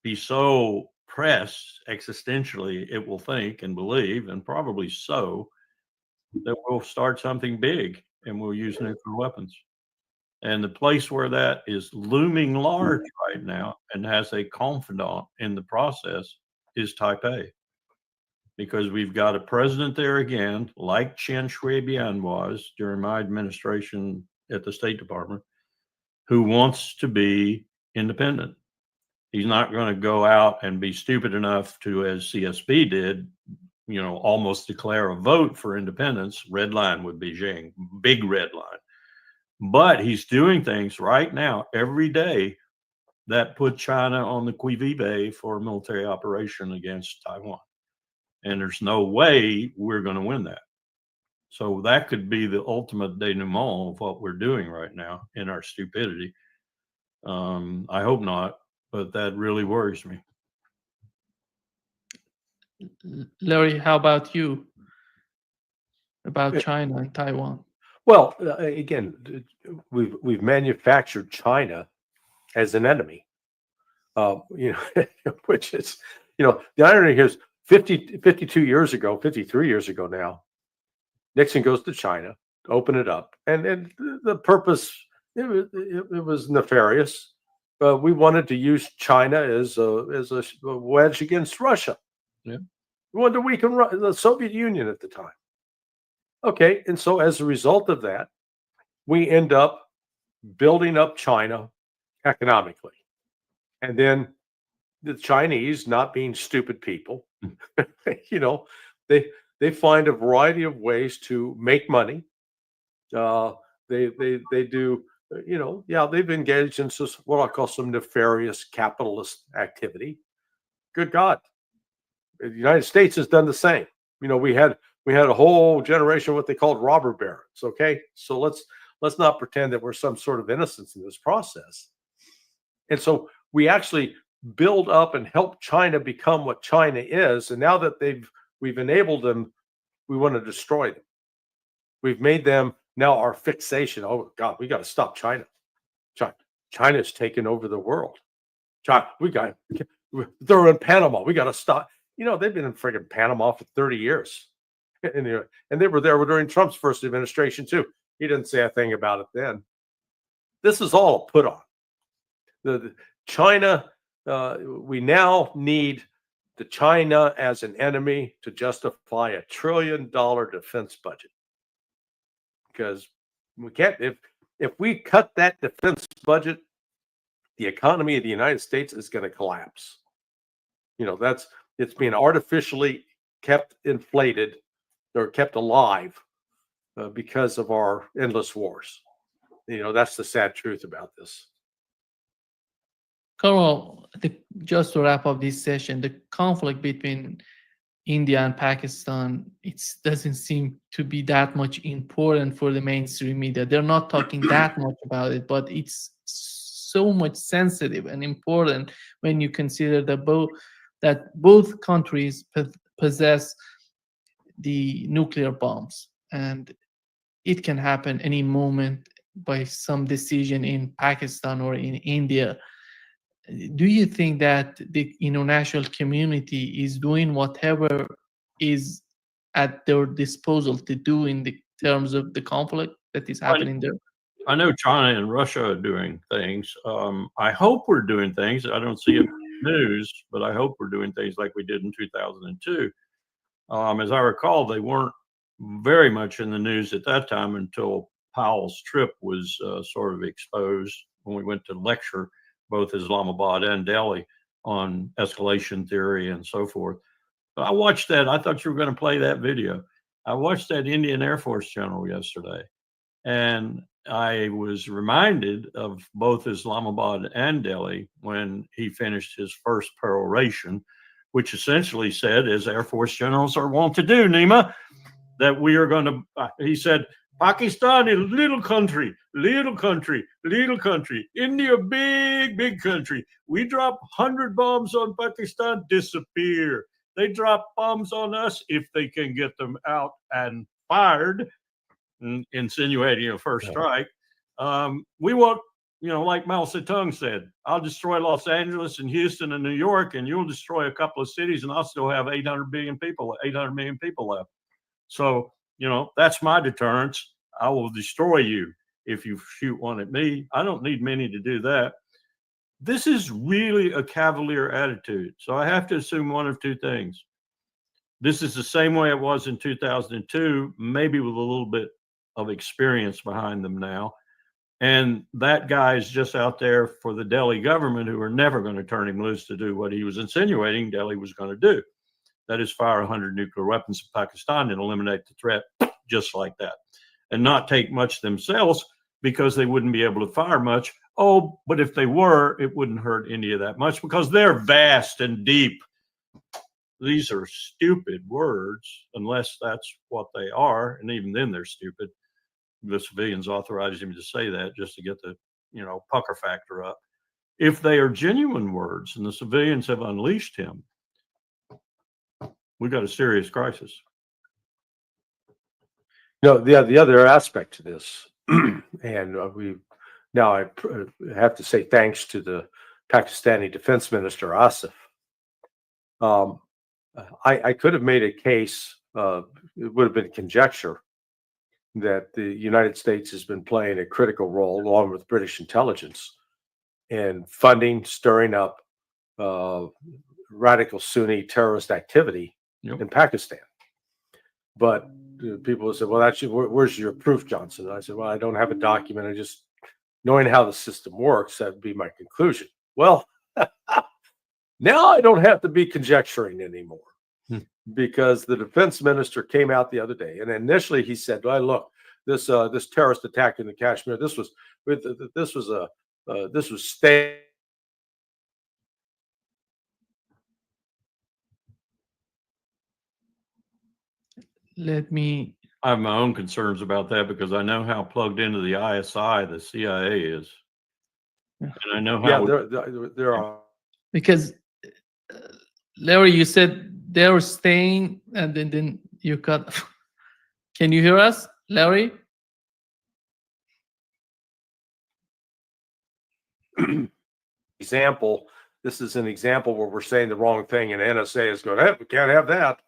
be so pressed existentially, it will think and believe, and probably so, that we'll start something big and we'll use nuclear weapons. And the place where that is looming large right now and has a confidant in the process is Taipei. Because we've got a president there again, like Chen Shui-bian was during my administration at the State Department, who wants to be independent. He's not going to go out and be stupid enough to, as CSB did, almost declare a vote for independence. Red line with Beijing, big red line. But he's doing things right now every day that put China on the qui vive for a military operation against Taiwan. And there's no way we're going to win that. So that could be the ultimate denouement of what we're doing right now in our stupidity. I hope not, but that really worries me. Larry, how about you? About China and Taiwan? Well, again, we've manufactured China as an enemy, which is, the irony here is 52 years ago, 53 years ago now, Nixon goes to China to open it up, and the purpose, it was nefarious. We wanted to use China as a wedge against Russia. Yeah. We wanted to weaken the Soviet Union at the time. Okay, and so as a result of that, we end up building up China economically. And then the Chinese, not being stupid people, they find a variety of ways to make money. They do, they've engaged in what I call some nefarious capitalist activity. Good God. The United States has done the same. We had a whole generation of what they called robber barons. Okay, so let's not pretend that we're some sort of innocents in this process. And so we actually build up and help China become what China is. And now that we've enabled them, we want to destroy them. We've made them now our fixation. Oh God, we got to stop China. China's taken over the world. They're in Panama. We got to stop. They've been in friggin' Panama for 30 years. And they were there during Trump's first administration too. He didn't say a thing about it then. This is all a put on. The China, we now need the China as an enemy to justify $1 trillion defense budget. Because we can't, if we cut that defense budget, the economy of the United States is going to collapse. It's being artificially kept inflated or kept alive because of our endless wars. That's the sad truth about this. Colonel, just to wrap up this session, the conflict between India and Pakistan, it doesn't seem to be that much important for the mainstream media. They're not talking that much about it, but it's so much sensitive and important when you consider that both countries possess the nuclear bombs, and it can happen any moment by some decision in Pakistan or in India. Do you think that the international community is doing whatever is at their disposal to do in the terms of the conflict that is happening there? I know China and Russia are doing things. I hope we're doing things. I don't see it in the news, but I hope we're doing things like we did in 2002. As I recall, they weren't very much in the news at that time until Powell's trip was sort of exposed when we went to lecture both Islamabad and Delhi on escalation theory and so forth. But I watched that. I thought you were going to play that video. I watched that Indian Air Force general yesterday. And I was reminded of both Islamabad and Delhi when he finished his first peroration, which essentially said, as Air Force generals are wont to do, Nima, that we are going to, he said, Pakistan is little country, little country, little country. India, big, big country. We drop 100 bombs on Pakistan, disappear. They drop bombs on us if they can get them out and fired, insinuating a first strike. We want, like Mao Zedong said, I'll destroy Los Angeles and Houston and New York, and you'll destroy a couple of cities, and I'll still have 800 million people left. So, that's my deterrence. I will destroy you if you shoot one at me. I don't need many to do that. This is really a cavalier attitude. So I have to assume one of two things. This is the same way it was in 2002, maybe with a little bit of experience behind them now. And that guy is just out there for the Delhi government, who are never going to turn him loose to do what he was insinuating Delhi was going to do. That is fire 100 nuclear weapons in Pakistan and eliminate the threat just like that. And not take much themselves because they wouldn't be able to fire much. Oh, but if they were, it wouldn't hurt India that much because they're vast and deep. These are stupid words, unless that's what they are. And even then they're stupid. The civilians authorized him to say that just to get the, pucker factor up. If they are genuine words and the civilians have unleashed him, we've got a serious crisis. The other aspect to this, and I have to say thanks to the Pakistani Defense Minister Asif. I could have made a case, it would have been conjecture, that the United States has been playing a critical role, along with British intelligence, in funding, stirring up radical Sunni terrorist activity in Pakistan. But people said, well, where's your proof, Johnson? And I said, well, I don't have a document. I just, knowing how the system works, that would be my conclusion. Well, now I don't have to be conjecturing anymore, because the defense minister came out the other day, and initially he said, well, look, this terrorist attack in the Kashmir, this was staged. I have my own concerns about that because I know how plugged into the ISI the CIA is. And I know how there are. Because Larry, you said they were staying, and then you cut. Can you hear us, Larry? Example. This is an example where we're saying the wrong thing, and NSA is going, hey, we can't have that.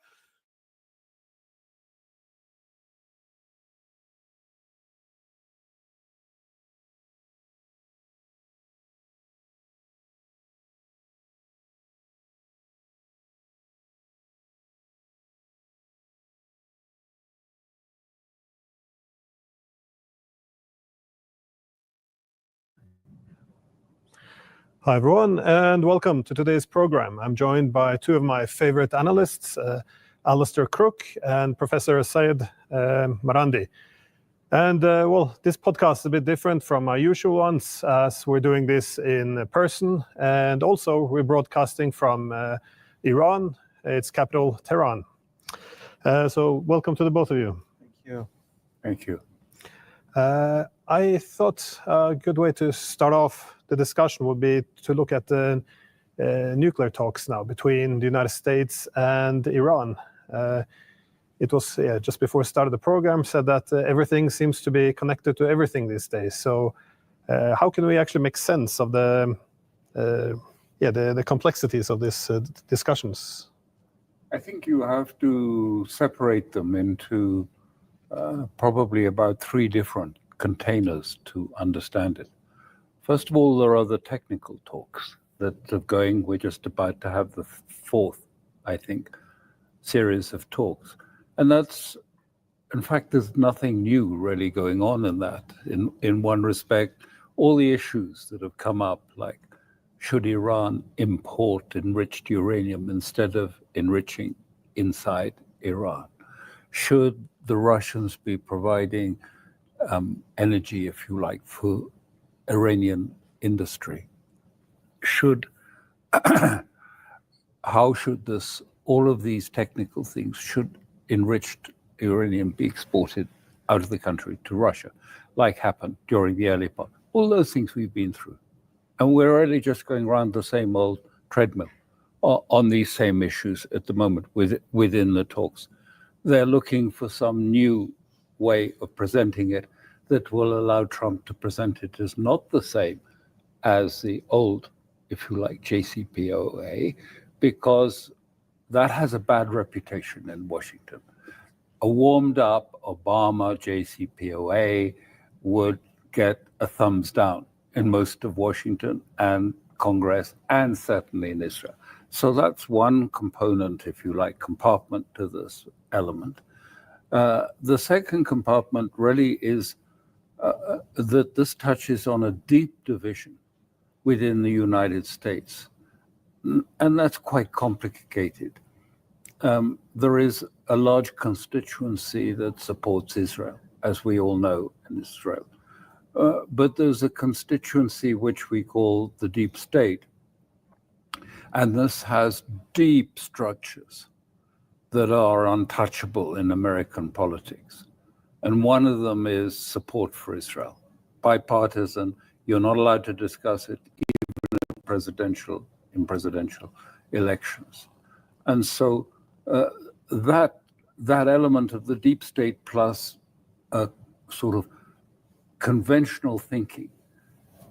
Hi, everyone, and welcome to today's program. I'm joined by two of my favorite analysts, Alistair Crook and Professor Syed Marandi. And this podcast is a bit different from my usual ones, as we're doing this in person, and also we're broadcasting from Iran, its capital, Tehran. So welcome to the both of you. Thank you. Thank you. I thought a good way to start off the discussion would be to look at the nuclear talks now between the United States and Iran. It was just before we started the program said that everything seems to be connected to everything these days. So how can we actually make sense of the complexities of these discussions? I think you have to separate them into probably about three different containers to understand it. First of all, there are the technical talks that are going. We're just about to have the fourth, I think, series of talks. And that's, in fact, there's nothing new really going on in that. In one respect, all the issues that have come up, like should Iran import enriched uranium instead of enriching inside Iran? Should the Russians be providing energy, if you like, for Iranian industry. How should all of these technical things, should enriched uranium be exported out of the country to Russia, like happened during the early part? All those things we've been through. And we're already just going around the same old treadmill on these same issues at the moment within the talks. They're looking for some new way of presenting it that will allow Trump to present it as not the same as the old, if you like, JCPOA, because that has a bad reputation in Washington. A warmed up Obama JCPOA would get a thumbs down in most of Washington and Congress, and certainly in Israel. So that's one component, if you like, compartment to this element. The second compartment really is that this touches on a deep division within the United States. And that's quite complicated. There is a large constituency that supports Israel, as we all know in Israel. But there's a constituency which we call the deep state. And this has deep structures that are untouchable in American politics. And one of them is support for Israel. Bipartisan, you're not allowed to discuss it even in presidential elections. And so that element of the deep state plus a sort of conventional thinking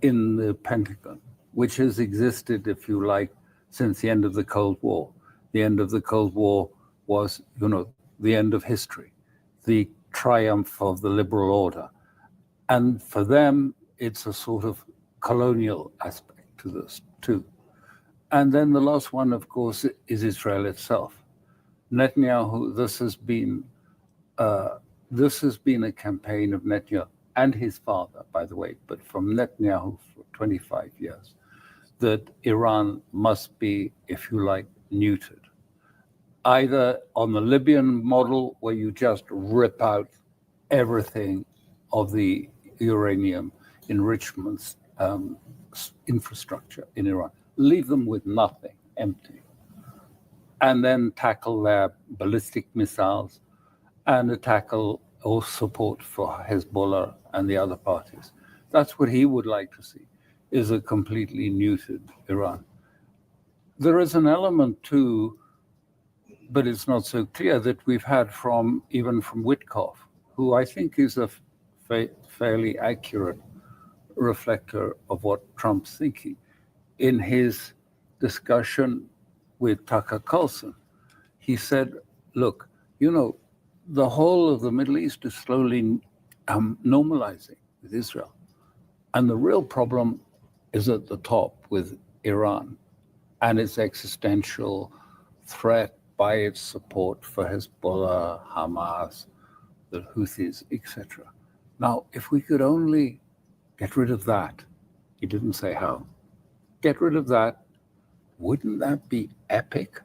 in the Pentagon, which has existed, if you like, since the end of the Cold War. The end of the Cold War was, the end of history, the triumph of the liberal order. And for them, it's a sort of colonial aspect to this too. And then the last one, of course, is Israel itself. Netanyahu, this has been a campaign of Netanyahu and his father, by the way, but from Netanyahu for 25 years, that Iran must be, if you like, neutered. Either on the Libyan model, where you just rip out everything of the uranium enrichment infrastructure in Iran, leave them with nothing, empty, and then tackle their ballistic missiles and tackle all support for Hezbollah and the other parties. That's what he would like to see, is a completely neutered Iran. There is an element too, but it's not so clear, that we've had even from Witkoff, who I think is a fairly accurate reflector of what Trump's thinking. In his discussion with Tucker Carlson, he said, look, the whole of the Middle East is slowly normalizing with Israel. And the real problem is at the top with Iran and its existential threat by its support for Hezbollah, Hamas, the Houthis, etc. Now, if we could only get rid of that, he didn't say how, get rid of that, wouldn't that be epic?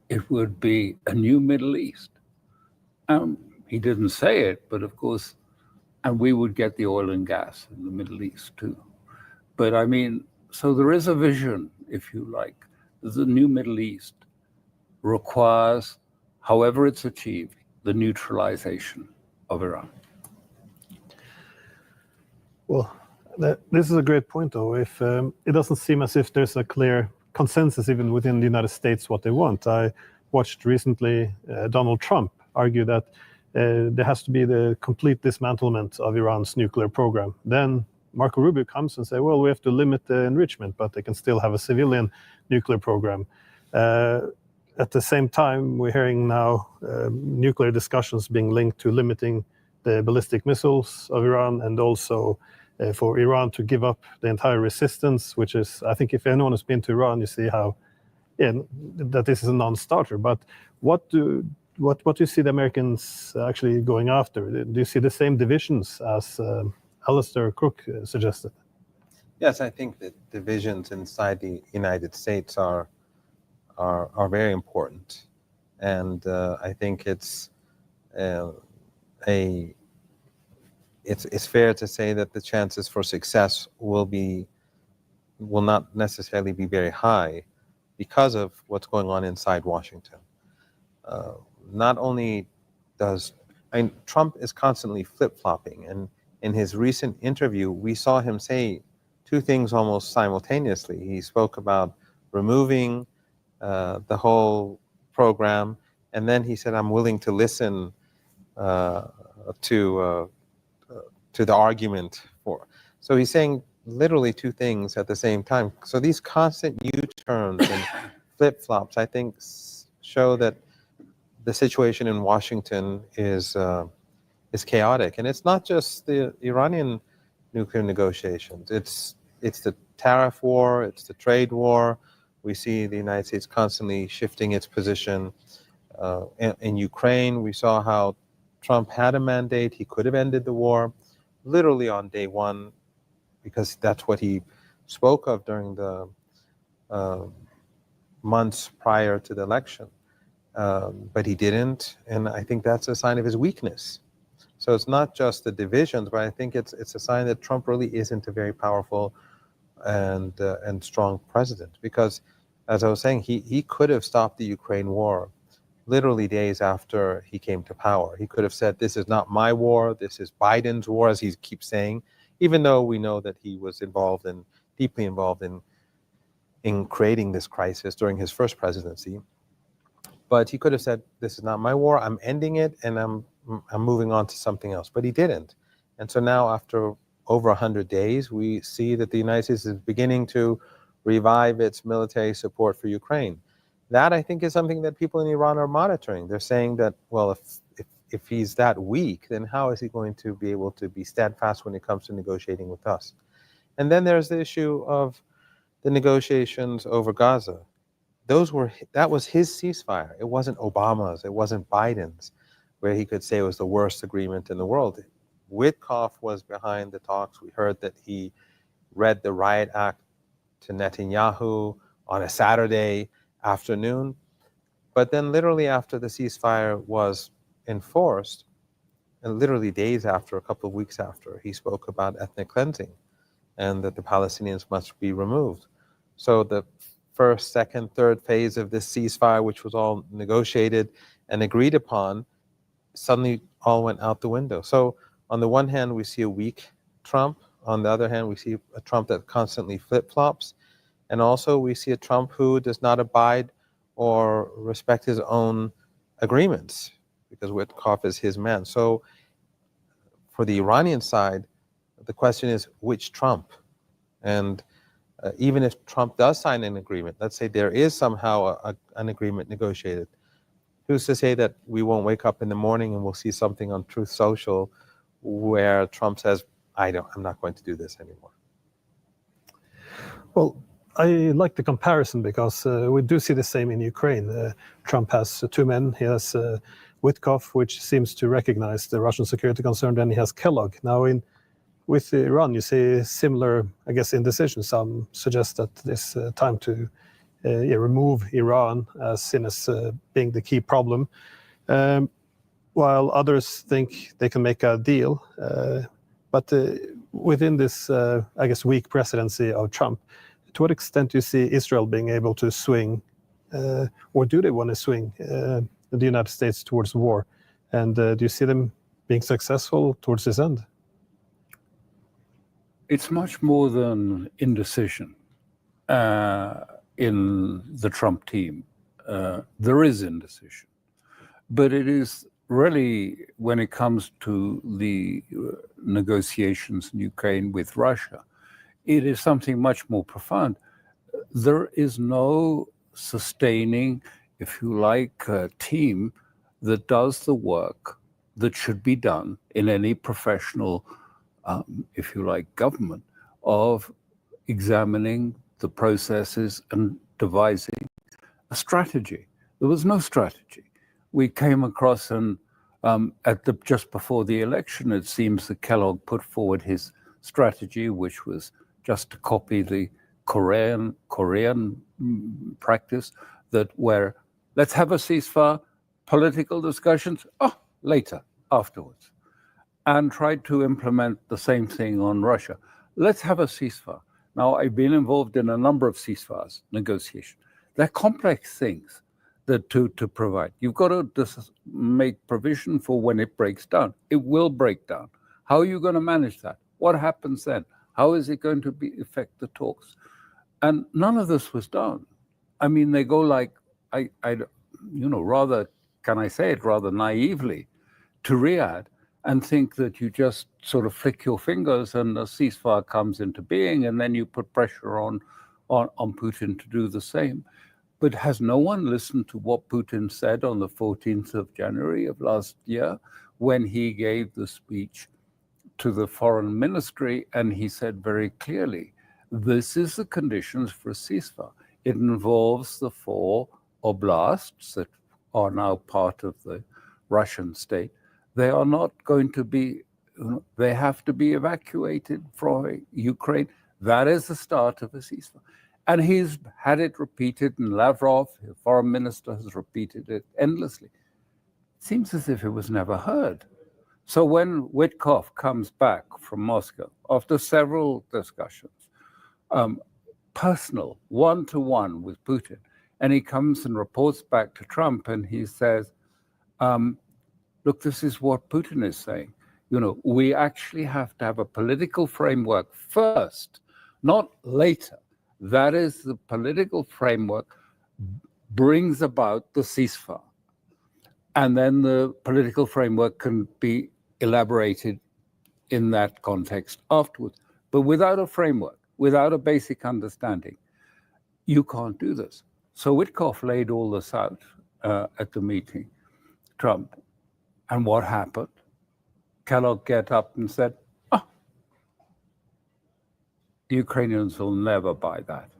It would be a new Middle East. He didn't say it, but of course, and we would get the oil and gas in the Middle East too. But I mean, so there is a vision, if you like. The new Middle East requires, however it's achieved, the neutralization of Iran. Well, this is a great point, though. If it doesn't seem as if there's a clear consensus even within the United States what they want. I watched recently Donald Trump argue that there has to be the complete dismantlement of Iran's nuclear program. Then Marco Rubio comes and says, well, we have to limit the enrichment, but they can still have a civilian nuclear program. At the same time, we're hearing now nuclear discussions being linked to limiting the ballistic missiles of Iran, and also for Iran to give up the entire resistance, which is, I think if anyone has been to Iran, you see how, that this is a non-starter. But what do you see the Americans actually going after? Do you see the same divisions as Alistair Crook suggested? Yes, I think that divisions inside the United States are very important, and I think it's it's fair to say that the chances for success will not necessarily be very high because of what's going on inside Washington. Not only Trump is constantly flip-flopping, and in his recent interview, we saw him say two things almost simultaneously. He spoke about removing the whole program, and then he said, "I'm willing to listen to the argument for." So he's saying literally two things at the same time. So these constant U-turns and flip-flops, I think, show that the situation in Washington is chaotic, and it's not just the Iranian nuclear negotiations. It's the tariff war, it's the trade war. We see the United States constantly shifting its position. In Ukraine, we saw how Trump had a mandate. He could have ended the war literally on day one, because that's what he spoke of during the months prior to the election. But he didn't, and I think that's a sign of his weakness. So it's not just the divisions, but I think it's a sign that Trump really isn't a very powerful and strong president. Because, as I was saying, he could have stopped the Ukraine war literally days after he came to power. He could have said, "This is not my war, this is Biden's war," as he keeps saying, even though we know that he was deeply involved in creating this crisis during his first presidency. But he could have said, "This is not my war, I'm ending it, and I'm moving on to something else." But he didn't. And so now, after over 100 days, we see that the United States is beginning to revive its military support for Ukraine. That, I think, is something that people in Iran are monitoring. They're saying that, well, if he's that weak, then how is he going to be able to be steadfast when it comes to negotiating with us? And then there's the issue of the negotiations over Gaza. That was his ceasefire. It wasn't Obama's. It wasn't Biden's, where he could say it was the worst agreement in the world. Witkoff was behind the talks. We heard that he read the riot act to Netanyahu on a Saturday afternoon. But then literally after the ceasefire was enforced, and literally days after, a couple of weeks after, he spoke about ethnic cleansing and that the Palestinians must be removed. So the first, second, third phase of this ceasefire, which was all negotiated and agreed upon, suddenly all went out the window. So on the one hand, we see a weak Trump. On the other hand, we see a Trump that constantly flip-flops. And also we see a Trump who does not abide or respect his own agreements, because Witkoff is his man. So for the Iranian side, the question is, which Trump? And even if Trump does sign an agreement, let's say there is somehow an agreement negotiated, who's to say that we won't wake up in the morning and we'll see something on Truth Social where Trump says, I'm not going to do this anymore? Well, I like the comparison because we do see the same in Ukraine. Trump has two men. He has Witkoff, which seems to recognize the Russian security concern. Then he has Kellogg. Now, with Iran, you see similar, I guess, indecision. Some suggest that it's time to remove Iran as seen as being the key problem, while others think they can make a deal. But within this, I guess, weak presidency of Trump, to what extent do you see Israel being able to swing, or do they want to swing the United States towards war? And do you see them being successful towards this end? It's much more than indecision in the Trump team. There is indecision. But it is really, when it comes to the negotiations in Ukraine with Russia, it is something much more profound. There is no sustaining, if you like, team that does the work that should be done in any professional, if you like, government, of examining the processes and devising a strategy. There was no strategy. We came across just before the election, it seems that Kellogg put forward his strategy, which was just to copy the Korean practice, that where let's have a ceasefire, political discussions, later, afterwards. and tried to implement the same thing on Russia. Let's have a ceasefire. Now, I've been involved in a number of ceasefires negotiations. They're complex things that to provide. You've got to make provision for when it breaks down. It will break down. How are you going to manage that? What happens then? How is it going to affect the talks? And none of this was done. I mean, they go like, rather, can I say it, rather naively, to Riyadh and think that you just sort of flick your fingers and a ceasefire comes into being, and then you put pressure on Putin to do the same. But has no one listened to what Putin said on the 14th of January of last year when he gave the speech to the foreign ministry? And he said very clearly, this is the conditions for a ceasefire. It involves the 4 oblasts that are now part of the Russian state. They are not going to be, they have to be evacuated from Ukraine. That is the start of a ceasefire. And he's had it repeated, and Lavrov, the foreign minister, has repeated it endlessly. It seems as if it was never heard. So when Witkoff comes back from Moscow, after several discussions, personal, one-to-one with Putin, and he comes and reports back to Trump, and he says, look, this is what Putin is saying. We actually have to have a political framework first, not later. That is, the political framework brings about the ceasefire. And then the political framework can be elaborated in that context afterwards. But without a framework, without a basic understanding, you can't do this. So Witkoff laid all this out at the meeting, Trump. And what happened? Kellogg get up and said, the Ukrainians will never buy that.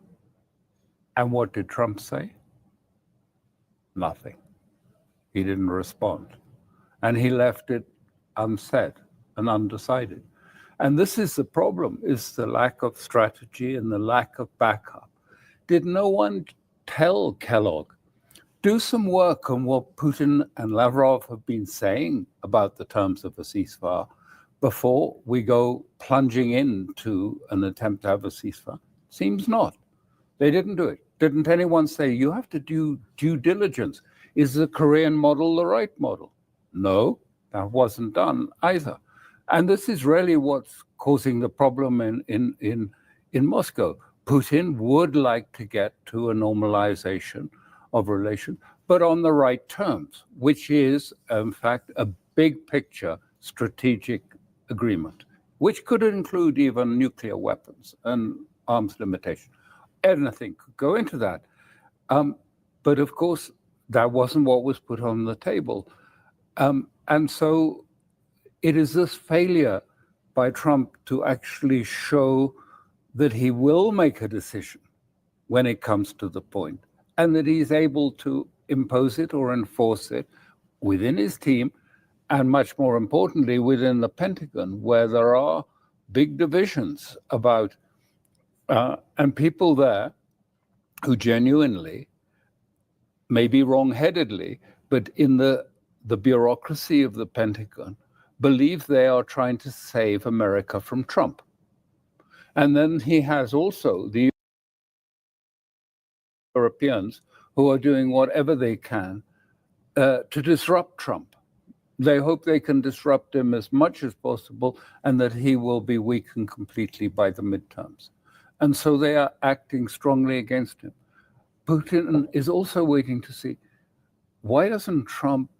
And what did Trump say? Nothing. He didn't respond. And he left it unsaid and undecided. And this is the problem, is the lack of strategy and the lack of backup. Did no one tell Kellogg, do some work on what Putin and Lavrov have been saying about the terms of a ceasefire before we go plunging into an attempt to have a ceasefire? Seems not. They didn't do it. Didn't anyone say, you have to do due diligence? Is the Korean model the right model? No, that wasn't done either. And this is really what's causing the problem in Moscow. Putin would like to get to a normalization of relations, but on the right terms, which is, in fact, a big picture strategic agreement, which could include even nuclear weapons and arms limitation. Anything could go into that. But of course, that wasn't what was put on the table. And so it is this failure by Trump to actually show that he will make a decision when it comes to the point, and that he's able to impose it or enforce it within his team, and much more importantly, within the Pentagon, where there are big divisions about, and people there who genuinely, maybe wrong-headedly, but in the bureaucracy of the Pentagon, believe they are trying to save America from Trump. And then he has also the Europeans who are doing whatever they can to disrupt Trump. They hope they can disrupt him as much as possible and that he will be weakened completely by the midterms. And so they are acting strongly against him. Putin is also waiting to see, why doesn't Trump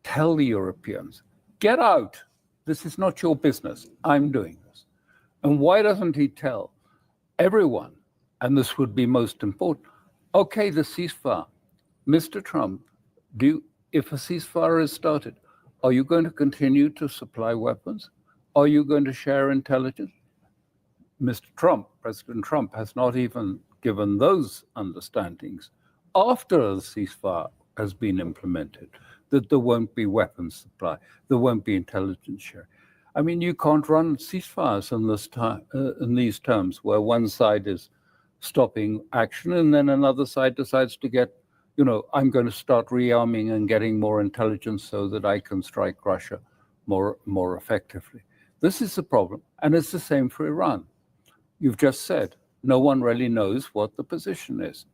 tell the Europeans, get out, this is not your business, I'm doing this. And why doesn't he tell everyone, and this would be most important, okay, the ceasefire, Mr. Trump, if a ceasefire is started, are you going to continue to supply weapons? Are you going to share intelligence? Mr. Trump, President Trump, has not even given those understandings after the ceasefire has been implemented, that there won't be weapons supply, there won't be intelligence sharing. I mean, you can't run ceasefires in these terms, where one side is stopping action and then another side decides to get, I'm going to start rearming and getting more intelligence so that I can strike Russia more effectively. This is the problem, and it's the same for Iran. You've just said no one really knows what the position is.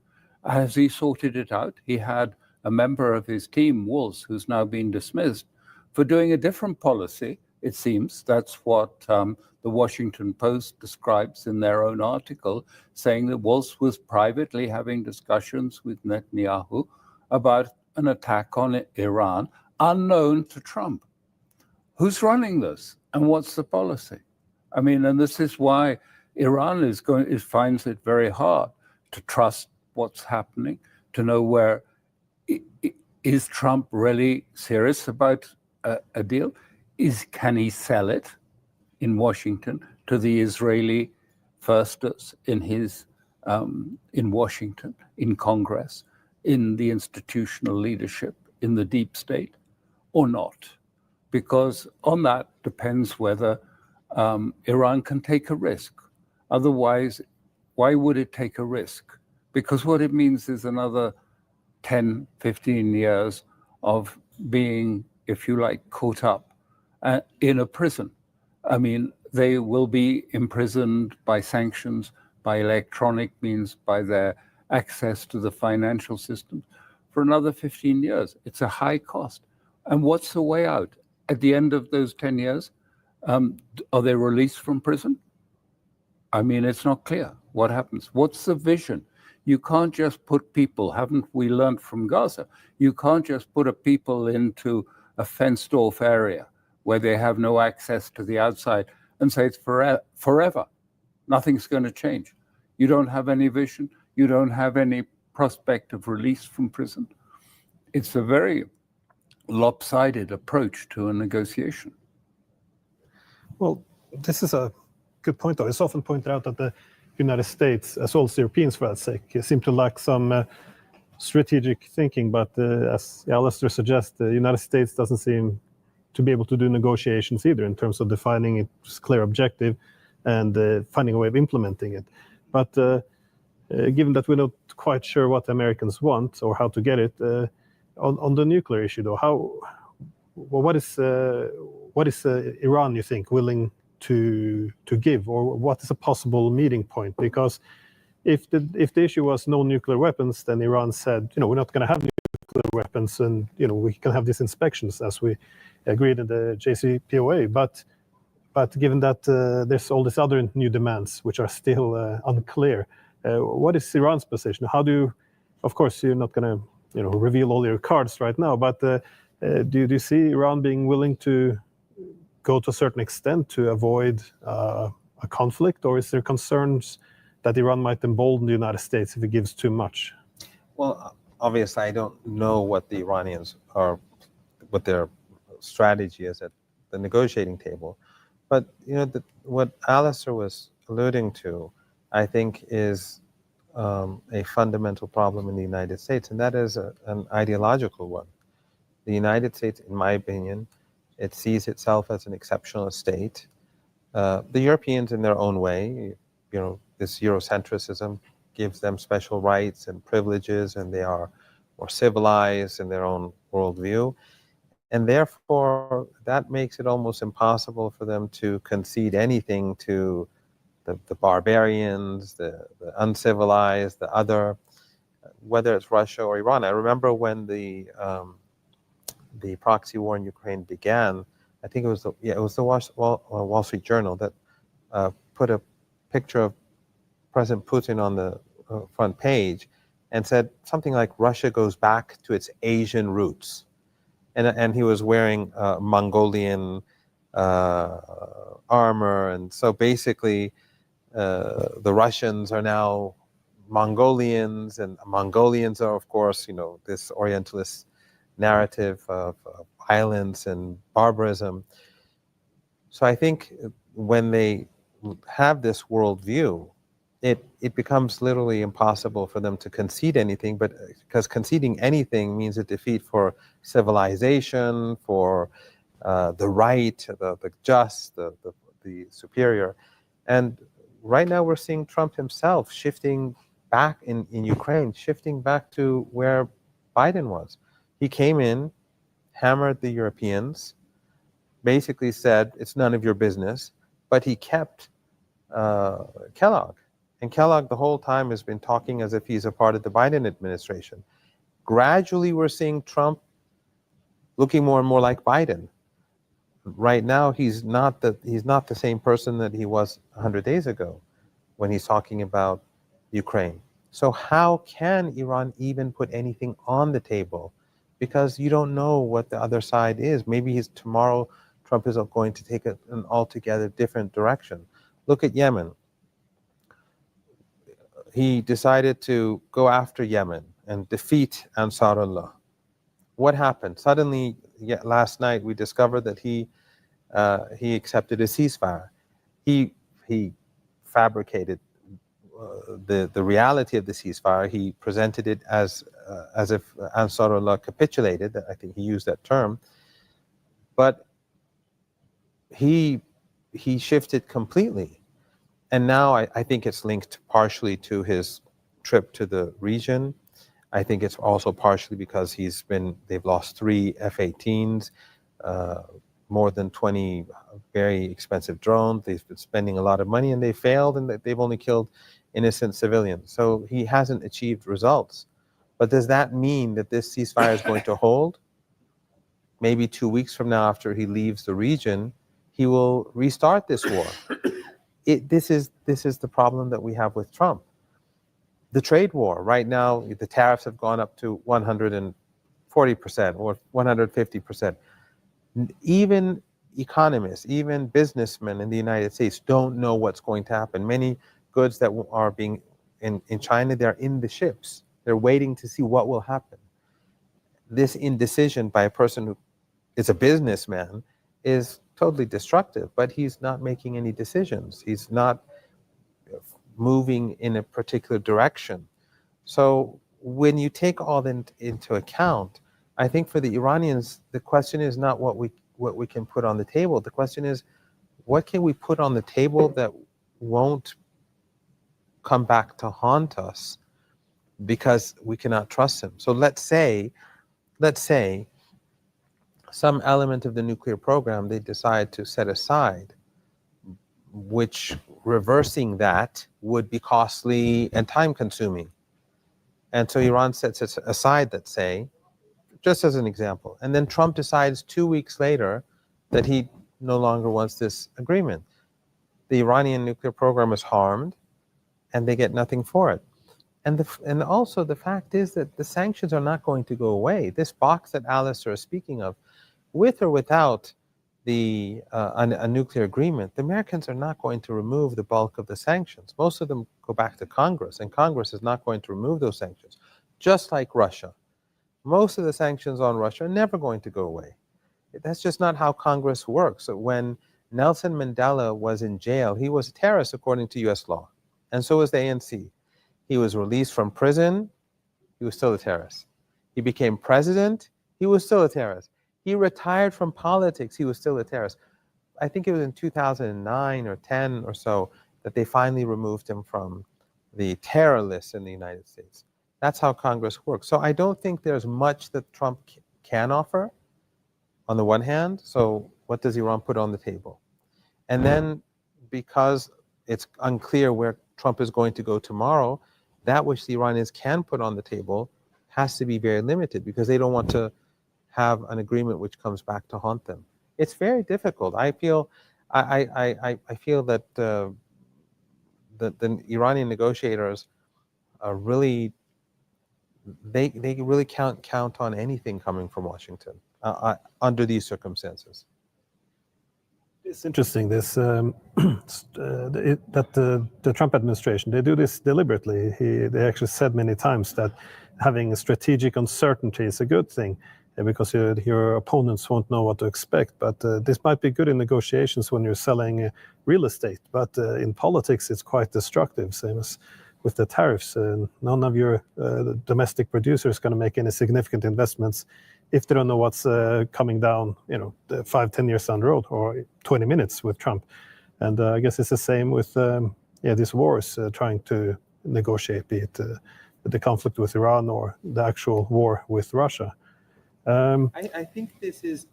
Has he sorted it out? He had a member of his team, Wolves, who's now been dismissed for doing a different policy, it seems. That's what the Washington Post describes in their own article, saying that Wolves was privately having discussions with Netanyahu about an attack on Iran, unknown to Trump. Who's running this, and what's the policy? I mean, and this is why Iran finds it very hard to trust what's happening, to know where is Trump really serious about a deal? Can he sell it in Washington to the Israeli firsters in Washington, in Congress, in the institutional leadership, in the deep state, or not? Because on that depends whether Iran can take a risk. Otherwise, why would it take a risk? Because what it means is another 10, 15 years of being, if you like, caught up in a prison. I mean, they will be imprisoned by sanctions, by electronic means, by their access to the financial systems for another 15 years. It's a high cost. And what's the way out? At the end of those 10 years, are they released from prison? I mean, it's not clear what happens. What's the vision? You can't just put people, haven't we learned from Gaza? You can't just put a people into a fenced-off area where they have no access to the outside and say it's forever. Nothing's going to change. You don't have any vision. You don't have any prospect of release from prison. It's a very lopsided approach to a negotiation. Well, this is a good point, though. It's often pointed out that the United States, as well as Europeans for that sake, seem to lack some strategic thinking. But as Alistair suggests, the United States doesn't seem to be able to do negotiations either in terms of defining its clear objective and finding a way of implementing it. But given that we're not quite sure what the Americans want or how to get it, on the nuclear issue, though, what is Iran, you think, willing to give, or what is a possible meeting point? Because if the issue was no nuclear weapons, then Iran said, we're not going to have nuclear weapons, and we can have these inspections as we agreed in the JCPOA. But given that there's all these other new demands which are still unclear, what is Iran's position? How do of course you're not going to reveal all your cards right now, but do you see Iran being willing to go to a certain extent to avoid a conflict, or is there concerns that Iran might embolden the United States if it gives too much? Well, obviously, I don't know what the Iranians are, what their strategy is at the negotiating table. But what Alistair was alluding to, I think, is a fundamental problem in the United States, and that is an ideological one. The United States, in my opinion, it sees itself as an exceptional state. The Europeans, in their own way, this Eurocentrism gives them special rights and privileges, and they are more civilized in their own worldview. And therefore, that makes it almost impossible for them to concede anything to the barbarians, the uncivilized, the other, whether it's Russia or Iran. I remember when the proxy war in Ukraine began, I think it was the Wall Street Journal that put a picture of President Putin on the front page and said something like, Russia goes back to its Asian roots. And he was wearing Mongolian armor. And so basically, the Russians are now Mongolians, and Mongolians are, of course, this Orientalist narrative of violence and barbarism. So I think when they have this worldview, it becomes literally impossible for them to concede anything, but because conceding anything means a defeat for civilization, for the right, the just, the superior. And right now we're seeing Trump himself shifting back in Ukraine, shifting back to where Biden was. He came in, hammered the Europeans, basically said it's none of your business, but he kept Kellogg. And Kellogg the whole time has been talking as if he's a part of the Biden administration. Gradually, we're seeing Trump looking more and more like Biden. Right now, he's not the same person that he was 100 days ago when he's talking about Ukraine. So how can Iran even put anything on the table? Because you don't know what the other side is. Maybe tomorrow Trump is going to take an altogether different direction. Look at Yemen. He decided to go after Yemen and defeat Ansarullah. What happened? Suddenly, last night, we discovered that he accepted a ceasefire. He fabricated the reality of the ceasefire. He presented it as if Ansarullah capitulated. I think he used that term. But he shifted completely. And now I think it's linked partially to his trip to the region. I think it's also partially because they've lost 3 F-18s, more than 20 very expensive drones. They've been spending a lot of money and they failed, and they've only killed innocent civilians. So he hasn't achieved results. But does that mean that this ceasefire is going to hold? Maybe 2 weeks from now, after he leaves the region, he will restart this war. This is the problem that we have with Trump. The trade war, right now, the tariffs have gone up to 140% or 150%. Even economists, even businessmen in the United States don't know what's going to happen. Many goods that are being in China, they're in the ships. They're waiting to see what will happen. This indecision by a person who is a businessman is totally destructive, but he's not making any decisions. He's not moving in a particular direction. So when you take all that into account, I think for the Iranians, the question is not what we can put on the table. The question is, what can we put on the table that won't come back to haunt us because we cannot trust him? So let's say some element of the nuclear program they decide to set aside, which reversing that would be costly and time-consuming. And so Iran sets it aside, let's say, just as an example. And then Trump decides 2 weeks later that he no longer wants this agreement. The Iranian nuclear program is harmed, and they get nothing for it. And also the fact is that the sanctions are not going to go away. This box that Alistair is speaking of, with or without a nuclear agreement, the Americans are not going to remove the bulk of the sanctions. Most of them go back to Congress, and Congress is not going to remove those sanctions. Just like Russia. Most of the sanctions on Russia are never going to go away. That's just not how Congress works. When Nelson Mandela was in jail, he was a terrorist according to US law, and so was the ANC. He was released from prison, he was still a terrorist. He became president, he was still a terrorist. He retired from politics, he was still a terrorist. I think it was in 2009 or 10 or so that they finally removed him from the terror list in the United States. That's how Congress works. So I don't think there's much that Trump can offer on the one hand. So what does Iran put on the table? And then because it's unclear where Trump is going to go tomorrow, that which the Iranians can put on the table has to be very limited because they don't want to have an agreement which comes back to haunt them. It's very difficult. I feel that the Iranian negotiators are really they really can't count on anything coming from Washington under these circumstances. It's interesting this that the Trump administration, they do this deliberately. They actually said many times that having a strategic uncertainty is a good thing because your opponents won't know what to expect. But this might be good in negotiations when you're selling real estate. But in politics, it's quite destructive. Same as with the tariffs. None of your domestic producers are going to make any significant investments if they don't know what's coming down, 5-10 years down the road, or 20 minutes with Trump. And I guess it's the same with these wars, trying to negotiate, be it the conflict with Iran or the actual war with Russia. I think this is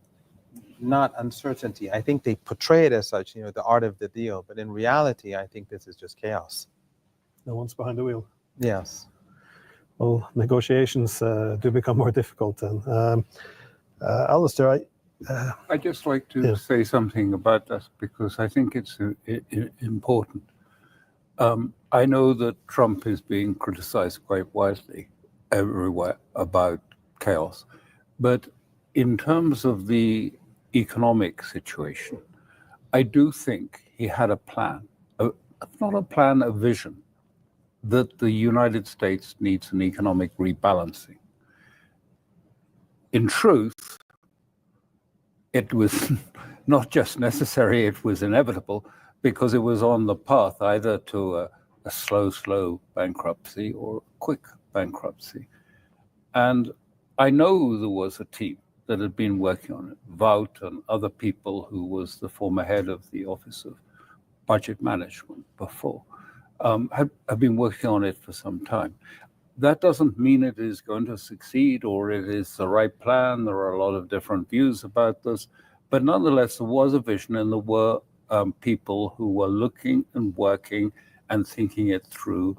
not uncertainty. I think they portray it as such, the art of the deal. But in reality, I think this is just chaos. No one's behind the wheel. Yes. Well, negotiations do become more difficult then. Alistair, I'd just like to say something about that because I think it's important. I know that Trump is being criticized quite widely everywhere about chaos, but in terms of the economic situation, I do think he had a plan, not a plan, a vision, that the United States needs an economic rebalancing. In truth, it was not just necessary, it was inevitable, because it was on the path either to a slow bankruptcy or a quick bankruptcy. And I know there was a team that had been working on it, Wout and other people who was the former head of the Office of Budget Management before, have been working on it for some time. That doesn't mean it is going to succeed or it is the right plan. There are a lot of different views about this, but nonetheless, there was a vision and there were people who were looking and working and thinking it through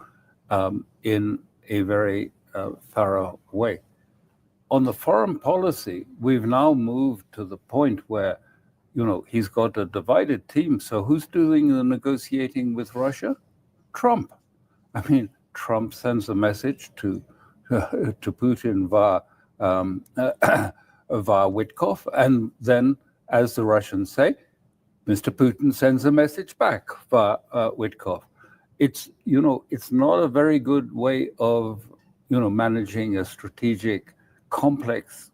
in a very thorough way. On the foreign policy, we've now moved to the point where, he's got a divided team. So who's doing the negotiating with Russia? Trump. I mean, Trump sends a message to Putin via Witkoff, and then, as the Russians say, Mr. Putin sends a message back via Witkoff. It's not a very good way of managing a complex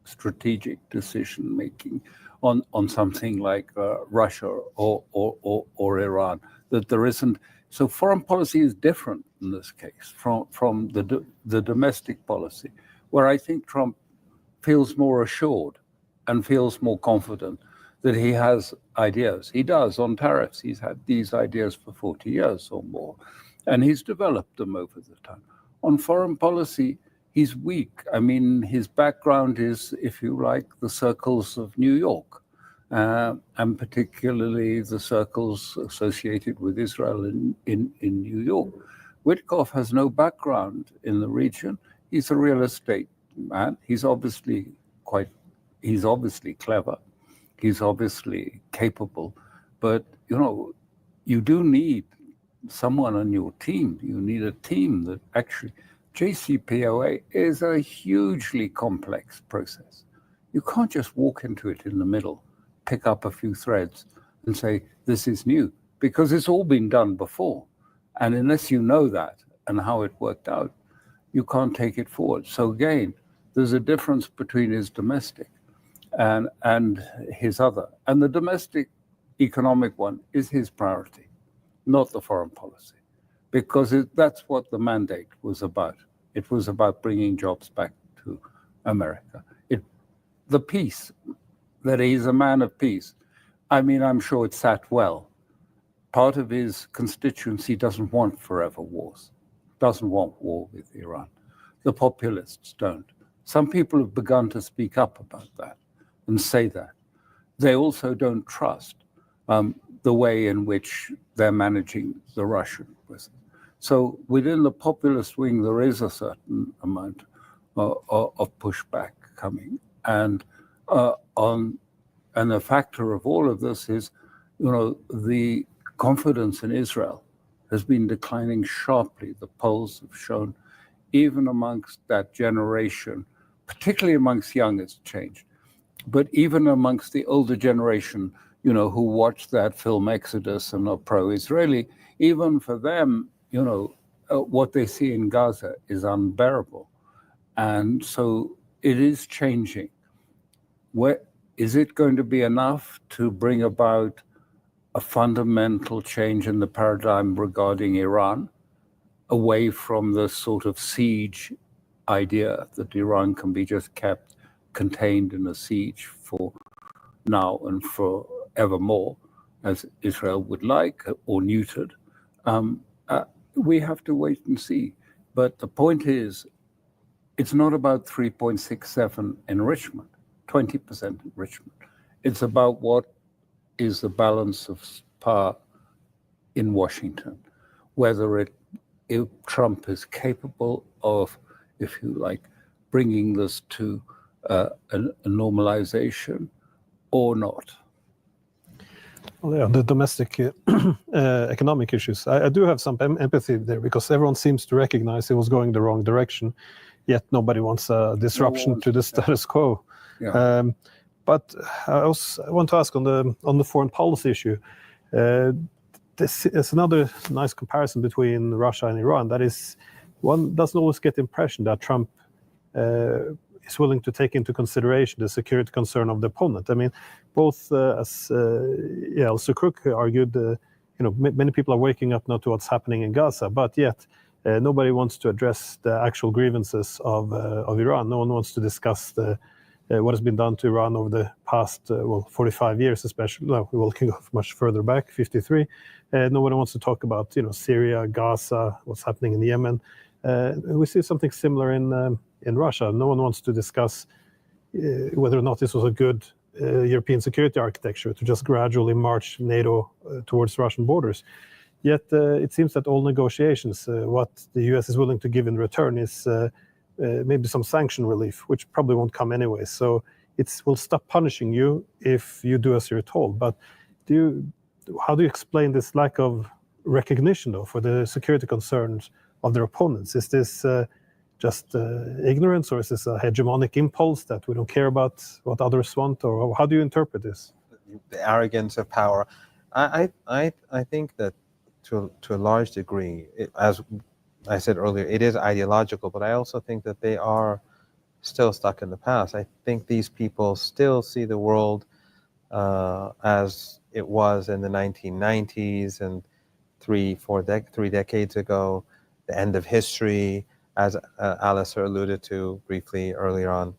strategic decision making on something like Russia or Iran. That there isn't. So foreign policy is different in this case from the domestic policy, where I think Trump feels more assured and feels more confident that he has ideas. He does on tariffs. He's had these ideas for 40 years or more, and he's developed them over the time. On foreign policy, he's weak. I mean, his background is, if you like, the circles of New York. And particularly the circles associated with Israel in New York. Witkoff has no background in the region. He's a real estate man. He's obviously clever. He's obviously capable. But, you do need someone on your team. You need a team that actually, JCPOA is a hugely complex process. You can't just walk into it in the middle, pick up a few threads and say, this is new, because it's all been done before. And unless you know that and how it worked out, you can't take it forward. So again, there's a difference between his domestic and his other. And the domestic economic one is his priority, not the foreign policy, because that's what the mandate was about. It was about bringing jobs back to America. The peace, that he's a man of peace. I mean, I'm sure it sat well. Part of his constituency doesn't want forever wars, doesn't want war with Iran. The populists don't. Some people have begun to speak up about that and say that. They also don't trust the way in which they're managing the Russian business. So within the populist wing, there is a certain amount of pushback coming. And the factor of all of this is, the confidence in Israel has been declining sharply. The polls have shown, even amongst that generation, particularly amongst young, it's changed. But even amongst the older generation, who watched that film Exodus and are pro-Israeli, even for them, what they see in Gaza is unbearable. And so it is changing. Is it going to be enough to bring about a fundamental change in the paradigm regarding Iran, away from the sort of siege idea that Iran can be just kept contained in a siege for now and forevermore, as Israel would like, or neutered? We have to wait and see. But the point is, it's not about 3.67 enrichment, 20% enrichment. It's about what is the balance of power in Washington, whether if Trump is capable of, if you like, bringing this to a normalization or not. Well, yeah, the domestic economic issues. I do have some empathy there because everyone seems to recognize it was going the wrong direction, yet nobody wants a disruption to the status quo. Yeah. But I want to ask on the foreign policy issue. This is another nice comparison between Russia and Iran. That is, one doesn't always get the impression that Trump is willing to take into consideration the security concern of the opponent. I mean, both as Alistair Crook argued, many people are waking up now to what's happening in Gaza, but yet nobody wants to address the actual grievances of Iran. No one wants to discuss what has been done to Iran over the past 45 years, especially. No, we can go much further back, 53. Nobody wants to talk about Syria, Gaza, what's happening in Yemen. We see something similar in Russia. No one wants to discuss whether or not this was a good European security architecture to just gradually march NATO towards Russian borders. Yet it seems that all negotiations, what the US is willing to give in return is maybe some sanction relief, which probably won't come anyway. So will stop punishing you if you do as you're told. But how do you explain this lack of recognition, though, for the security concerns of their opponents? Is this just ignorance, or is this a hegemonic impulse that we don't care about what others want, or how do you interpret this? The arrogance of power. I think that to a large degree, as I said earlier, it is ideological, but I also think that they are still stuck in the past. I think these people still see the world as it was in the 1990s and three decades ago, the end of history, as Alistair alluded to briefly earlier on,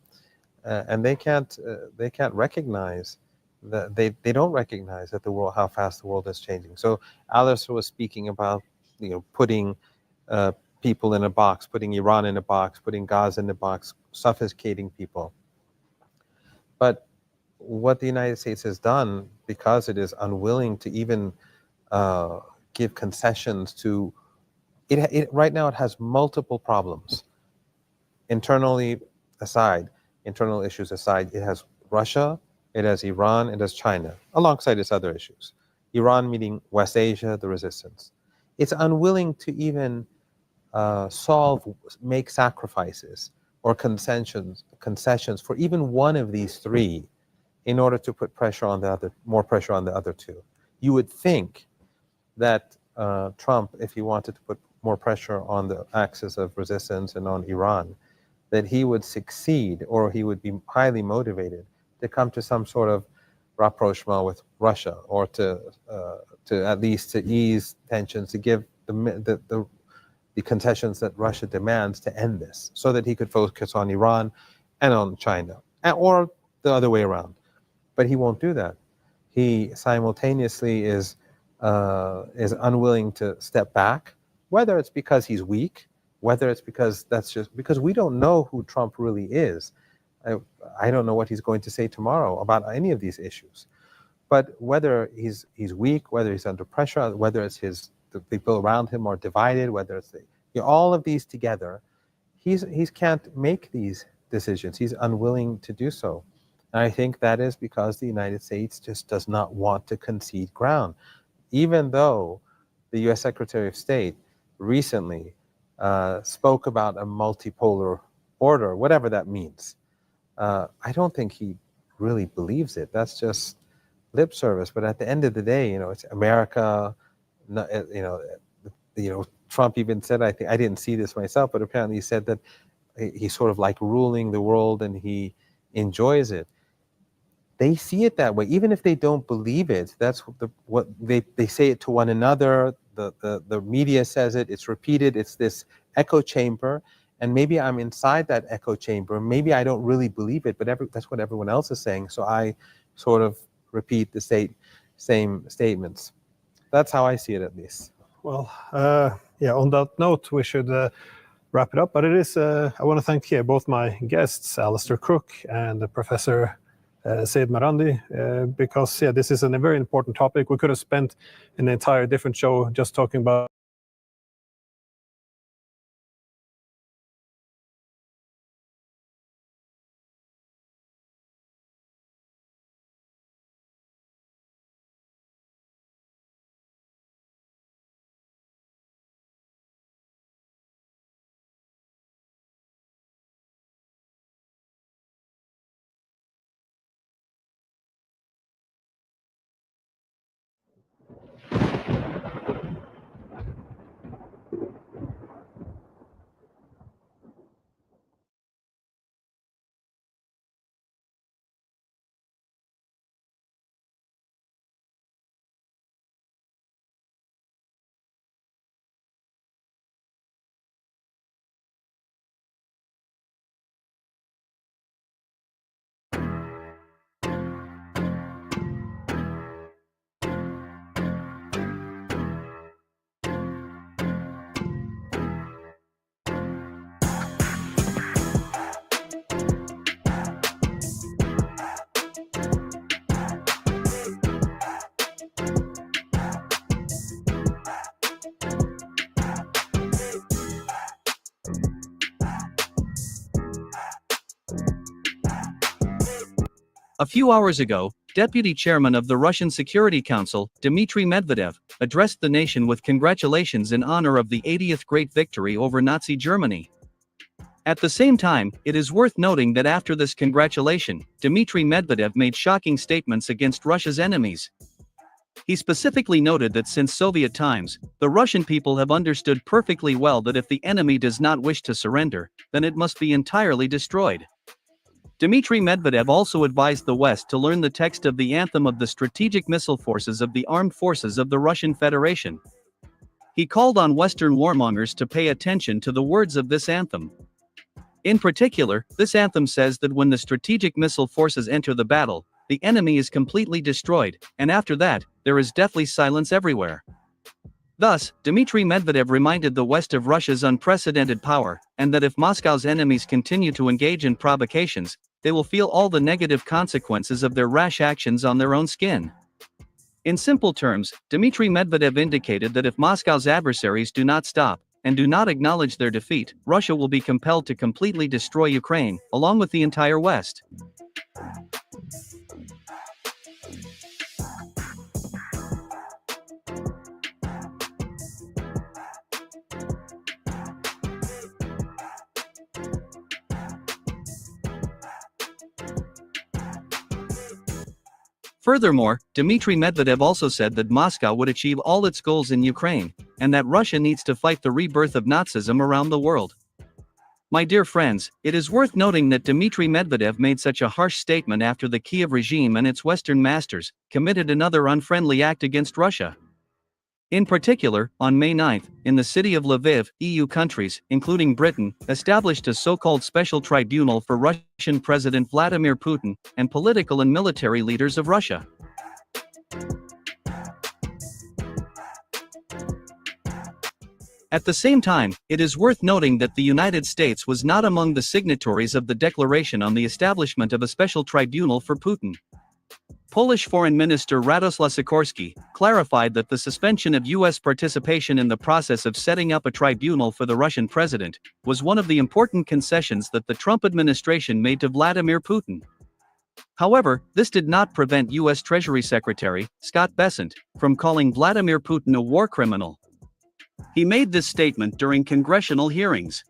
and they can't recognize that they don't recognize that how fast the world is changing. So Alistair was speaking about putting people in a box, putting Iran in a box, putting Gaza in a box, suffocating people. But what the United States has done, because it is unwilling to even give concessions to it right now, it has multiple problems. Internal issues aside, it has Russia, it has Iran, it has China, alongside its other issues. Iran meaning West Asia, the resistance. It's unwilling to even make sacrifices or concessions for even one of these three in order to put more pressure on the other two. You would think that Trump, if he wanted to put more pressure on the axis of resistance and on Iran, that he would succeed, or he would be highly motivated to come to some sort of rapprochement with Russia, or to at least to ease tensions, to give the concessions that Russia demands to end this, so that he could focus on Iran and on China, or the other way around. But he won't do that. He simultaneously is unwilling to step back, whether it's because he's weak, whether it's because because we don't know who Trump really is. I don't know what he's going to say tomorrow about any of these issues. But whether he's weak, whether he's under pressure, whether it's the people around him are divided, whether it's all of these together, he can't make these decisions. He's unwilling to do so. And I think that is because the United States just does not want to concede ground. Even though the U.S. Secretary of State recently spoke about a multipolar order, whatever that means, I don't think he really believes it. That's just lip service. But at the end of the day, it's America. Trump even said, I didn't see this myself, but apparently he said that he's sort of like ruling the world and he enjoys it. They see it that way, even if they don't believe it. That's what they say it to one another. The media says it. It's repeated. It's this echo chamber. And maybe I'm inside that echo chamber. Maybe I don't really believe it, but that's what everyone else is saying. So I sort of repeat the same statements. That's how I see it, at least. Well, on that note, we should wrap it up. But it is, I want to thank both my guests, Alistair Crook and Professor Syed Marandi, because this is a very important topic. We could have spent an entire different show just talking about A few hours ago, Deputy Chairman of the Russian Security Council, Dmitry Medvedev, addressed the nation with congratulations in honor of the 80th Great Victory over Nazi Germany. At the same time, it is worth noting that after this congratulation, Dmitry Medvedev made shocking statements against Russia's enemies. He specifically noted that since Soviet times, the Russian people have understood perfectly well that if the enemy does not wish to surrender, then it must be entirely destroyed. Dmitry Medvedev also advised the West to learn the text of the anthem of the strategic missile forces of the armed forces of the Russian Federation. He called on Western warmongers to pay attention to the words of this anthem. In particular, this anthem says that when the strategic missile forces enter the battle, the enemy is completely destroyed, and after that, there is deathly silence everywhere. Thus, Dmitry Medvedev reminded the West of Russia's unprecedented power, and that if Moscow's enemies continue to engage in provocations, they will feel all the negative consequences of their rash actions on their own skin. In simple terms, Dmitry Medvedev indicated that if Moscow's adversaries do not stop, and do not acknowledge their defeat, Russia will be compelled to completely destroy Ukraine, along with the entire West. Furthermore, Dmitry Medvedev also said that Moscow would achieve all its goals in Ukraine, and that Russia needs to fight the rebirth of Nazism around the world. My dear friends, it is worth noting that Dmitry Medvedev made such a harsh statement after the Kiev regime and its Western masters committed another unfriendly act against Russia. In particular, on May 9, in the city of Lviv, EU countries, including Britain, established a so-called special tribunal for Russian President Vladimir Putin and political and military leaders of Russia. At the same time, it is worth noting that the United States was not among the signatories of the declaration on the establishment of a special tribunal for Putin. Polish Foreign Minister Radoslaw Sikorski clarified that the suspension of U.S. participation in the process of setting up a tribunal for the Russian president was one of the important concessions that the Trump administration made to Vladimir Putin. However, this did not prevent U.S. Treasury Secretary Scott Bessent from calling Vladimir Putin a war criminal. He made this statement during congressional hearings.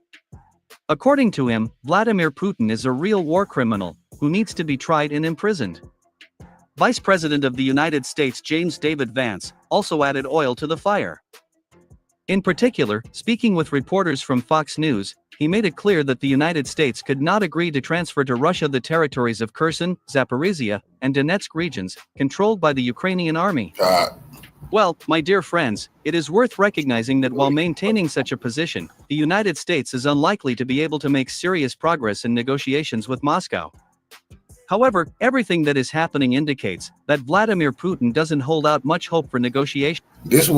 According to him, Vladimir Putin is a real war criminal who needs to be tried and imprisoned. Vice President of the United States James David Vance also added oil to the fire. In particular, speaking with reporters from Fox News, he made it clear that the United States could not agree to transfer to Russia the territories of Kherson, Zaporizhia, and Donetsk regions, controlled by the Ukrainian army. Well, my dear friends, it is worth recognizing that while maintaining such a position, the United States is unlikely to be able to make serious progress in negotiations with Moscow. However, everything that is happening indicates that Vladimir Putin doesn't hold out much hope for negotiation. This,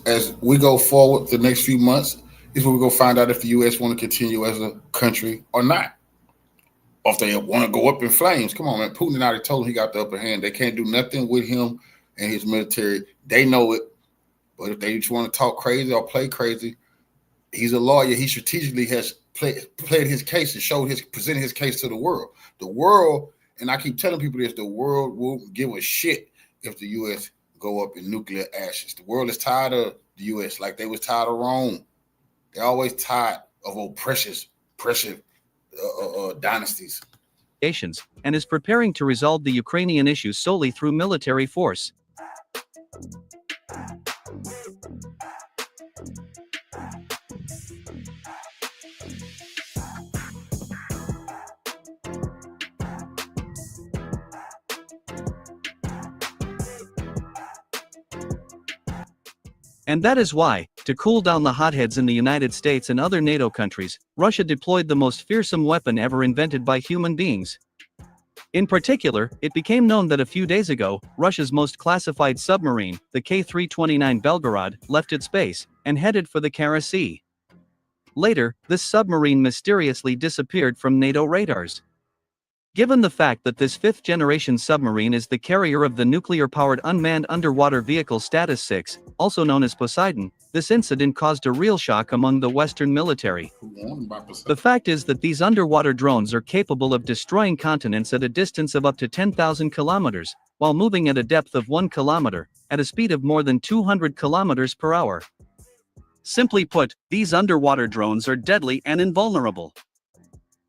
as we go forward the next few months, is where we're going to find out if the U.S. want to continue as a country or not. Or if they want to go up in flames, come on, man. Putin already told him he got the upper hand. They can't do nothing with him and his military. They know it. But if they just want to talk crazy or play crazy, he's a lawyer. He strategically has played his case and presented his case to the world. The world, and I keep telling people this, the world won't give a shit if the U.S. go up in nuclear ashes. The world is tired of the U.S. like they was tired of Rome. They're always tired of oppressive dynasties. And is preparing to resolve the Ukrainian issue solely through military force. And that is why, to cool down the hotheads in the United States and other NATO countries, Russia deployed the most fearsome weapon ever invented by human beings. In particular, it became known that a few days ago, Russia's most classified submarine, the K-329 Belgorod, left its base and headed for the Kara Sea. Later, this submarine mysteriously disappeared from NATO radars. Given the fact that this fifth-generation submarine is the carrier of the nuclear-powered unmanned underwater vehicle Status 6, also known as Poseidon, this incident caused a real shock among the Western military. The fact is that these underwater drones are capable of destroying continents at a distance of up to 10,000 kilometers, while moving at a depth of 1 kilometer, at a speed of more than 200 kilometers per hour. Simply put, these underwater drones are deadly and invulnerable.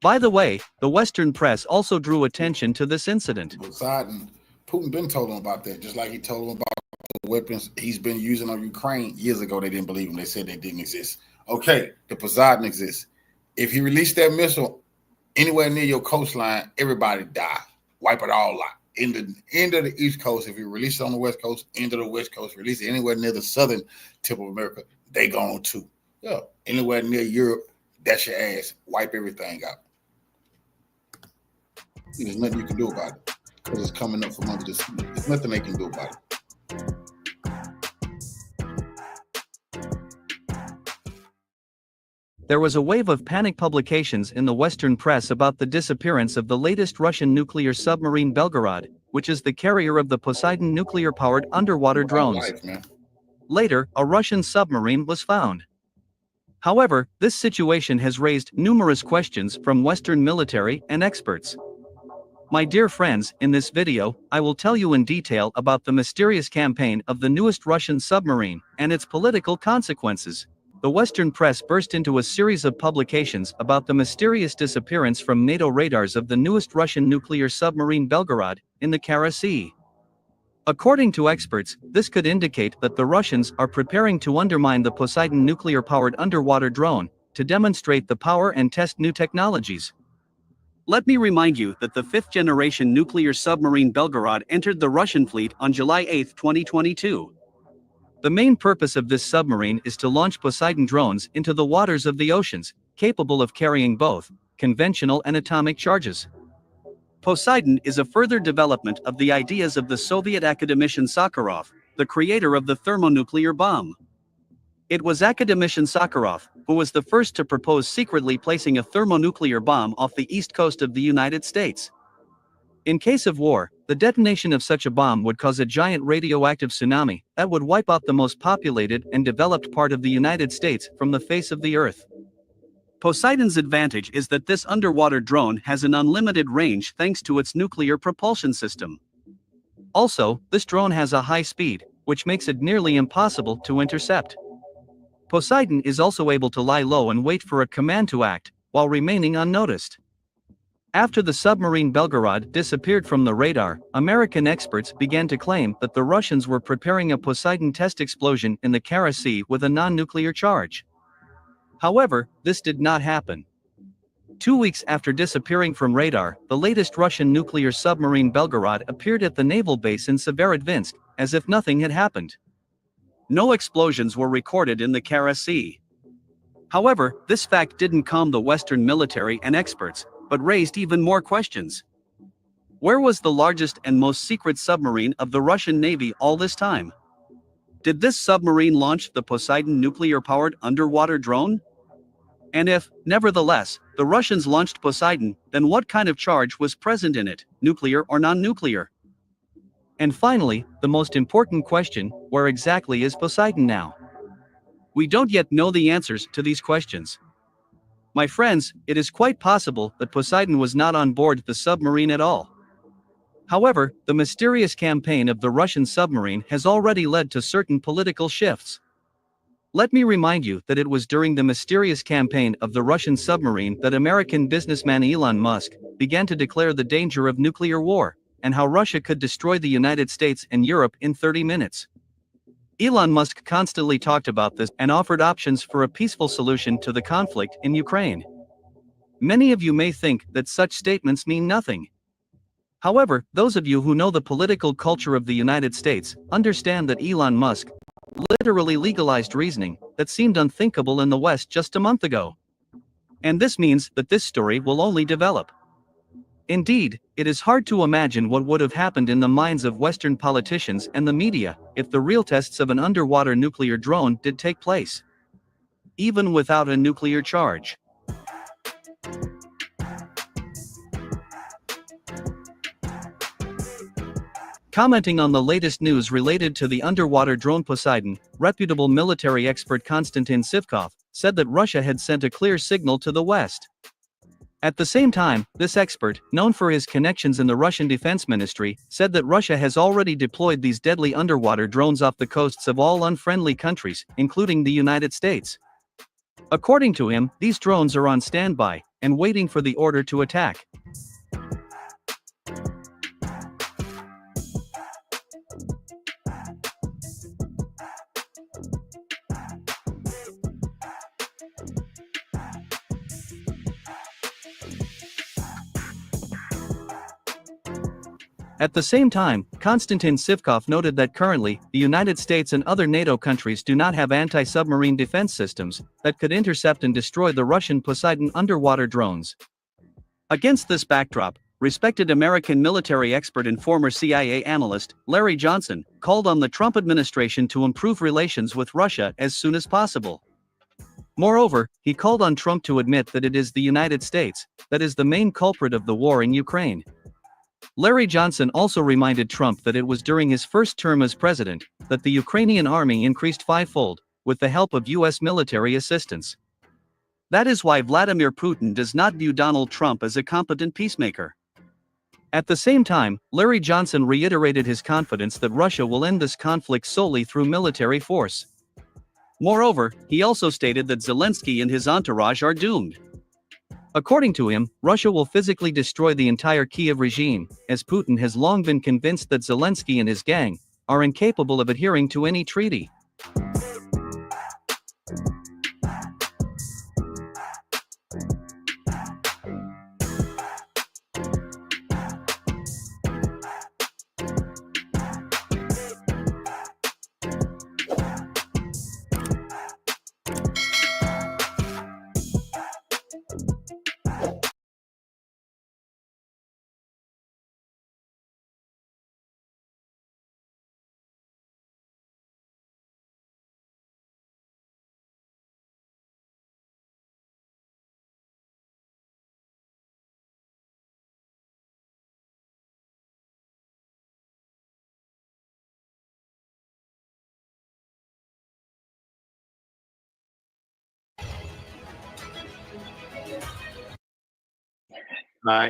By the way, the Western press also drew attention to this incident. Poseidon, Putin been told him about that, just like he told him about the weapons he's been using on Ukraine. Years ago, they didn't believe him. They said they didn't exist. Okay, the Poseidon exists. If he released that missile anywhere near your coastline, everybody die. Wipe it all out. In the end of the East Coast, if you release it on the West Coast, end of the West Coast, release it anywhere near the southern tip of America, they gone too. Yeah, anywhere near Europe, that's your ass. Wipe everything out. There's nothing you can do about it because it's coming up from under the sea. There's nothing they can do about it. There was a wave of panic publications in the Western press about the disappearance of the latest Russian nuclear submarine Belgorod, which is the carrier of the Poseidon nuclear-powered underwater drones. Later, a Russian submarine was found. However, this situation has raised numerous questions from Western military and experts. My dear friends, in this video, I will tell you in detail about the mysterious campaign of the newest Russian submarine and its political consequences. The Western press burst into a series of publications about the mysterious disappearance from NATO radars of the newest Russian nuclear submarine Belgorod in the Kara Sea. According to experts, this could indicate that the Russians are preparing to undermine the Poseidon nuclear-powered underwater drone to demonstrate the power and test new technologies. Let me remind you that the fifth-generation nuclear submarine Belgorod entered the Russian fleet on July 8, 2022. The main purpose of this submarine is to launch Poseidon drones into the waters of the oceans, capable of carrying both conventional and atomic charges. Poseidon is a further development of the ideas of the Soviet academician Sakharov, the creator of the thermonuclear bomb. It was academician Sakharov who was the first to propose secretly placing a thermonuclear bomb off the east coast of the United States. In case of war, the detonation of such a bomb would cause a giant radioactive tsunami that would wipe out the most populated and developed part of the United States from the face of the earth. Poseidon's advantage is that this underwater drone has an unlimited range thanks to its nuclear propulsion system. Also, this drone has a high speed, which makes it nearly impossible to intercept. Poseidon is also able to lie low and wait for a command to act, while remaining unnoticed. After the submarine Belgorod disappeared from the radar, American experts began to claim that the Russians were preparing a Poseidon test explosion in the Kara Sea with a non-nuclear charge. However, this did not happen. 2 weeks after disappearing from radar, the latest Russian nuclear submarine Belgorod appeared at the naval base in Severodvinsk, as if nothing had happened. No explosions were recorded in the Kara Sea. However, this fact didn't calm the Western military and experts, but raised even more questions. Where was the largest and most secret submarine of the Russian Navy all this time? Did this submarine launch the Poseidon nuclear-powered underwater drone? And if, nevertheless, the Russians launched Poseidon, then what kind of charge was present in it, nuclear or non-nuclear? And finally, the most important question, where exactly is Poseidon now? We don't yet know the answers to these questions. My friends, it is quite possible that Poseidon was not on board the submarine at all. However, the mysterious campaign of the Russian submarine has already led to certain political shifts. Let me remind you that it was during the mysterious campaign of the Russian submarine that American businessman Elon Musk began to declare the danger of nuclear war, and how Russia could destroy the United States and Europe in 30 minutes. Elon Musk constantly talked about this and offered options for a peaceful solution to the conflict in Ukraine. Many of you may think that such statements mean nothing. However, those of you who know the political culture of the United States understand that Elon Musk literally legalized reasoning that seemed unthinkable in the West just a month ago. And this means that this story will only develop. Indeed, it is hard to imagine what would have happened in the minds of Western politicians and the media if the real tests of an underwater nuclear drone did take place. Even without a nuclear charge. Commenting on the latest news related to the underwater drone Poseidon, reputable military expert Konstantin Sivkov said that Russia had sent a clear signal to the West. At the same time, this expert, known for his connections in the Russian Defense Ministry, said that Russia has already deployed these deadly underwater drones off the coasts of all unfriendly countries, including the United States. According to him, these drones are on standby and waiting for the order to attack. At the same time, Konstantin Sivkov noted that currently, the United States and other NATO countries do not have anti-submarine defense systems that could intercept and destroy the Russian Poseidon underwater drones. Against this backdrop, respected American military expert and former CIA analyst, Larry Johnson, called on the Trump administration to improve relations with Russia as soon as possible. Moreover, he called on Trump to admit that it is the United States that is the main culprit of the war in Ukraine. Larry Johnson also reminded Trump that it was during his first term as president that the Ukrainian army increased fivefold, with the help of U.S. military assistance. That is why Vladimir Putin does not view Donald Trump as a competent peacemaker. At the same time, Larry Johnson reiterated his confidence that Russia will end this conflict solely through military force. Moreover, he also stated that Zelensky and his entourage are doomed. According to him, Russia will physically destroy the entire Kiev regime, as Putin has long been convinced that Zelensky and his gang are incapable of adhering to any treaty.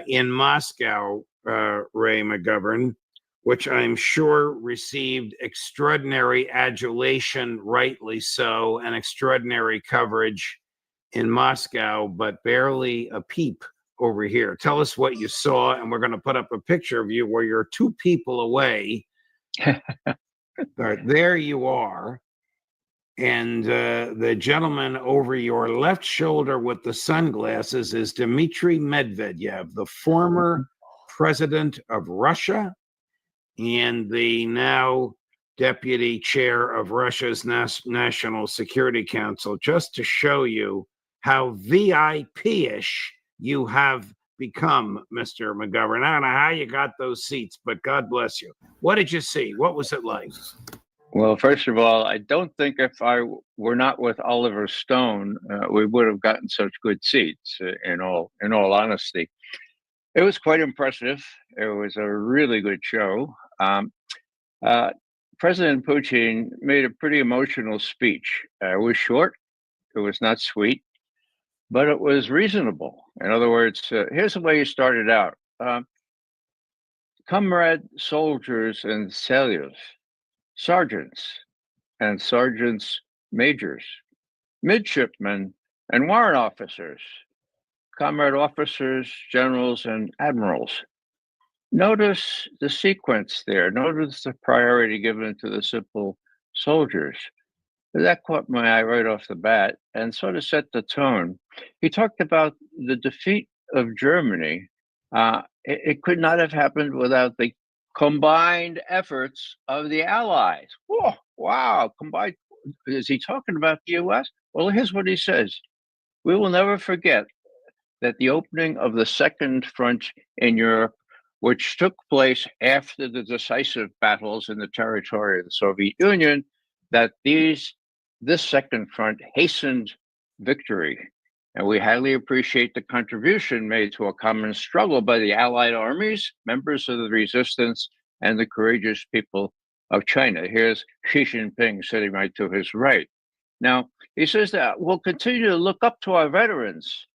In Moscow, Ray McGovern, which I'm sure received extraordinary adulation, rightly so, and extraordinary coverage in Moscow, but barely a peep over here. Tell us what you saw, and we're going to put up a picture of you where you're 2 people away. There you are. And the gentleman over your left shoulder with the sunglasses is Dmitry Medvedev, the former president of Russia and the now deputy chair of Russia's National Security Council, just to show you how VIP-ish you have become, Mr. McGovern. I don't know how you got those seats, but God bless you. What did you see? What was it like? Well, first of all, I don't think if I were not with Oliver Stone, we would have gotten such good seats. In all honesty, it was quite impressive. It was a really good show. President Putin made a pretty emotional speech. It was short. It was not sweet, but it was reasonable. In other words, here's the way he started out. Comrade soldiers and sailors, sergeants and sergeants majors, midshipmen and warrant officers, comrade officers, generals, and admirals. Notice the sequence there. Notice the priority given to the simple soldiers. That caught my eye right off the bat and sort of set the tone. He talked about the defeat of Germany. It could not have happened without the combined efforts of the Allies. Whoa, wow, combined. Is he talking about the US? Well, here's what he says. We will never forget that the opening of the second front in Europe, which took place after the decisive battles in the territory of the Soviet Union, that this second front hastened victory. And we highly appreciate the contribution made to a common struggle by the Allied armies, members of the resistance, and the courageous people of China. Here's Xi Jinping sitting right to his right. Now, he says that we'll continue to look up to our veterans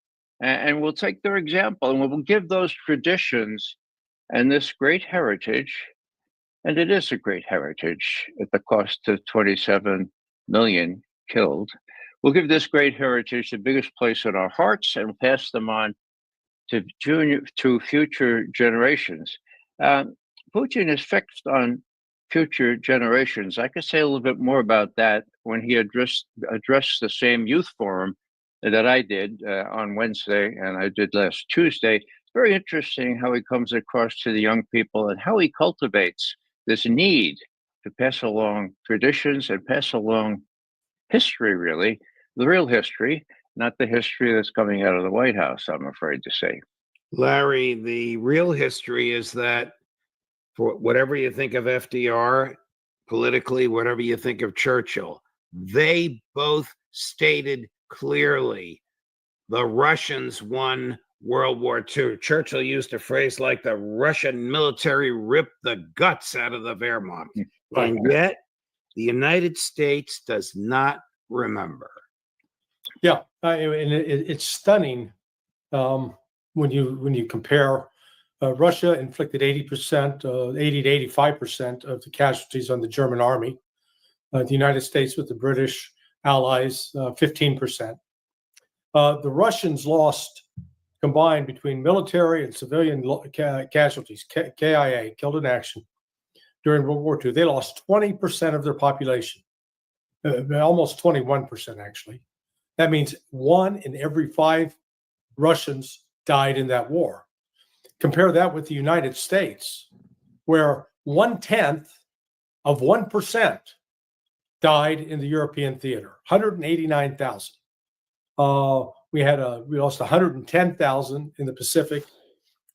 and we'll take their example and we'll give those traditions and this great heritage, and it is a great heritage at the cost of 27 million killed. We'll give this great heritage the biggest place in our hearts and pass them on to future generations. Putin is fixed on future generations. I could say a little bit more about that when he addressed the same youth forum that I did on Wednesday and I did last Tuesday. It's very interesting how he comes across to the young people and how he cultivates this need to pass along traditions and pass along history, really, the real history, not the history that's coming out of the White House, I'm afraid to say. Larry, the real history is that for whatever you think of FDR politically, whatever you think of Churchill, they both stated clearly the Russians won World War II. Churchill used a phrase like the Russian military ripped the guts out of the Wehrmacht. And yet the United States does not remember. Yeah, and it's stunning when you compare. Russia inflicted 80% to 85% of the casualties on the German army. The United States with the British allies, 15%. The Russians lost, combined between military and civilian casualties, KIA, killed in action, during World War II. They lost 20% of their population, almost 21% actually. That means 1 in every 5 Russians died in that war. Compare that with the United States, where 1/10 of 1% died in the European theater, 189,000. We lost 110,000 in the Pacific,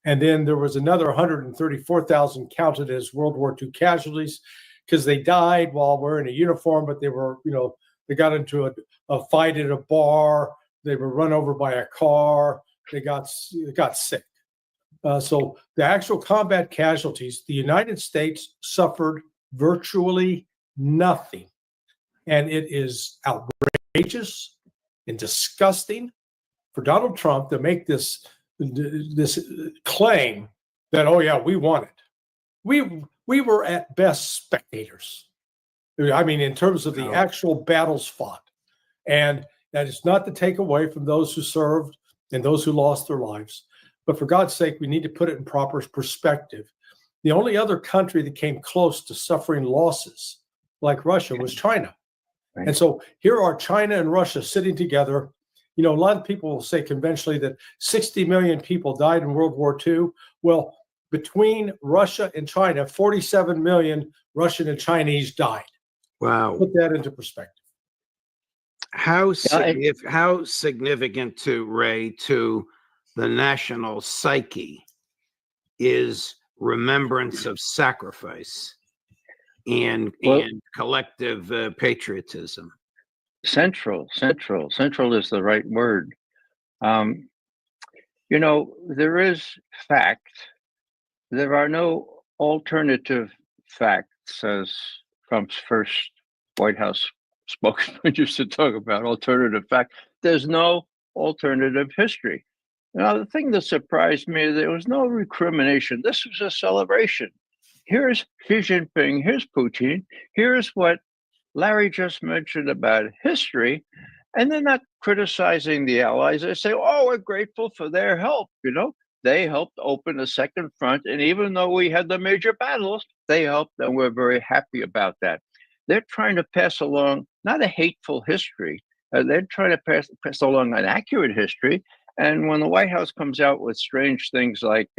and then there was another 134,000 counted as World War II casualties because they died while wearing a uniform, but they were, they got into a fight at a bar, they were run over by a car, they got sick. So the actual combat casualties, the United States suffered virtually nothing. And it is outrageous and disgusting for Donald Trump to make this claim that, oh yeah, we won it. We were at best spectators. I mean, in terms of the actual battles fought. And that is not to take away from those who served and those who lost their lives. But for God's sake, we need to put it in proper perspective. The only other country that came close to suffering losses like Russia was China. And so here are China and Russia sitting together. A lot of people will say conventionally that 60 million people died in World War II. Well, between Russia and China, 47 million Russian and Chinese died. Wow. Put that into perspective. How significant to Ray to the national psyche is remembrance of sacrifice and collective patriotism. Central is the right word. You know, there is fact. There are no alternative facts, as Trump's first White House spokesman used to talk about alternative fact. There's no alternative history. Now, the thing that surprised me, there was no recrimination. This was a celebration. Here's Xi Jinping, here's Putin, here's what Larry just mentioned about history, and they're not criticizing the allies. They say, oh, we're grateful for their help. You know, they helped open a second front. And even though we had the major battles, they helped, and we're very happy about that. They're trying to pass along not a hateful history. They're trying to pass along an accurate history. And when the White House comes out with strange things like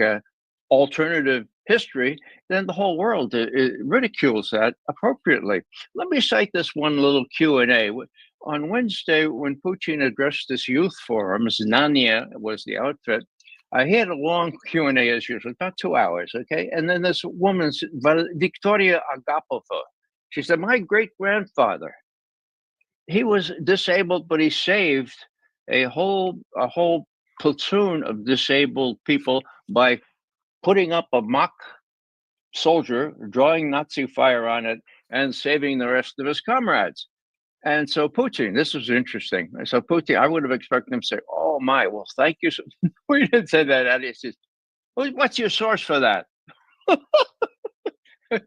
alternative history, then the whole world ridicules that appropriately. Let me cite this one little Q&A. On Wednesday, when Putin addressed this youth forum, Znania was the outfit, he had a long Q&A as usual, about 2 hours, okay? And then this woman, Victoria Agapova, she said, my great-grandfather, he was disabled, but he saved a whole platoon of disabled people by putting up a mock soldier, drawing Nazi fire on it, and saving the rest of his comrades. And so Putin, this was interesting. So Putin, I would have expected him to say, oh my, well, thank you. We didn't say that. He says, what's your source for that? You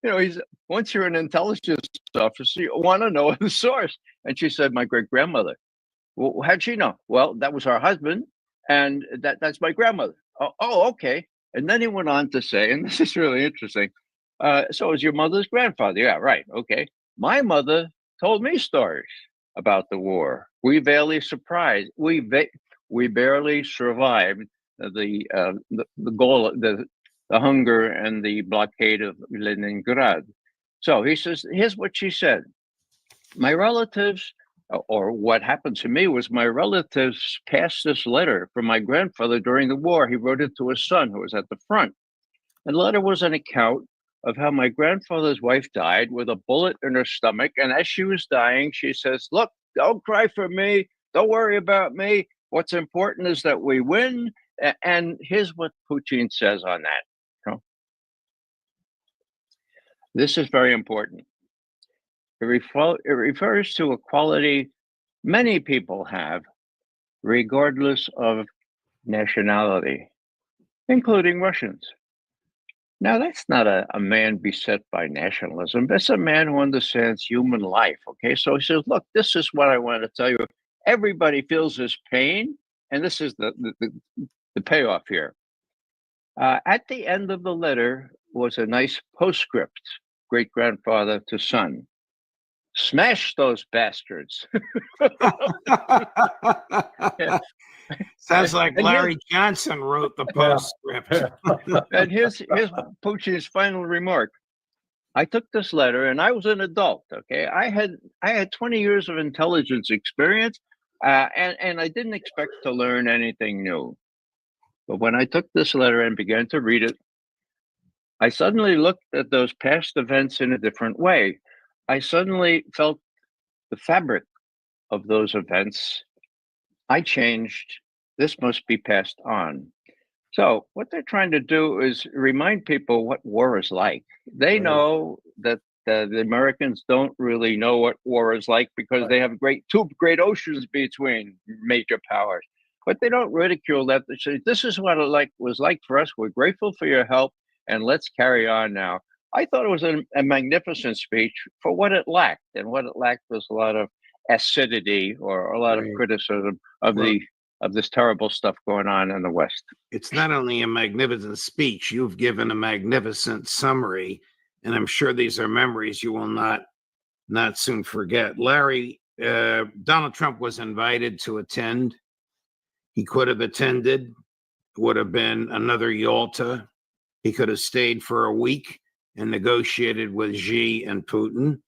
know, once you're an intelligence officer, you want to know the source. And she said, my great-grandmother. Well, how'd she know? Well, that was her husband, and that's my grandmother. Oh, okay. And then he went on to say, and this is really interesting. So it was your mother's grandfather? Yeah, right. Okay. My mother told me stories about the war. We barely survived. We barely survived the hunger and the blockade of Leningrad. So he says, here's what she said. My relatives, or what happened to me was my relatives passed this letter from my grandfather during the war. He wrote it to his son who was at the front. And the letter was an account of how my grandfather's wife died with a bullet in her stomach. And as she was dying, she says, look, don't cry for me. Don't worry about me. What's important is that we win. And here's what Putin says on that. You know? This is very important. It refers to a quality many people have, regardless of nationality, including Russians. Now, that's not a man beset by nationalism. That's a man who understands human life, okay? So he says, look, this is what I want to tell you. Everybody feels this pain, and this is the payoff here. At the end of the letter was a nice postscript, great-grandfather to son. Smash those bastards. Sounds like Larry Johnson wrote the postscript. And here's Putin's final remark. I took this letter, and I was an adult. Okay, I had 20 years of intelligence experience, and I didn't expect to learn anything new. But when I took this letter and began to read it, I suddenly looked at those past events in a different way. I suddenly felt the fabric of those events. I changed. This must be passed on. So what they're trying to do is remind people what war is like. They know that the Americans don't really know what war is like because they have two great oceans between major powers. But they don't ridicule that. They say, this is what it was like for us. We're grateful for your help, and let's carry on now. I thought it was a magnificent speech for what it lacked, and what it lacked was a lot of acidity or a lot of criticism of this terrible stuff going on in the West. It's not only a magnificent speech, you've given a magnificent summary, and I'm sure these are memories you will not soon forget. Larry, Donald Trump was invited to attend. He could have attended, would have been another Yalta. He could have stayed for a week and negotiated with Xi and Putin.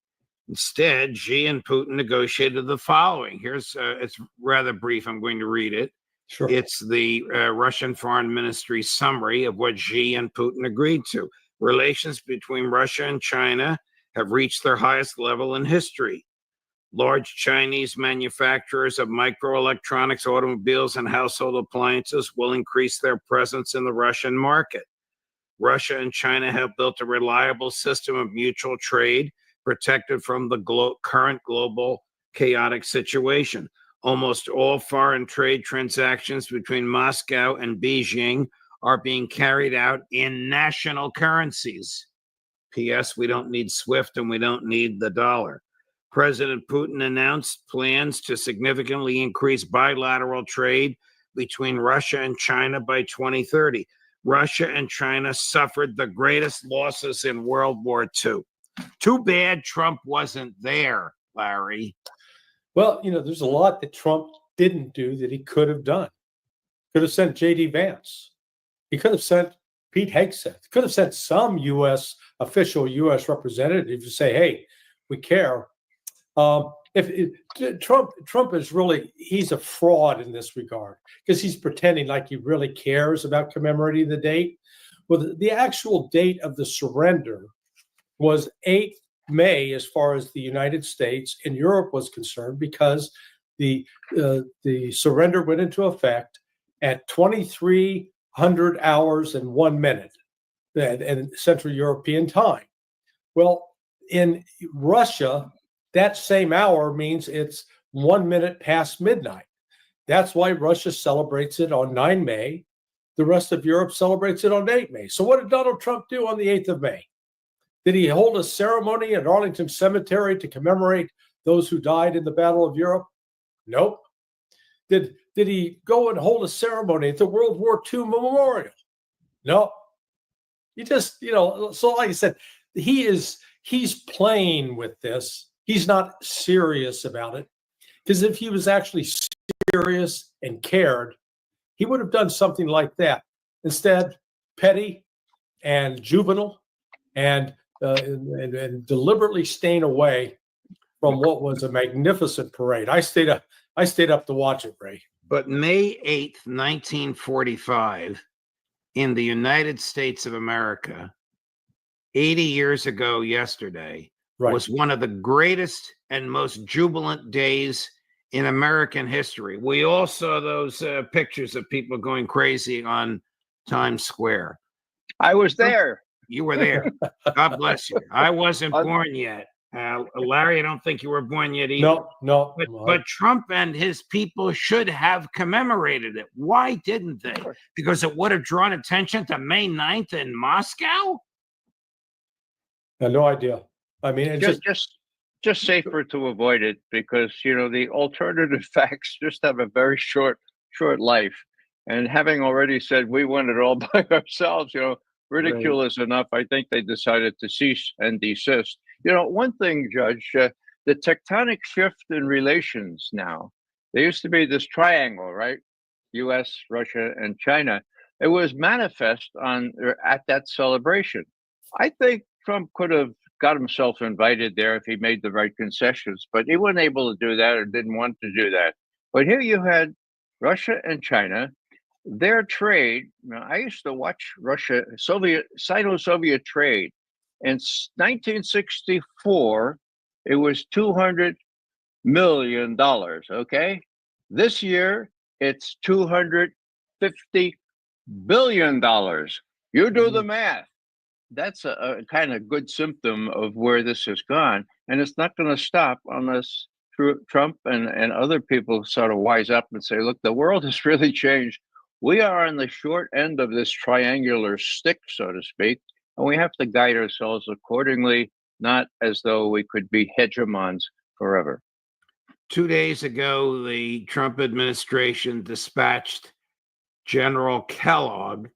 Instead, Xi and Putin negotiated the following. Here's, it's rather brief. I'm going to read it. Sure. It's the Russian Foreign Ministry summary of what Xi and Putin agreed to. Relations between Russia and China have reached their highest level in history. Large Chinese manufacturers of microelectronics, automobiles, and household appliances will increase their presence in the Russian market. Russia and China have built a reliable system of mutual trade protected from the current global chaotic situation. Almost all foreign trade transactions between Moscow and Beijing are being carried out in national currencies. P.S. We don't need SWIFT and we don't need the dollar. President Putin announced plans to significantly increase bilateral trade between Russia and China by 2030. Russia and China suffered the greatest losses in World War II. Too bad Trump wasn't there, Larry. Well, there's a lot that Trump didn't do that he could have done. Could have sent J.D. Vance. He could have sent Pete Hegseth. Could have sent some official U.S. representative to say, hey, we care. Trump is really, he's a fraud in this regard because he's pretending like he really cares about commemorating the date. Well, the actual date of the surrender was 8th May as far as the United States and Europe was concerned, because the surrender went into effect at 2300 hours and 1 minute in Central European time. Well, in Russia, that same hour means it's 1 minute past midnight. That's why Russia celebrates it on 9 May. The rest of Europe celebrates it on 8 May. So what did Donald Trump do on the 8th of May? Did he hold a ceremony at Arlington Cemetery to commemorate those who died in the Battle of Europe? Nope. Did he go and hold a ceremony at the World War II Memorial? No. He just, so like I said, he's playing with this. He's not serious about it. Because if he was actually serious and cared, he would have done something like that. Instead, petty and juvenile and deliberately staying away from what was a magnificent parade. I stayed up to watch it, Ray. But May 8th, 1945, in the United States of America, 80 years ago yesterday, was one of the greatest and most jubilant days in American history. We all saw those pictures of people going crazy on Times Square. I was there. You were there. God bless you. I wasn't born yet. Larry, I don't think you were born yet either. No. But Trump and his people should have commemorated it. Why didn't they? Because it would have drawn attention to May 9th in Moscow? No idea. I mean, it's just safer to avoid it because, the alternative facts just have a very short life. And having already said we won it all by ourselves, ridicule is enough. I think they decided to cease and desist. One thing, Judge, the tectonic shift in relations now, there used to be this triangle, right? U.S., Russia, and China. It was manifest at that celebration. I think Trump could have got himself invited there if he made the right concessions, but he wasn't able to do that or didn't want to do that. But here you had Russia and China, their trade. I used to watch Sino-Soviet trade. In 1964, it was $200 million, okay? This year, it's $250 billion. You do the math. That's a kind of good symptom of where this has gone. And it's not going to stop unless Trump and other people sort of wise up and say, look, the world has really changed. We are on the short end of this triangular stick, so to speak, and we have to guide ourselves accordingly, not as though we could be hegemons forever. 2 days ago, the Trump administration dispatched General Kellogg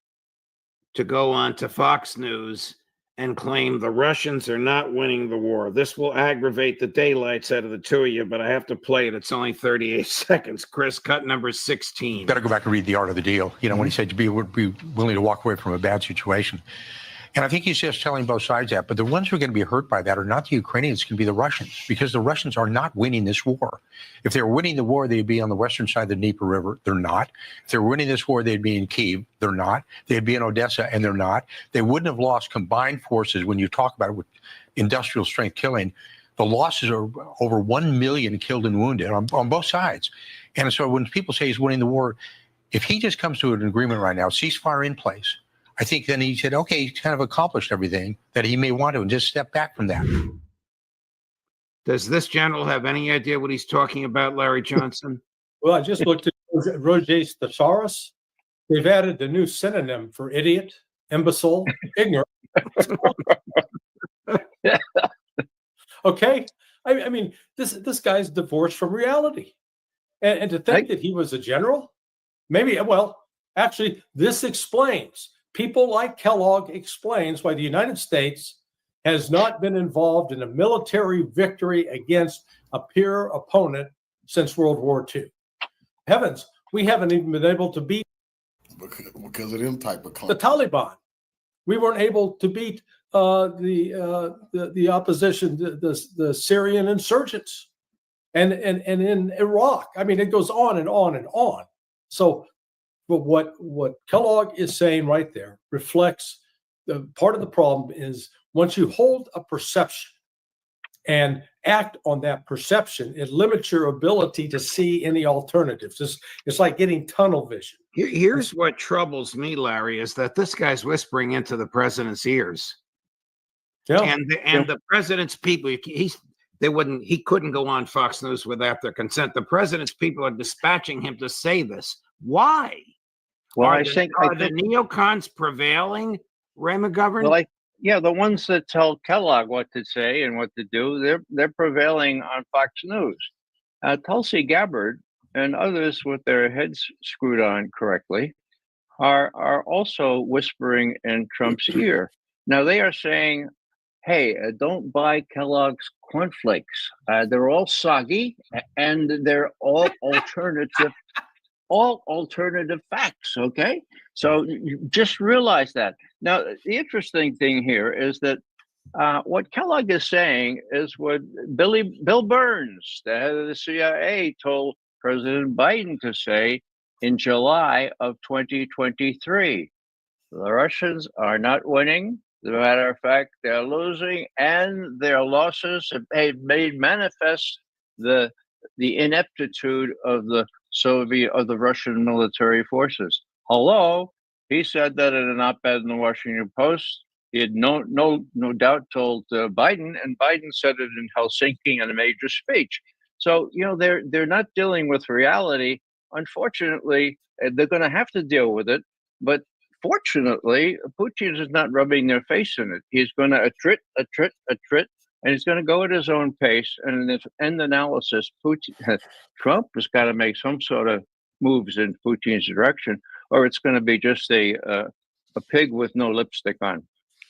to go on to Fox News and claim the Russians are not winning the war. This will aggravate the daylights out of the two of you, but I have to play it. It's only 38 seconds. Chris, cut number 16. Better go back and read The Art of the Deal. When he said would be willing to walk away from a bad situation. And I think he's just telling both sides that. But the ones who are going to be hurt by that are not the Ukrainians, it's going to be the Russians, because the Russians are not winning this war. If they were winning the war, they'd be on the western side of the Dnieper River. They're not. If they were winning this war, they'd be in Kyiv. They're not. They'd be in Odessa, and they're not. They wouldn't have lost combined forces when you talk about it with industrial strength killing. The losses are over 1 million killed and wounded on both sides. And so when people say he's winning the war, if he just comes to an agreement right now, ceasefire in place, I think then he said, okay, he's kind of accomplished everything that he may want to and just step back from that. Does this general have any idea what he's talking about, Larry Johnson? Well, I just looked at Roger's thesaurus. They've added the new synonym for idiot, imbecile, ignorant. Okay, I mean, this guy's divorced from reality, and to think that he was a general, maybe. Well, actually, this explains. People like Kellogg explains why the United States has not been involved in a military victory against a peer opponent since World War II. Heavens, we haven't even been able to beat because of them type of the Taliban. We weren't able to beat the opposition, the Syrian insurgents, and in Iraq. I mean, it goes on and on and on. So, but what Kellogg is saying right there reflects the part of the problem is once you hold a perception and act on that perception, it limits your ability to see any alternatives. It's like getting tunnel vision. Here's what troubles me, Larry, is that this guy's whispering into the president's ears. Yeah. And the president's people, he couldn't go on Fox News without their consent. The president's people are dispatching him to say this. Why? Well, are I the think neocons prevailing, Ray McGovern? Well, yeah, the ones that tell Kellogg what to say and what to do, they're prevailing on Fox News. Tulsi Gabbard and others with their heads screwed on correctly are also whispering in Trump's ear. Now they are saying, hey, don't buy Kellogg's cornflakes. They're all soggy and they're all alternative facts, okay? So you just realize that. Now, the interesting thing here is that what Kellogg is saying is what Bill Burns, the head of the CIA, told President Biden to say in July of 2023. The Russians are not winning. As a matter of fact, they're losing, and their losses have made manifest the ineptitude of the Russian military forces. Hello, he said that in an op-ed in the Washington Post. He had no doubt told Biden, and Biden said it in Helsinki in a major speech. So they're not dealing with reality. Unfortunately, they're going to have to deal with it. But fortunately, Putin is not rubbing their face in it. He's going to attrit, and he's going to go at his own pace. And in the end analysis, Trump has got to make some sort of moves in Putin's direction, or it's going to be just a pig with no lipstick on.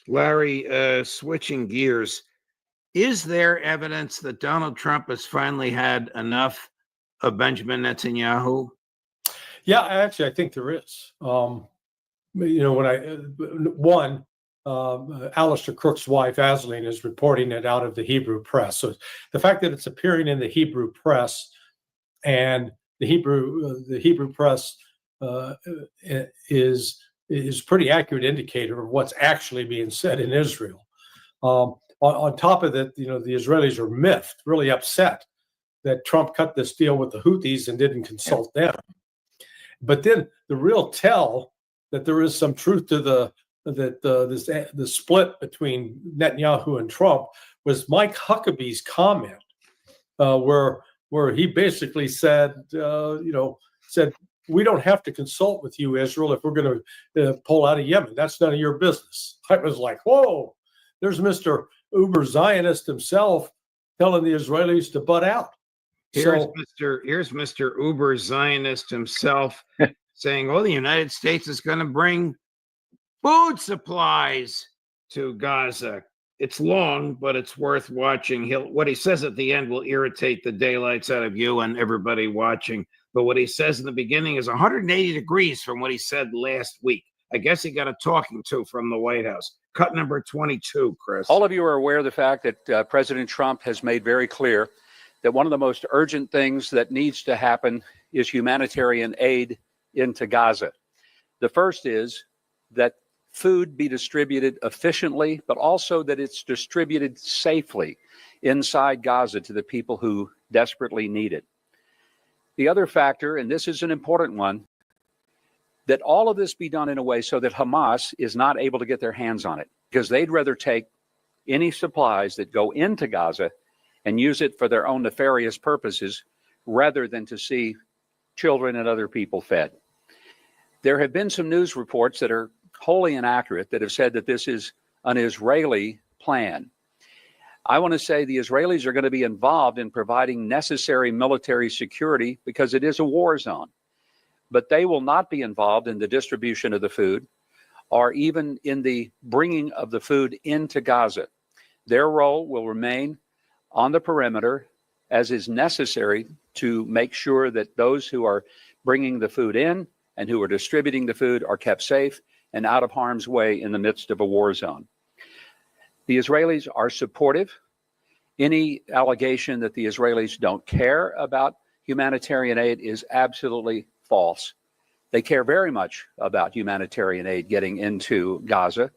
Larry, switching gears, is there evidence that Donald Trump has finally had enough of Benjamin Netanyahu? Yeah, actually, I think there is. When Alistair Crook's wife, Asleen, is reporting it out of the Hebrew press. So the fact that it's appearing in the Hebrew press and the Hebrew press is pretty accurate indicator of what's actually being said in Israel. On top of that, the Israelis are miffed, really upset that Trump cut this deal with the Houthis and didn't consult them. But then the real tell that there is some truth to the split between Netanyahu and Trump was Mike Huckabee's comment, where he basically said, we don't have to consult with you, Israel, if we're going to pull out of Yemen. That's none of your business. I was like, whoa, there's Mr. Uber Zionist himself telling the Israelis to butt out. Here's Mr. Uber Zionist himself saying, the United States is going to bring food supplies to Gaza. It's long, but it's worth watching. What he says at the end will irritate the daylights out of you and everybody watching. But what he says in the beginning is 180 degrees from what he said last week. I guess he got a talking to from the White House. Cut number 22, Chris. All of you are aware of the fact that President Trump has made very clear that one of the most urgent things that needs to happen is humanitarian aid into Gaza. The first is that food be distributed efficiently, but also that it's distributed safely inside Gaza to the people who desperately need it. The other factor, and this is an important one, that all of this be done in a way so that Hamas is not able to get their hands on it, because they'd rather take any supplies that go into Gaza and use it for their own nefarious purposes rather than to see children and other people fed. There have been some news reports that are wholly inaccurate that have said that this is an Israeli plan. I want to say the Israelis are going to be involved in providing necessary military security because it is a war zone, but they will not be involved in the distribution of the food or even in the bringing of the food into Gaza. Their role will remain on the perimeter as is necessary to make sure that those who are bringing the food in and who are distributing the food are kept safe and out of harm's way in the midst of a war zone. The Israelis are supportive. Any allegation that the Israelis don't care about humanitarian aid is absolutely false. They care very much about humanitarian aid getting into Gaza,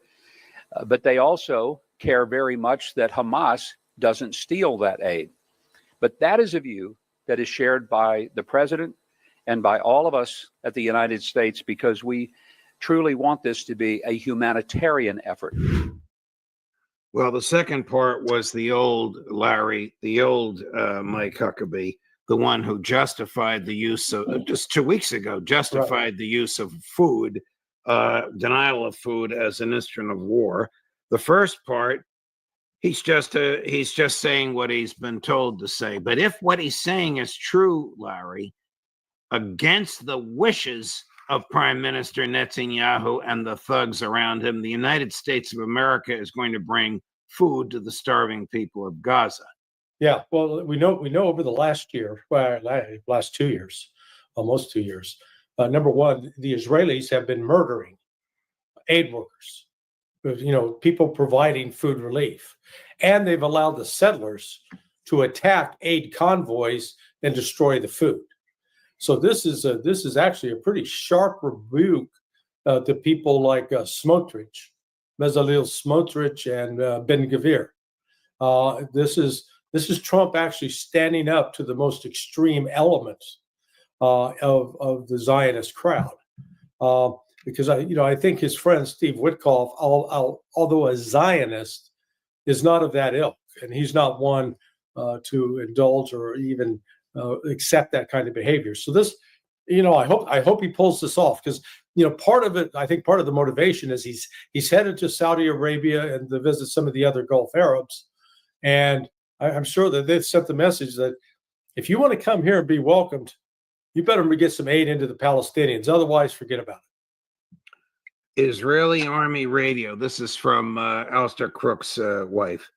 but they also care very much that Hamas doesn't steal that aid. But that is a view that is shared by the president and by all of us at the United States, because we truly want this to be a humanitarian effort. Well, the second part was the old Larry, the old Mike Huckabee, the one who justified the use of, just 2 weeks ago, justified the use of food, denial of food as an instrument of war. The first part, he's just saying what he's been told to say. But if what he's saying is true, Larry, against the wishes of Prime Minister Netanyahu and the thugs around him, the United States of America is going to bring food to the starving people of Gaza. Yeah, well, we know over the last year, well, last 2 years, almost 2 years. Number one, the Israelis have been murdering aid workers, people providing food relief, and they've allowed the settlers to attack aid convoys and destroy the food. So this is actually a pretty sharp rebuke to people like Smotrich, Bezalel Smotrich, and Ben Gvir. This is Trump actually standing up to the most extreme elements of the Zionist crowd. Because I think his friend Steve Witkoff, although a Zionist, is not of that ilk, and he's not one to indulge or even accept that kind of behavior. So this, I hope he pulls this off, because part of it, I think part of the motivation is he's headed to Saudi Arabia and to visit some of the other Gulf Arabs, and I'm sure that they've sent the message that if you want to come here and be welcomed, you better get some aid into the Palestinians. Otherwise, forget about it. Israeli Army Radio. This is from Alistair Crook's wife.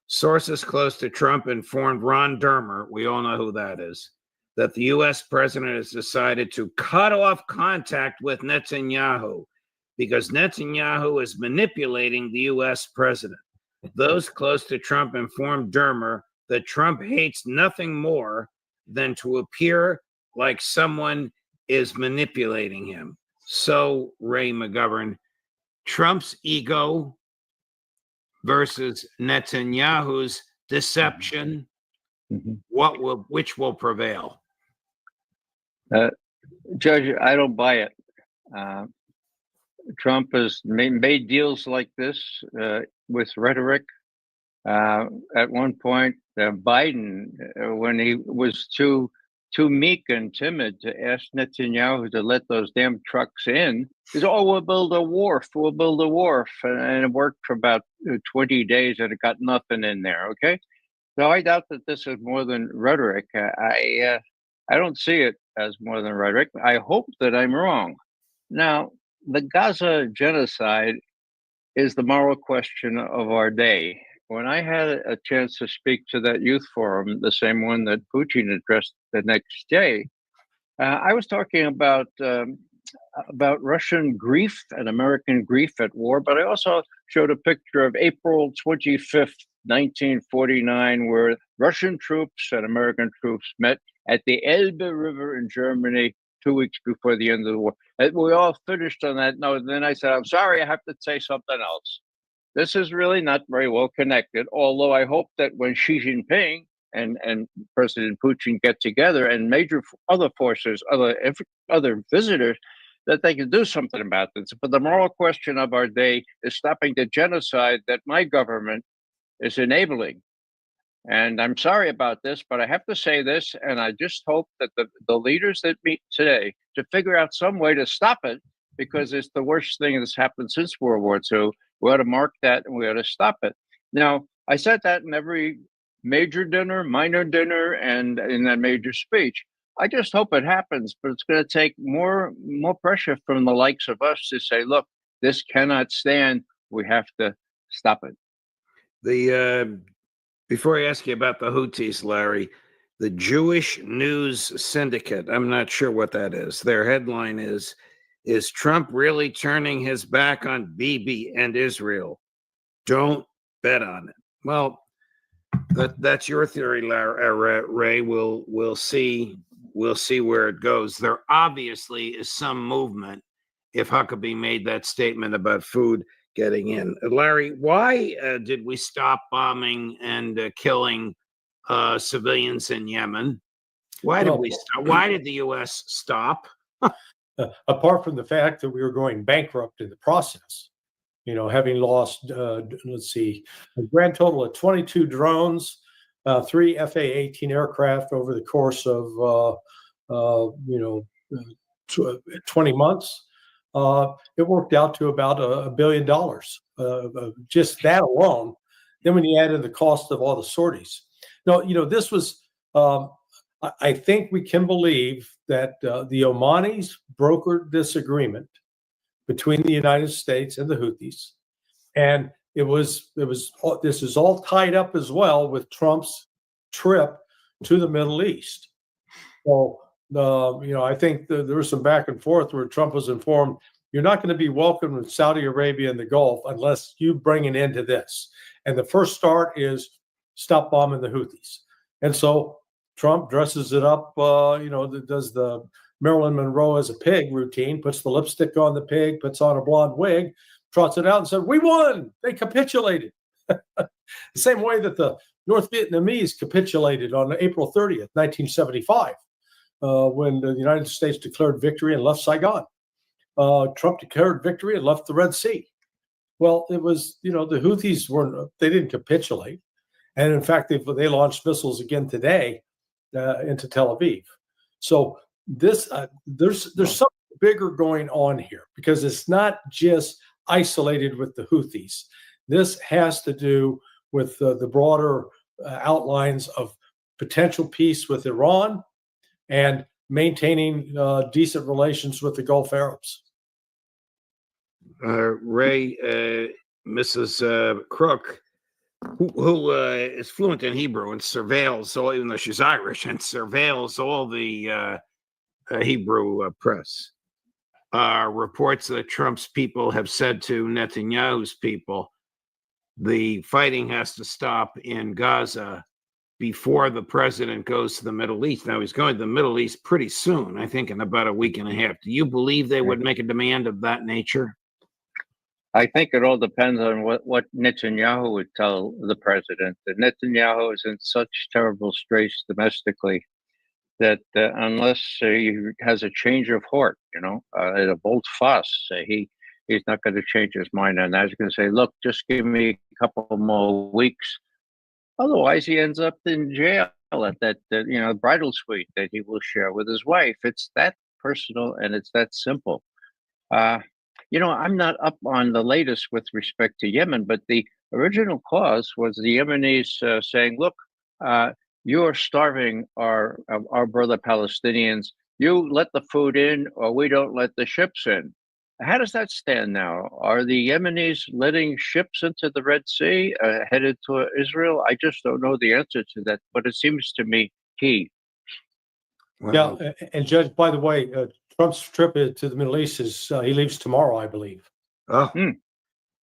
Sources close to Trump informed Ron Dermer, we all know who that is, that the U.S. president has decided to cut off contact with Netanyahu because Netanyahu is manipulating the U.S. president. Those close to Trump informed Dermer that Trump hates nothing more than to appear like someone is manipulating him. So, Ray McGovern, Trump's ego versus Netanyahu's deception, which will prevail? Judge, I don't buy it. Trump has made deals like this with rhetoric. At one point, Biden, when he was too meek and timid to ask Netanyahu to let those damn trucks in, he said, we'll build a wharf, and it worked for about 20 days and it got nothing in there, okay? So I doubt that this is more than rhetoric. I don't see it as more than rhetoric. I hope that I'm wrong. Now, the Gaza genocide is the moral question of our day. When I had a chance to speak to that youth forum, the same one that Putin addressed the next day, I was talking about Russian grief and American grief at war, but I also showed a picture of April 25th, 1949, where Russian troops and American troops met at the Elbe River in Germany 2 weeks before the end of the war. And we all finished on that note. And then I said, I'm sorry, I have to say something else. This is really not very well connected, although I hope that when Xi Jinping and President Putin get together and major other forces, other visitors, that they can do something about this. But the moral question of our day is stopping the genocide that my government is enabling. And I'm sorry about this, but I have to say this, and I just hope that the leaders that meet today to figure out some way to stop it, because it's the worst thing that's happened since World War II. We ought to mark that and we ought to stop it. Now, I said that in every major dinner, minor dinner, and in that major speech. I just hope it happens, but it's going to take more pressure from the likes of us to say, look, this cannot stand. We have to stop it. Before I ask you about the Houthis, Larry, the Jewish News Syndicate, I'm not sure what that is. Their headline is Trump really turning his back on Bibi and Israel? Don't bet on it. Well, that's your theory, Ray. We'll see where it goes. There obviously is some movement if Huckabee made that statement about food getting in. Larry, why did we stop bombing and killing civilians in Yemen? Why did we stop? Why did the U.S. stop? Apart from the fact that we were going bankrupt in the process, having lost, let's see, a grand total of 22 drones, 3 FA-18 aircraft over the course of, 20 months. It worked out to about $1 billion, just that alone. Then when you add in the cost of all the sorties. No, this was, I think we can believe that the Omanis brokered this agreement between the United States and the Houthis. And this is all tied up as well with Trump's trip to the Middle East. So, I think there was some back and forth where Trump was informed, you're not going to be welcome in Saudi Arabia and the Gulf unless you bring an end to this. And the first start is stop bombing the Houthis. And so Trump dresses it up, does the Marilyn Monroe as a pig routine, puts the lipstick on the pig, puts on a blonde wig, trots it out and said, we won, they capitulated. The same way that the North Vietnamese capitulated on April 30th, 1975. When the United States declared victory and left Saigon. Trump declared victory and left the Red Sea. Well, it was, the Houthis they didn't capitulate. And in fact, they launched missiles again today into Tel Aviv. So there's something bigger going on here because it's not just isolated with the Houthis. This has to do with the broader outlines of potential peace with Iran and maintaining decent relations with the Gulf Arabs. Ray, Mrs. Crook, who is fluent in Hebrew and surveils, even though she's Irish, and surveils all the Hebrew press, reports that Trump's people have said to Netanyahu's people, the fighting has to stop in Gaza before the president goes to the Middle East. Now, he's going to the Middle East pretty soon, I think in about a week and a half. Do you believe they would make a demand of that nature? I think it all depends on what Netanyahu would tell the president. That Netanyahu is in such terrible straits domestically that unless he has a change of heart, at a bolt fuss, he's not going to change his mind on that. He's going to say, look, just give me a couple more weeks. Otherwise, he ends up in jail at that, bridal suite that he will share with his wife. It's that personal and it's that simple. I'm not up on the latest with respect to Yemen, but the original clause was the Yemenis saying, look, you're starving our brother Palestinians. You let the food in or we don't let the ships in. How does that stand now? Are the Yemenis letting ships into the Red Sea headed to Israel? I just don't know the answer to that, but it seems to me key. Wow. Yeah, and Judge, by the way, Trump's trip to the Middle East he leaves tomorrow, I believe. Oh.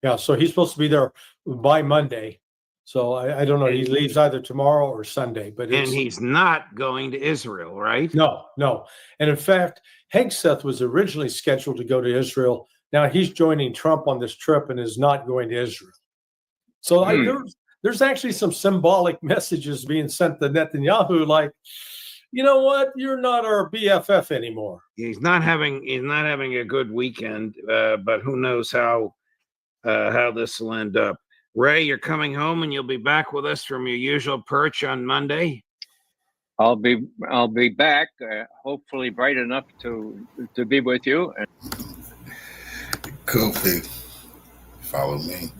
Yeah, so he's supposed to be there by Monday. So I don't know. He leaves either tomorrow or Sunday. And he's not going to Israel, right? No. And in fact, Hegseth was originally scheduled to go to Israel. Now he's joining Trump on this trip and is not going to Israel. So there's actually some symbolic messages being sent to Netanyahu, like, you know what, you're not our BFF anymore. He's not having a good weekend, but who knows how this will end up. Ray, you're coming home and you'll be back with us from your usual perch on Monday. I'll be back, hopefully bright enough to be with you. Cool, follow me.